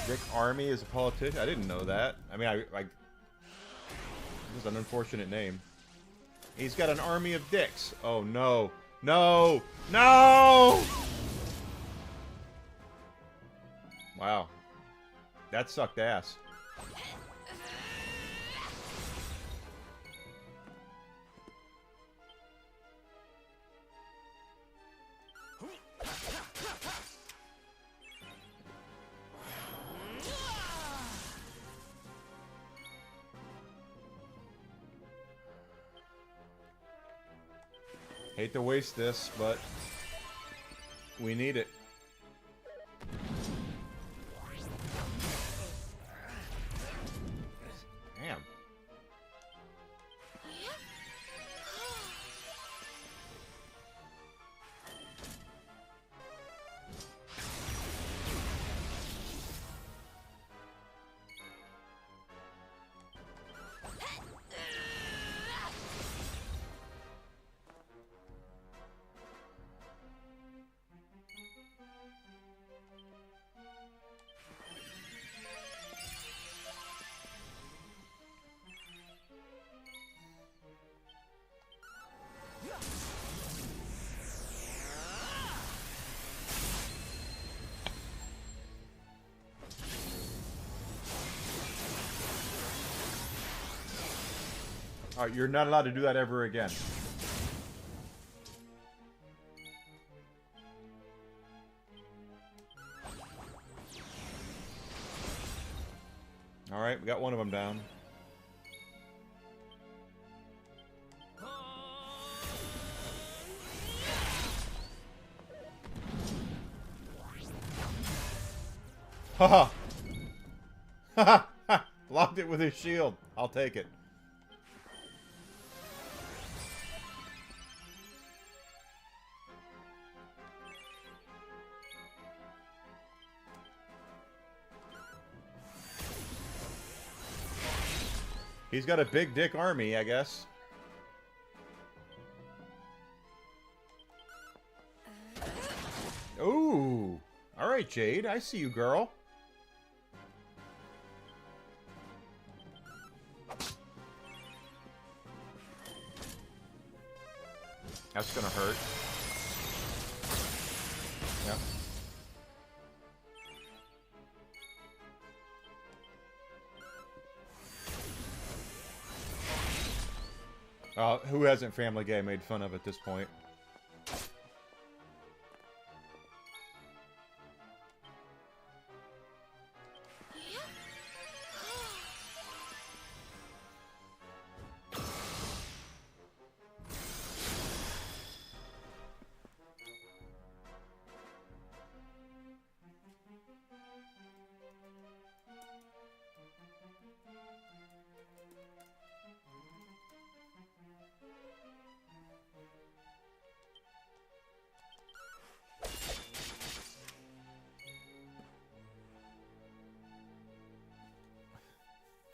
Dick Army is a politician. I didn't know that. I mean, I this is an unfortunate name. He's got an army of dicks. Oh no. No! No! Wow. That sucked ass. Hate to waste this, but we need it. Damn. Alright, you're not allowed to do that ever again. Alright, we got one of them down. Haha! Haha! Locked it with his shield. I'll take it. He's got a big dick army, I guess. Ooh. Alright, Jade. I see you, girl. That's gonna hurt. Yeah. Who hasn't Family Guy made fun of at this point?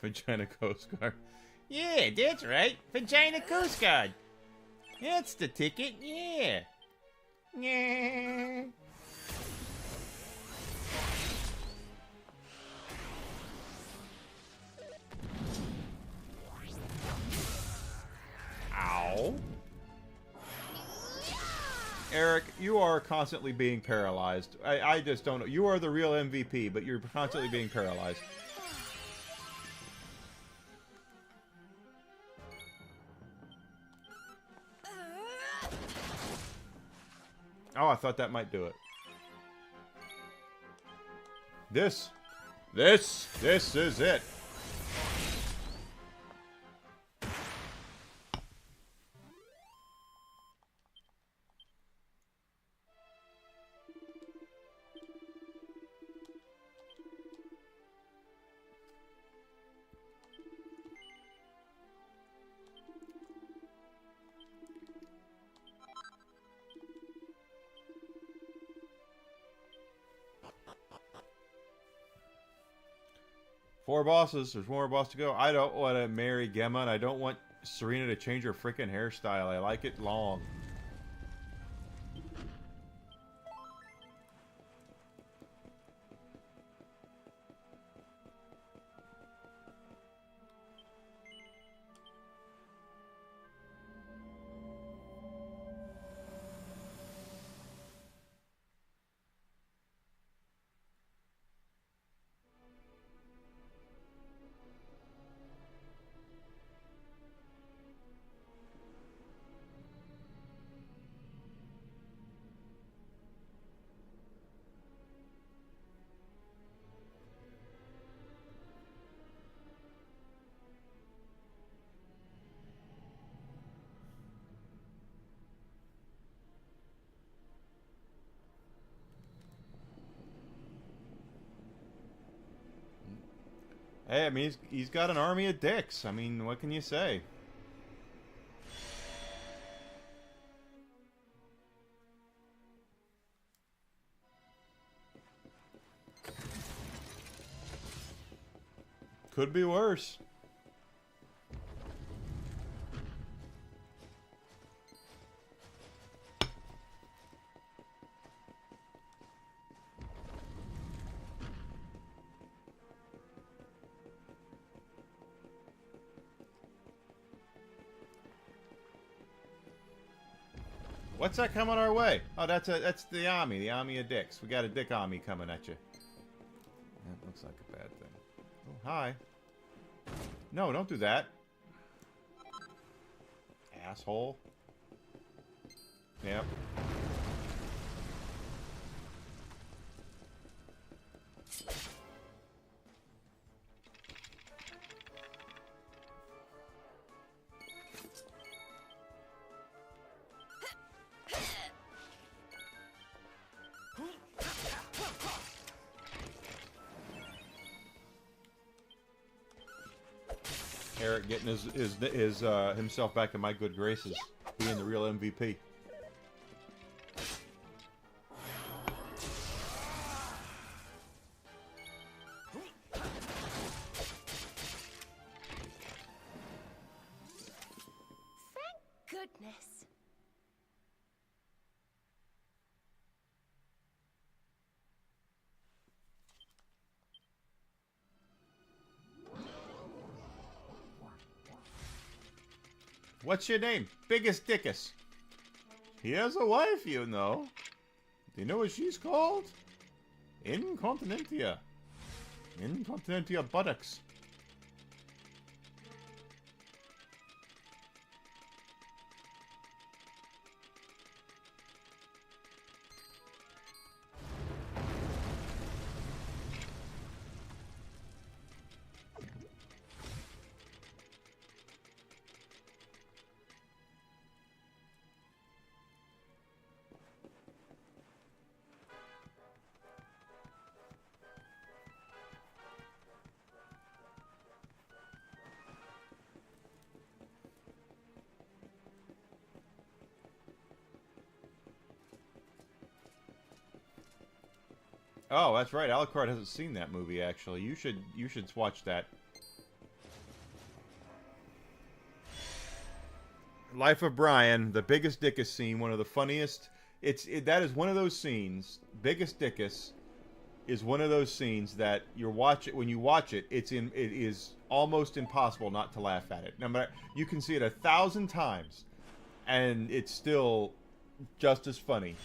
Vagina Coast Guard. Yeah, that's right. Vagina Coast Guard. That's the ticket, yeah. Yeah. Ow. Eric, you are constantly being paralyzed. I just don't know. You are the real MVP, but you're constantly being paralyzed. Oh, I thought that might do it. This is it. Four bosses. There's one more boss to go. I don't want to marry Gemma, and I don't want Serena to change her freaking hairstyle. I like it long. Hey, I mean, he's got an army of dicks. I mean, what can you say? Could be worse. What's that coming our way? Oh, that's the army of dicks. We got a dick army coming at you. That looks like a bad thing. Oh, hi. No, don't do that. Asshole. Yep. Eric getting his himself back in my good graces, being the real MVP. Thank goodness. What's your name? Biggest Dickus. He has a wife, you know. Do you know what she's called? Incontinentia. Incontinentia buttocks. Oh, that's right. Alucard hasn't seen that movie. Actually, you should watch that. Life of Brian, the Biggest Dickus scene, one of the funniest. That is one of those scenes. Biggest Dickus is one of those scenes that when you watch it, it is almost impossible not to laugh at it. No matter, you can see it 1,000 times, and it's still just as funny.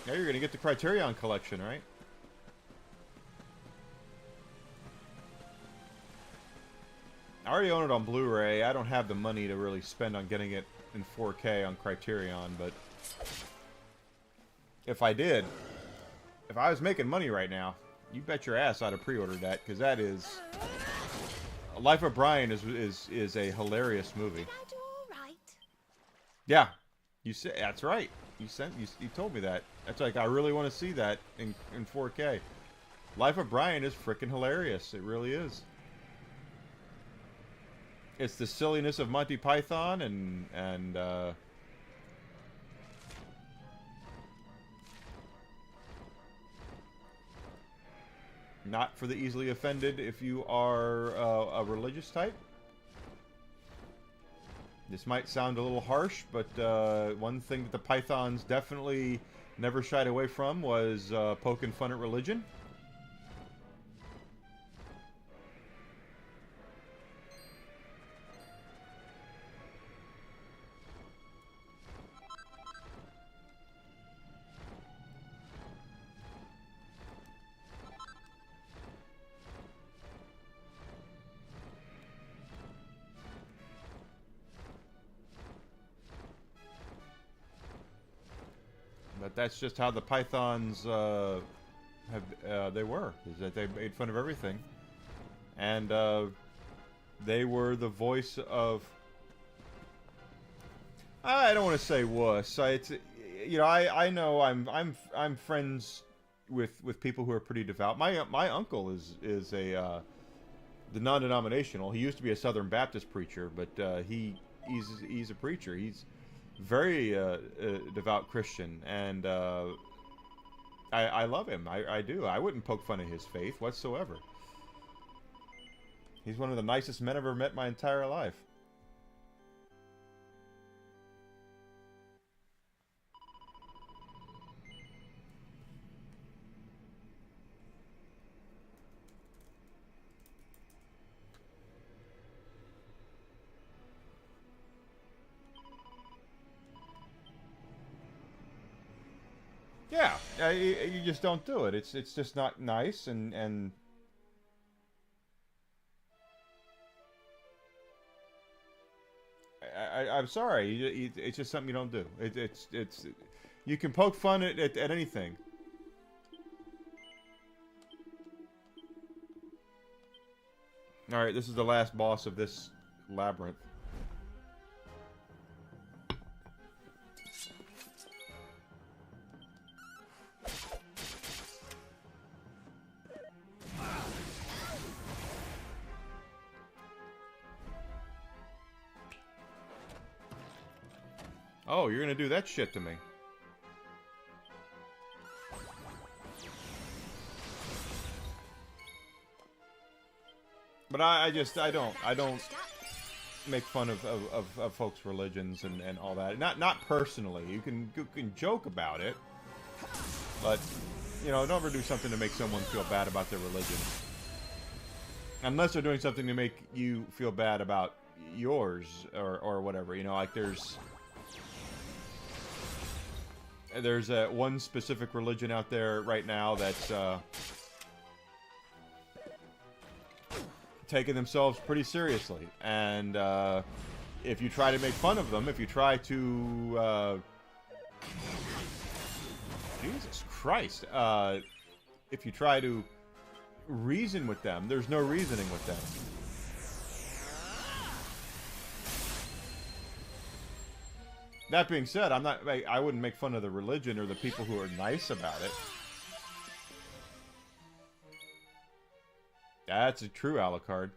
Now you're going to get the Criterion collection, right? I already own it on Blu-ray. I don't have the money to really spend on getting it in 4K on Criterion, but if I did, if I was making money right now, you bet your ass I'd have pre-ordered that, because that is... Life of Brian is a hilarious movie. Did I do all right? Yeah, you said that's right. You told me that. That's like, I really want to see that in 4K. Life of Brian is frickin' hilarious. It really is. It's the silliness of Monty Python and not for the easily offended if you are a religious type. This might sound a little harsh, but one thing that the Pythons definitely never shied away from was poking fun at religion. But that's just how the Pythons they were. Is that they made fun of everything, and they were the voice of I don't want to say wuss. It's, you know, I know I'm friends with people who are pretty devout. My uncle is a the non-denominational. He used to be a Southern Baptist preacher, but he's a preacher. He's very devout Christian, and I love him. I do. I wouldn't poke fun at his faith whatsoever. He's one of the nicest men I've ever met in my entire life. Yeah, you just don't do it. It's just not nice, and I'm sorry. It's just something you don't do. It's you can poke fun at anything. All right, this is the last boss of this labyrinth. Oh, you're gonna do that shit to me. But I don't make fun of folks' religions and all that. Not personally. You can joke about it, but you know, don't ever do something to make someone feel bad about their religion. Unless they're doing something to make you feel bad about yours or whatever. You know, like there's one specific religion out there right now that's taking themselves pretty seriously, and if you try to make fun of them, if you try to Jesus Christ, if you try to reason with them, there's no reasoning with them. That being said, I wouldn't make fun of the religion or the people who are nice about it. That's a true Alucard.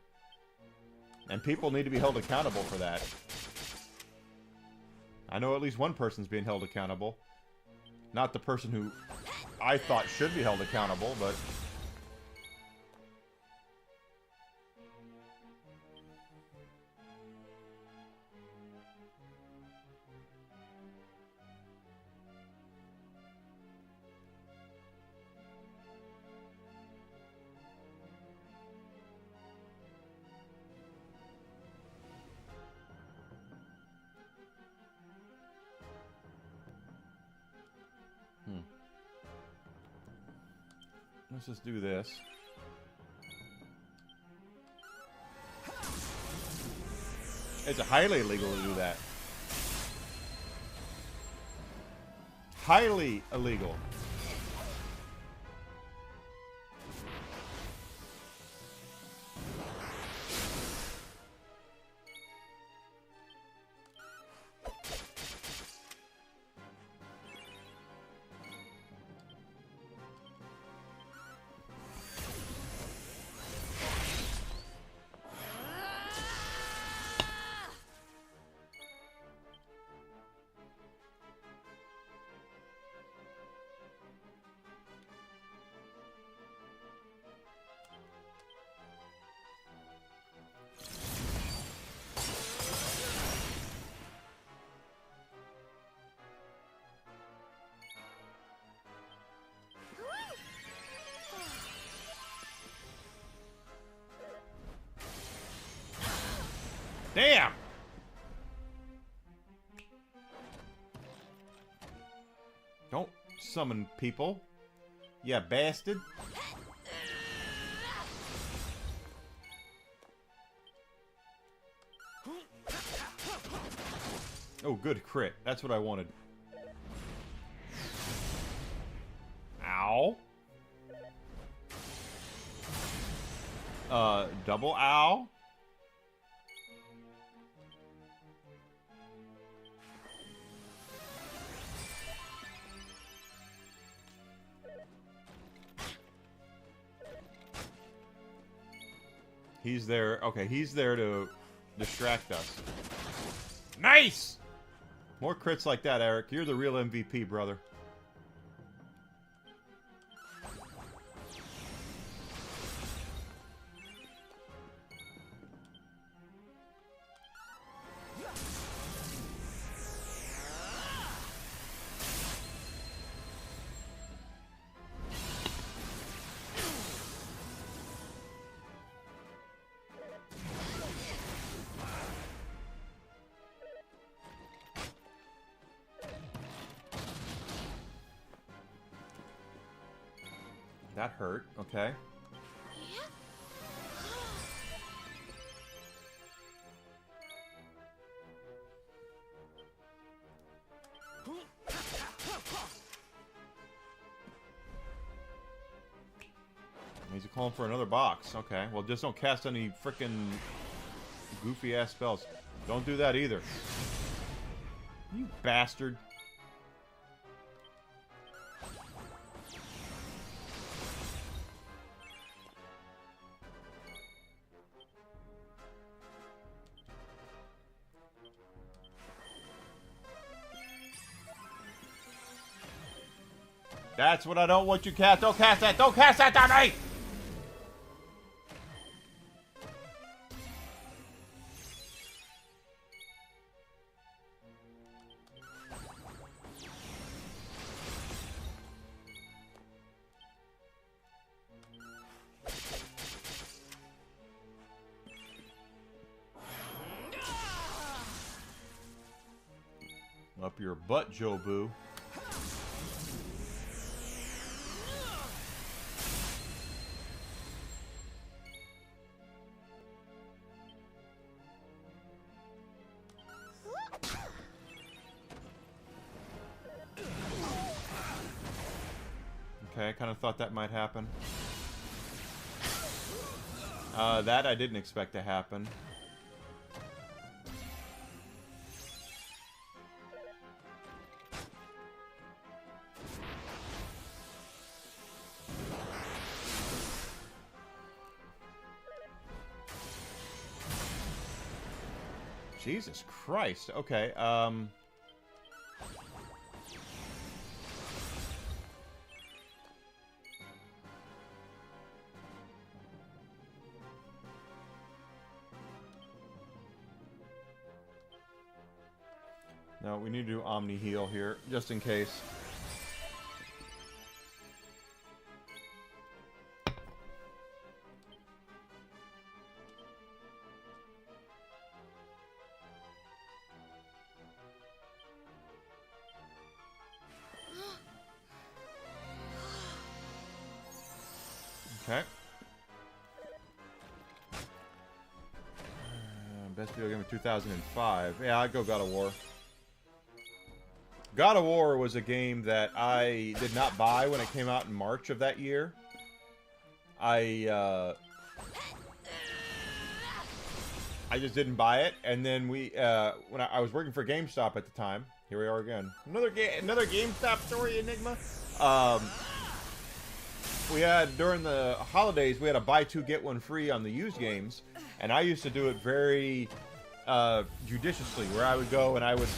And people need to be held accountable for that. I know at least one person's being held accountable. Not the person who I thought should be held accountable, but... Let's just do this. It's highly illegal to do that. Highly illegal. Damn! Don't summon people. Yeah, bastard. Oh, good crit. That's what I wanted. Ow. Double ow. He's there. Okay, he's there to distract us. Nice! More crits like that, Eric. You're the real MVP, brother. That hurt. Okay. He's calling for another box. Okay. Well, just don't cast any frickin' goofy ass spells. Don't do that either. You bastard. That's what I don't want you cast. Don't cast that. Don't cast that on me! Up your butt, Jobu. Okay, I kind of thought that might happen. That I didn't expect to happen. Jesus Christ. Okay, no, we need to do Omni Heal here, just in case. Okay. Best video game of 2005. Yeah, I'd go God of War. God of War was a game that I did not buy when it came out in March of that year. I just didn't buy it, and then we when I was working for GameStop at the time. Here we are again. Another GameStop story, Enigma. We had, during the holidays, we had a buy two get one free on the used games, and I used to do it very judiciously, where I would go and I would,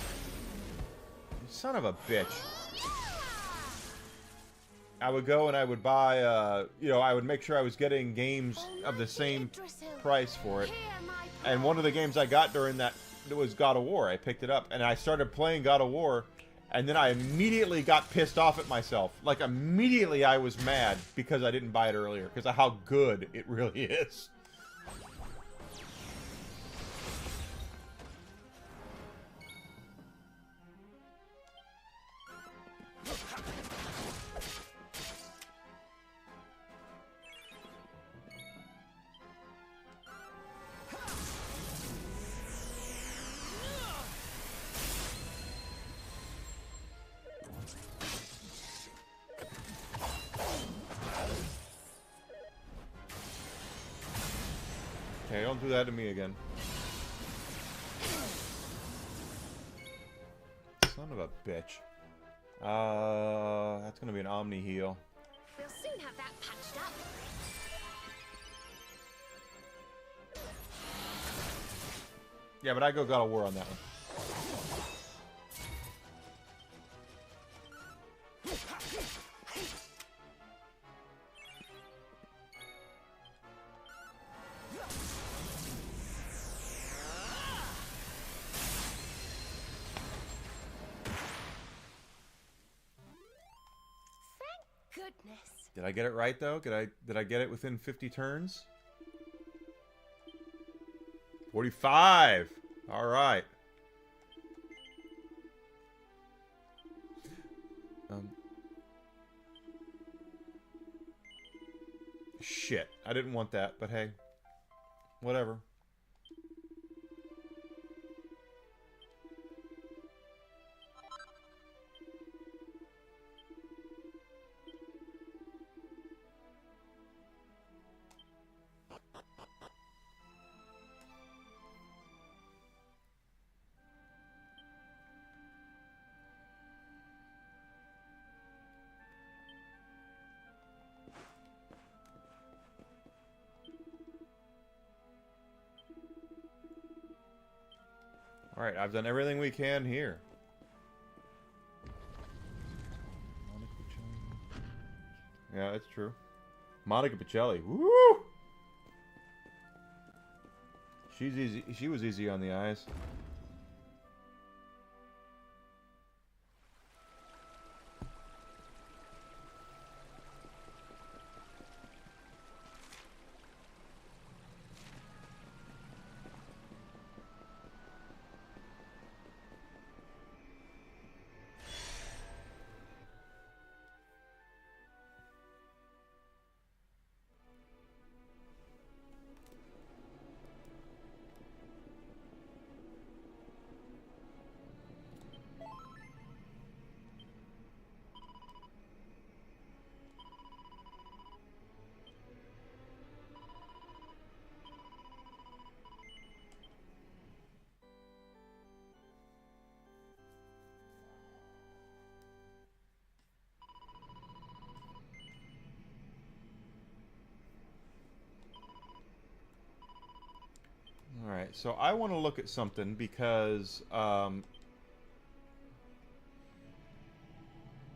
son of a bitch, I would go and I would buy, you know, I would make sure I was getting games of the same price for it. And one of the games I got during that was God of War. I picked it up and I started playing God of War, and then I immediately got pissed off at myself. Like, immediately I was mad because I didn't buy it earlier, because of how good it really is. Okay, don't do that to me again. Son of a bitch. That's gonna be an Omni Heal. We'll soon have that patched up. Yeah, but I go God of War on that one. Goodness. Did I get it right though? Did I get it within 50 turns? 45. All right. Shit. I didn't want that, but hey. Whatever. Alright, I've done everything we can here. Yeah, that's true. Monica Pacelli. Woo! She's easy. She was easy on the eyes. Alright, so I want to look at something because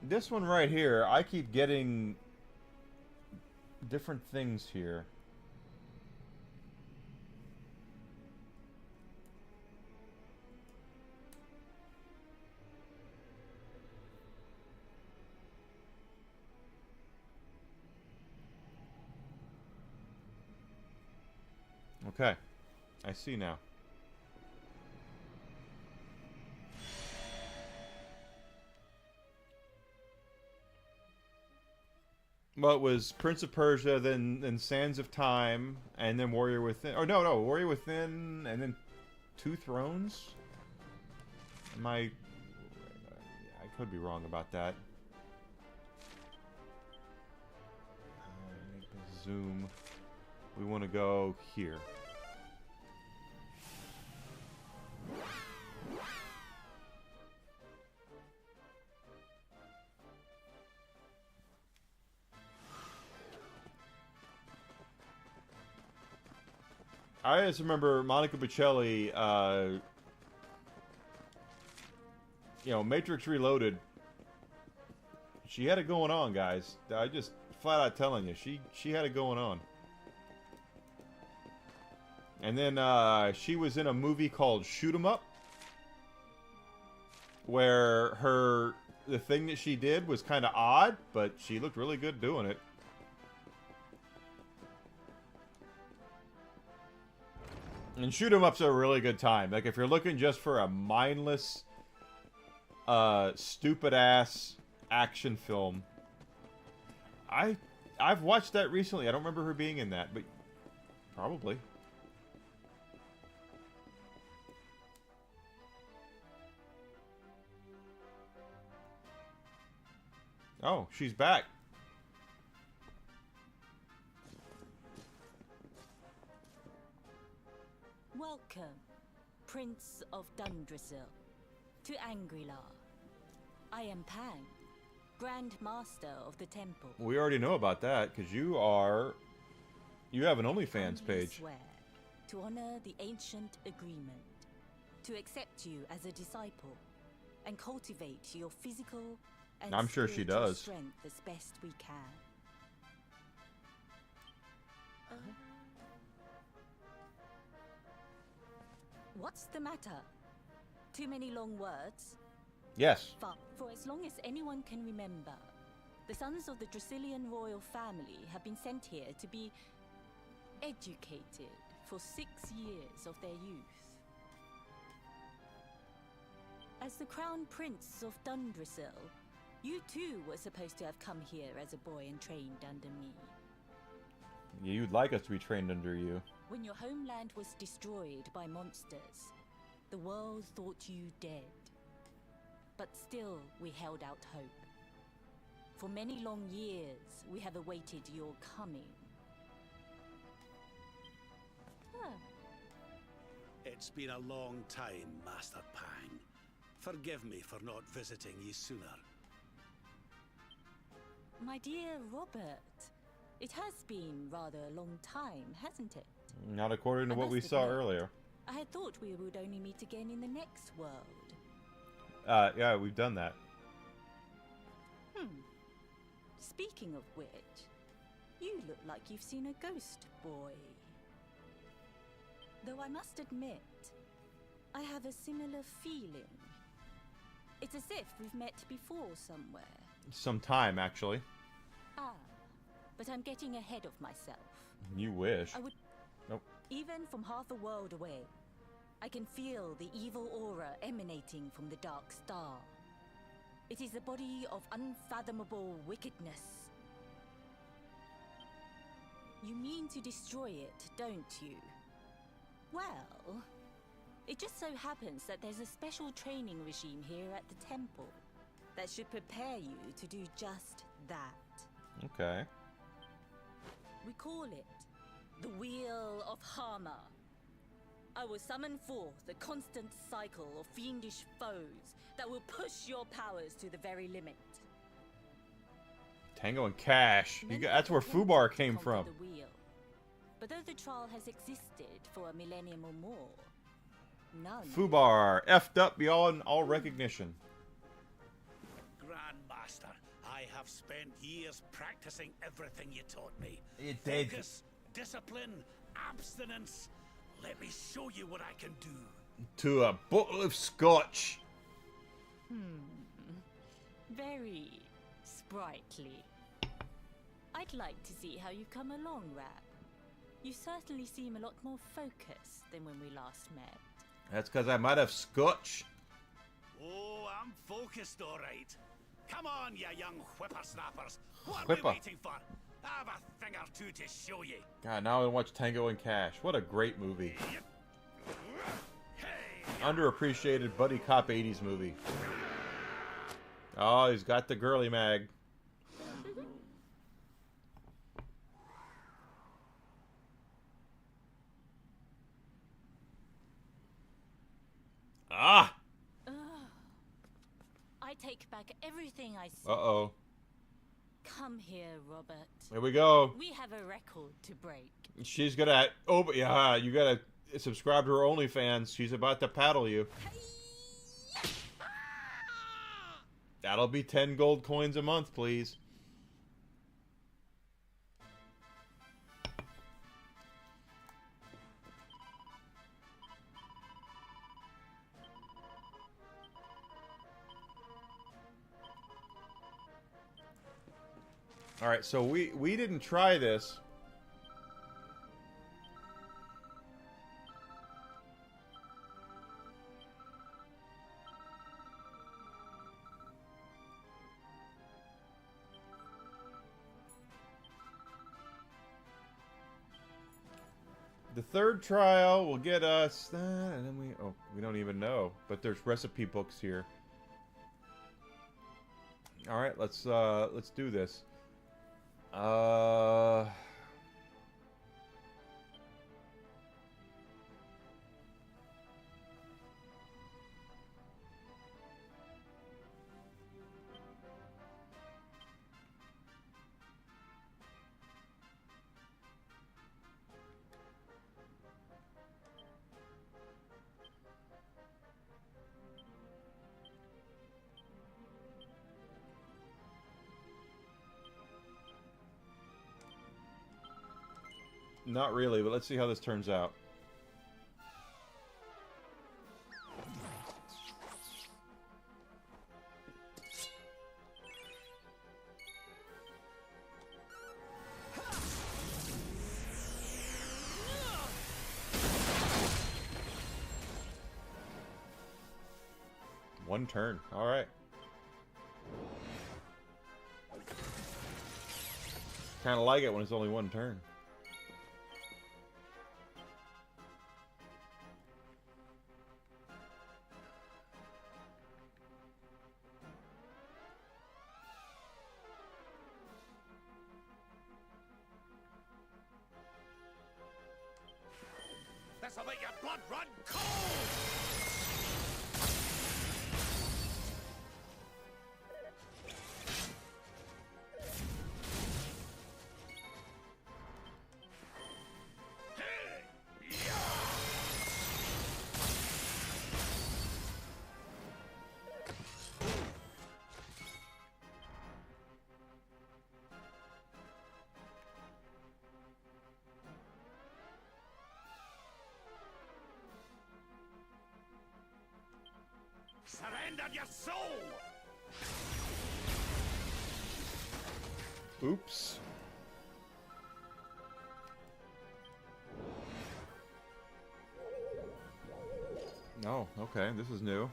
this one right here, I keep getting different things here. Okay, I see now. Well, it was Prince of Persia, then Sands of Time, and then Warrior Within. Oh, no, Warrior Within, and then Two Thrones? Am I could be wrong about that. Zoom. We want to go here. I just remember Monica Bellucci, you know, Matrix Reloaded. She had it going on, guys. I just flat out telling you, she had it going on. And then she was in a movie called Shoot 'Em Up, where the thing that she did was kind of odd, but she looked really good doing it. And Shoot 'Em Up's a really good time. Like, if you're looking just for a mindless, stupid-ass action film, I've watched that recently. I don't remember her being in that, but probably. Oh, she's back. Welcome, Prince of Dundrasil, to Angrilar. I am Pang, Grand Master of the Temple. We already know about that, because you have an OnlyFans page. Swear to honor the ancient agreement to accept you as a disciple and cultivate your physical and I'm sure she spiritual does. strength as best we can. What's the matter? Too many long words? Yes. For as long as anyone can remember, the sons of the Dracilian royal family have been sent here to be educated for 6 years of their youth. As the Crown Prince of Dundrasil, you too were supposed to have come here as a boy and trained under me. You'd like us to be trained under you. When your homeland was destroyed by monsters, the world thought you dead. But still, we held out hope. For many long years, we have awaited your coming. Huh. It's been a long time, Master Pang. Forgive me for not visiting you sooner. My dear Robert, it has been rather a long time, hasn't it? Not according to I what we must saw admit, earlier. I had thought we would only meet again in the next world. Yeah, we've done that. Speaking of which, you look like you've seen a ghost, boy. Though I must admit, I have a similar feeling. It's as if we've met before somewhere. Some time, actually. Ah, but I'm getting ahead of myself. You wish. I would... Nope. Even from half a world away, I can feel the evil aura emanating from the Dark Star. It is a body of unfathomable wickedness. You mean to destroy it, don't you? Well, it just so happens that there's a special training regime here at the temple that should prepare you to do just that. Okay. We call it the Wheel of Harma. I will summon forth the constant cycle of fiendish foes that will push your powers to the very limit. Tango and Cash. Many That's where have attempted Fubar to came conquer from. the wheel. But though the trial has existed for a millennium or more, none. Fubar. Effed up beyond all recognition. Grandmaster, I have spent years practicing everything you taught me. You did. Focus, discipline, abstinence. Let me show you what I can do. To a bottle of scotch. Very sprightly. I'd like to see how you've come along, Rab. You certainly seem a lot more focused than when we last met. That's because I might have scotch. Oh, I'm focused, all right. Come on, you young whippersnappers. What are Whipper. we waiting for? I have a thing or two to show you. God, now I want to watch Tango and Cash. What a great movie. Hey! Underappreciated buddy cop 80s movie. Oh, he's got the girly mag. Ah! I take back everything I said. Uh-oh. Come here, Robert. Here we go. We have a record to break. She's gonna... Oh, but yeah, you gotta subscribe to her OnlyFans. She's about to paddle you. That'll be 10 gold coins a month, please. All right, so we didn't try this. The third trial will get us, and then we don't even know, but there's recipe books here. All right, let's do this. Not really, but let's see how this turns out. One turn. All right. Kind of like it when it's only one turn. This'll make your blood run cold! Surrender your soul! Oops. No, okay, this is new.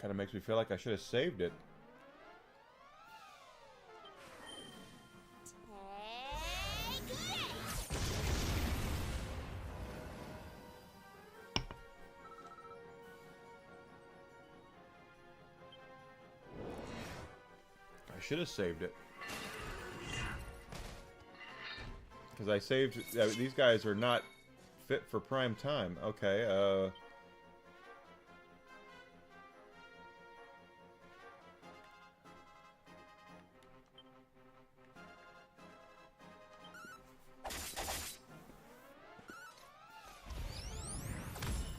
Kind of makes me feel like I should have saved it. I should have saved it. Because I saved... these guys are not fit for prime time. Okay,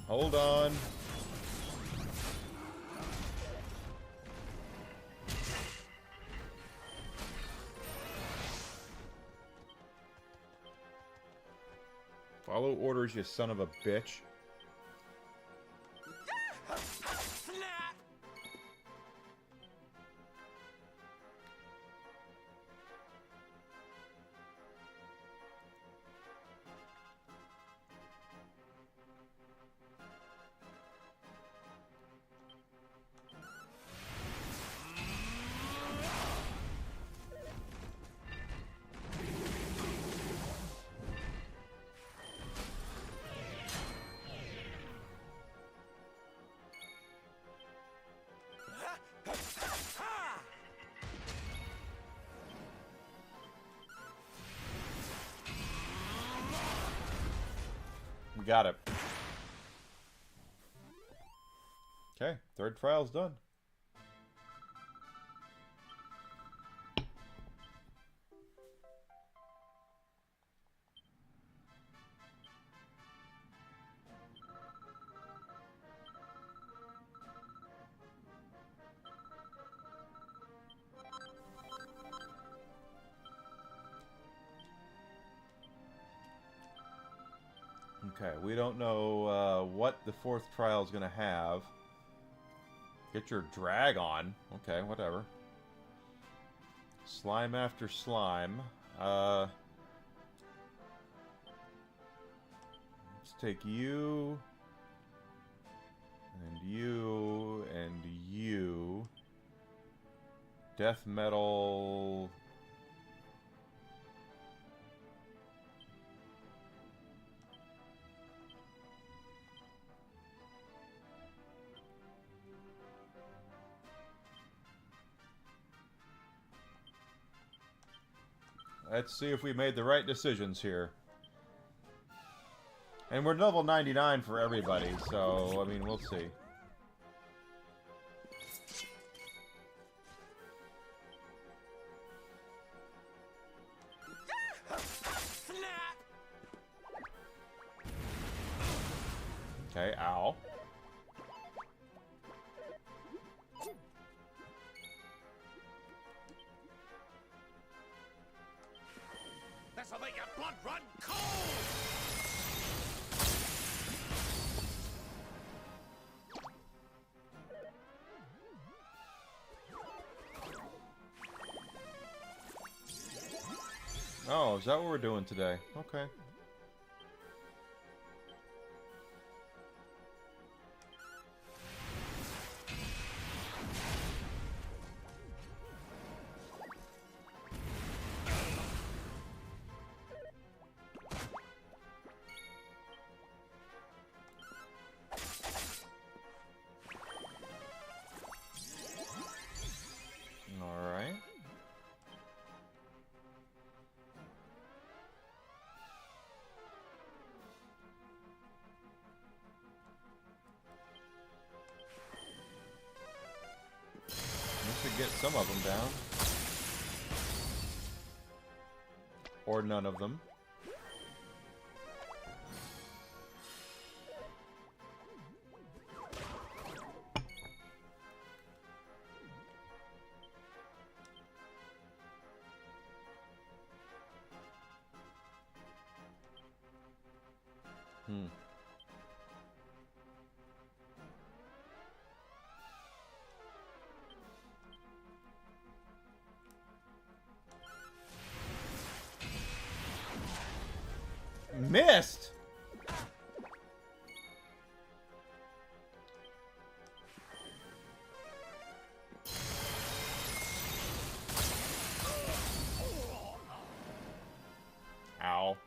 hold on. Follow orders, you son of a bitch. We got it. Okay, third trial's done. Okay, we don't know what the fourth trial is going to have. Get your drag on. Okay, whatever. Slime after slime. Let's take you. And you. And you. Death metal... Let's see if we made the right decisions here. And we're level 99 for everybody, so, I mean, we'll see. Okay, ow. This'll make your blood run cold! Oh, is that what we're doing today? Okay. Alright. We should get some of them down. Or none of them. Missed! Ow.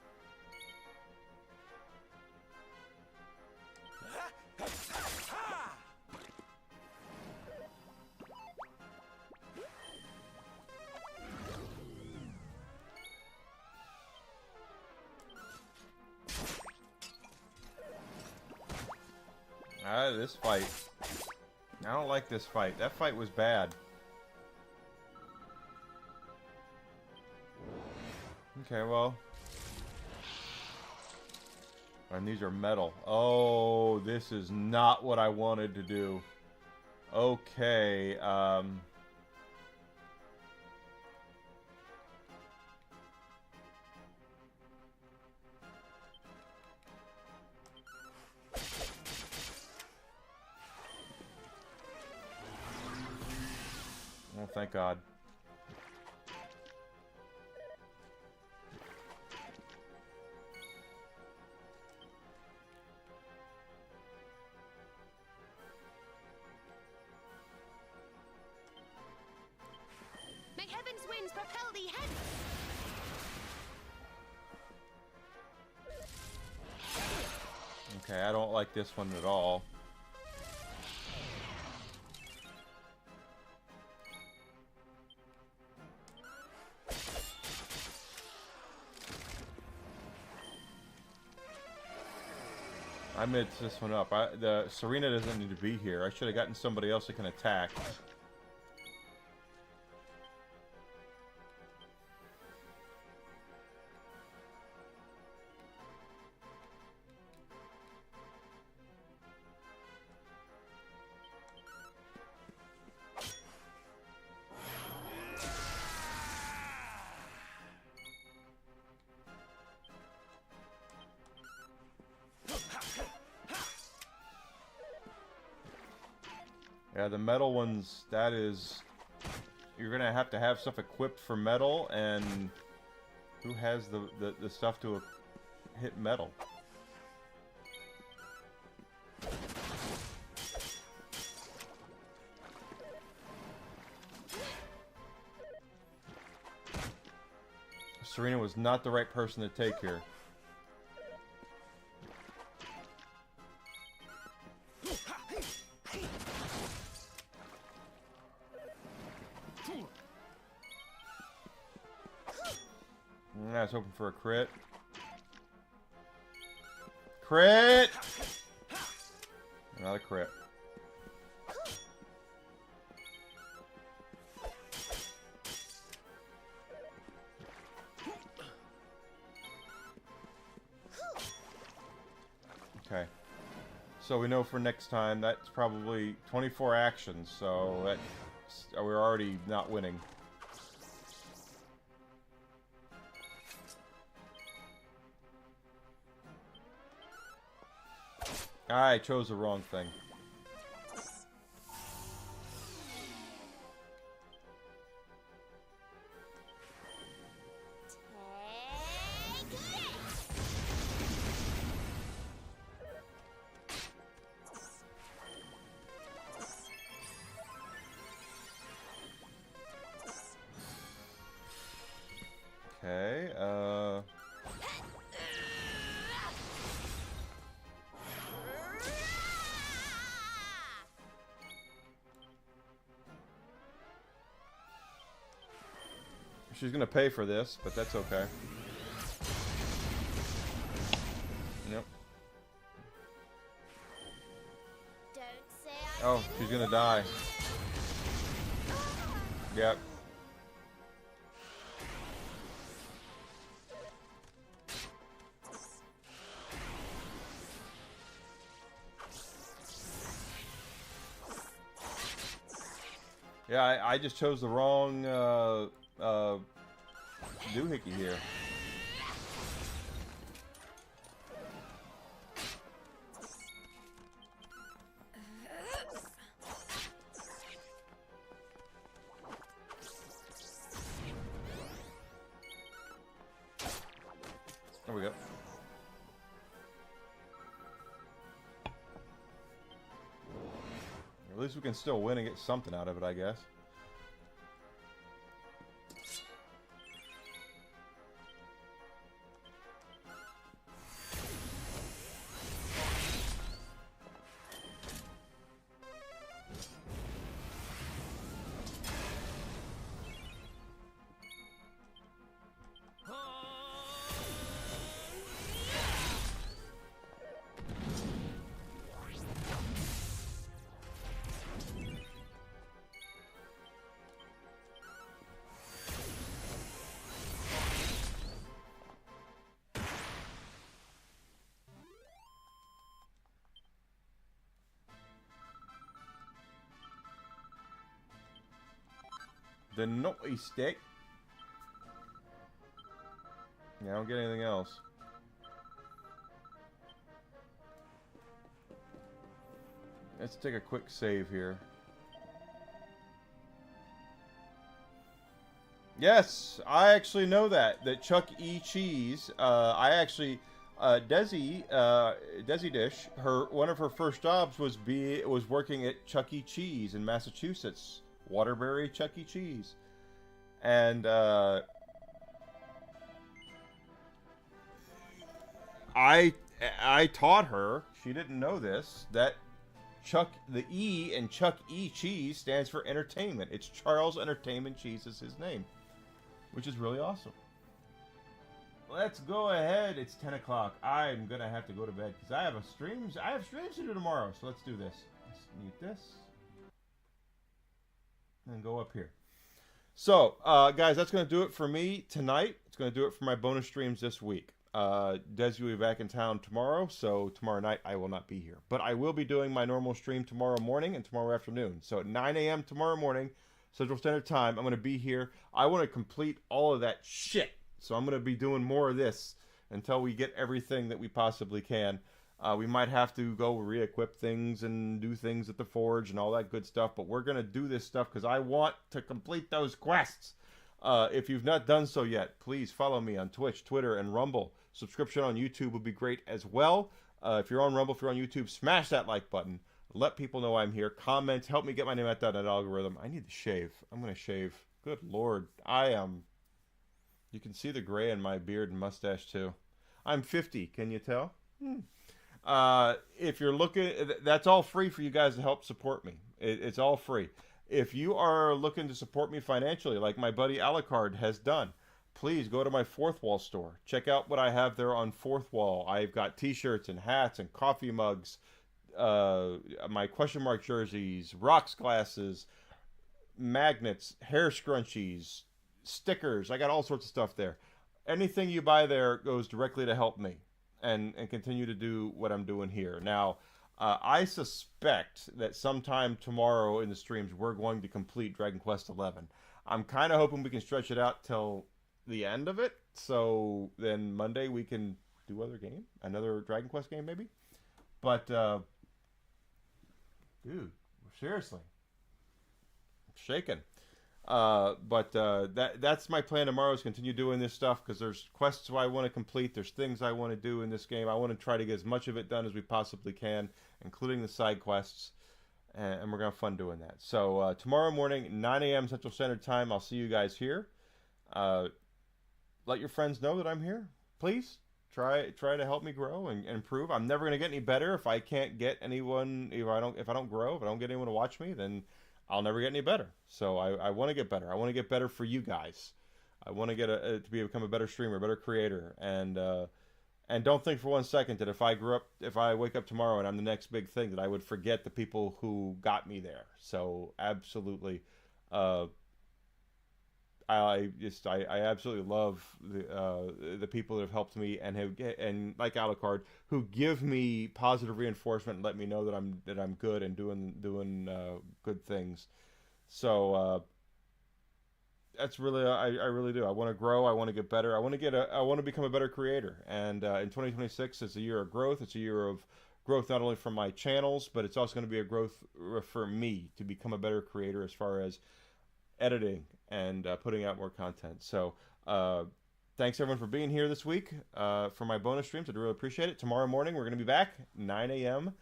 This fight. I don't like this fight. That fight was bad. Okay, well. And these are metal. Oh, this is not what I wanted to do. Okay, oh, thank God. May heaven's winds propel thee hence! Okay, I don't like this one at all. I mixed this one up. The Serena doesn't need to be here. I should have gotten somebody else that can attack. Yeah, the metal ones, that is... You're gonna have to have stuff equipped for metal, and... Who has the stuff to hit metal? Serena was not the right person to take here. I was hoping for a crit. Crit! Not a crit. Okay. So we know for next time that's probably 24 actions, so that's, we're already not winning. I chose the wrong thing. Okay, she's gonna pay for this, but that's okay. Yep. Don't say I Oh, she's gonna die. Yep. Yeah, I just chose the wrong doohickey here. There we go. At least we can still win and get something out of it, I guess. The naughty stick. Yeah, I don't get anything else. Let's take a quick save here. Yes, I actually know that Chuck E. Cheese. I actually Desi Dish. One of her first jobs was working at Chuck E. Cheese in Massachusetts. Waterbury Chuck E. Cheese. And I taught her, she didn't know this, that the E in Chuck E. Cheese stands for entertainment. It's Charles Entertainment Cheese is his name, which is really awesome. Let's go ahead. It's 10 o'clock. I'm going to have to go to bed because I have streams to do tomorrow. So let's do this. Let's mute this. And go up here. So, guys, that's going to do it for me tonight. It's going to do it for my bonus streams this week. Des will be back in town tomorrow, so tomorrow night I will not be here. But I will be doing my normal stream tomorrow morning and tomorrow afternoon. So at 9 a.m. tomorrow morning, Central Standard Time, I'm going to be here. I want to complete all of that shit. So I'm going to be doing more of this until we get everything that we possibly can. We might have to go re-equip things and do things at the forge and all that good stuff, but we're going to do this stuff because I want to complete those quests. If you've not done so yet, please follow me on Twitch, Twitter, and Rumble. Subscription on YouTube would be great as well. If you're on Rumble, if you're on YouTube, smash that like button. Let people know I'm here. Comment. Help me get my name out that algorithm. I need to shave. I'm going to shave. Good Lord. I am... You can see the gray in my beard and mustache, too. I'm 50. Can you tell? If you're looking, that's all free for you guys to help support me. It's all free. If you are looking to support me financially, like my buddy Alucard has done, please go to my Fourth Wall store. Check out what I have there on Fourth Wall. I've got t-shirts and hats and coffee mugs, my question mark jerseys, rocks glasses, magnets, hair scrunchies, stickers. I got all sorts of stuff there. Anything you buy there goes directly to help me and continue to do what I'm doing here. Now, I suspect that sometime tomorrow in the streams we're going to complete Dragon Quest XI. I'm kind of hoping we can stretch it out till the end of it, so then Monday we can do another Dragon Quest game maybe. But dude, seriously, I'm shaking. That's my plan tomorrow, is continue doing this stuff, because there's quests I want to complete, there's things I want to do in this game. I want to try to get as much of it done as we possibly can, including the side quests, and we're going to have fun doing that. So tomorrow morning, 9 a.m. Central Standard Time, I'll see you guys here. Let your friends know that I'm here, please. Try to help me grow and improve. I'm never going to get any better if I can't get anyone, if I don't grow, if I don't get anyone to watch me, then I'll never get any better. So I want to get better. I want to get better for you guys. I want to get to become a better streamer, a better creator, and don't think for one second that if I wake up tomorrow and I'm the next big thing, that I would forget the people who got me there. So absolutely, I absolutely love the people that have helped me and like Alucard, who give me positive reinforcement and let me know that I'm good and doing good things. So that's really I really do. I want to grow. I want to get better. I want to become a better creator. And in 2026, it's a year of growth. It's a year of growth not only from my channels, but it's also going to be a growth for me to become a better creator as far as editing and putting out more content. So thanks everyone for being here this week for my bonus streams. I'd really appreciate it. Tomorrow morning we're going to be back 9 a.m.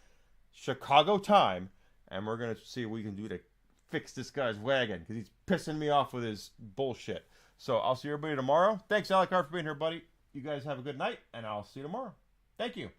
Chicago time, and we're going to see what we can do to fix this guy's wagon, because he's pissing me off with his bullshit. So I'll see everybody tomorrow. Thanks, Alucard, for being here, buddy. You guys have a good night, and I'll see you tomorrow. Thank you.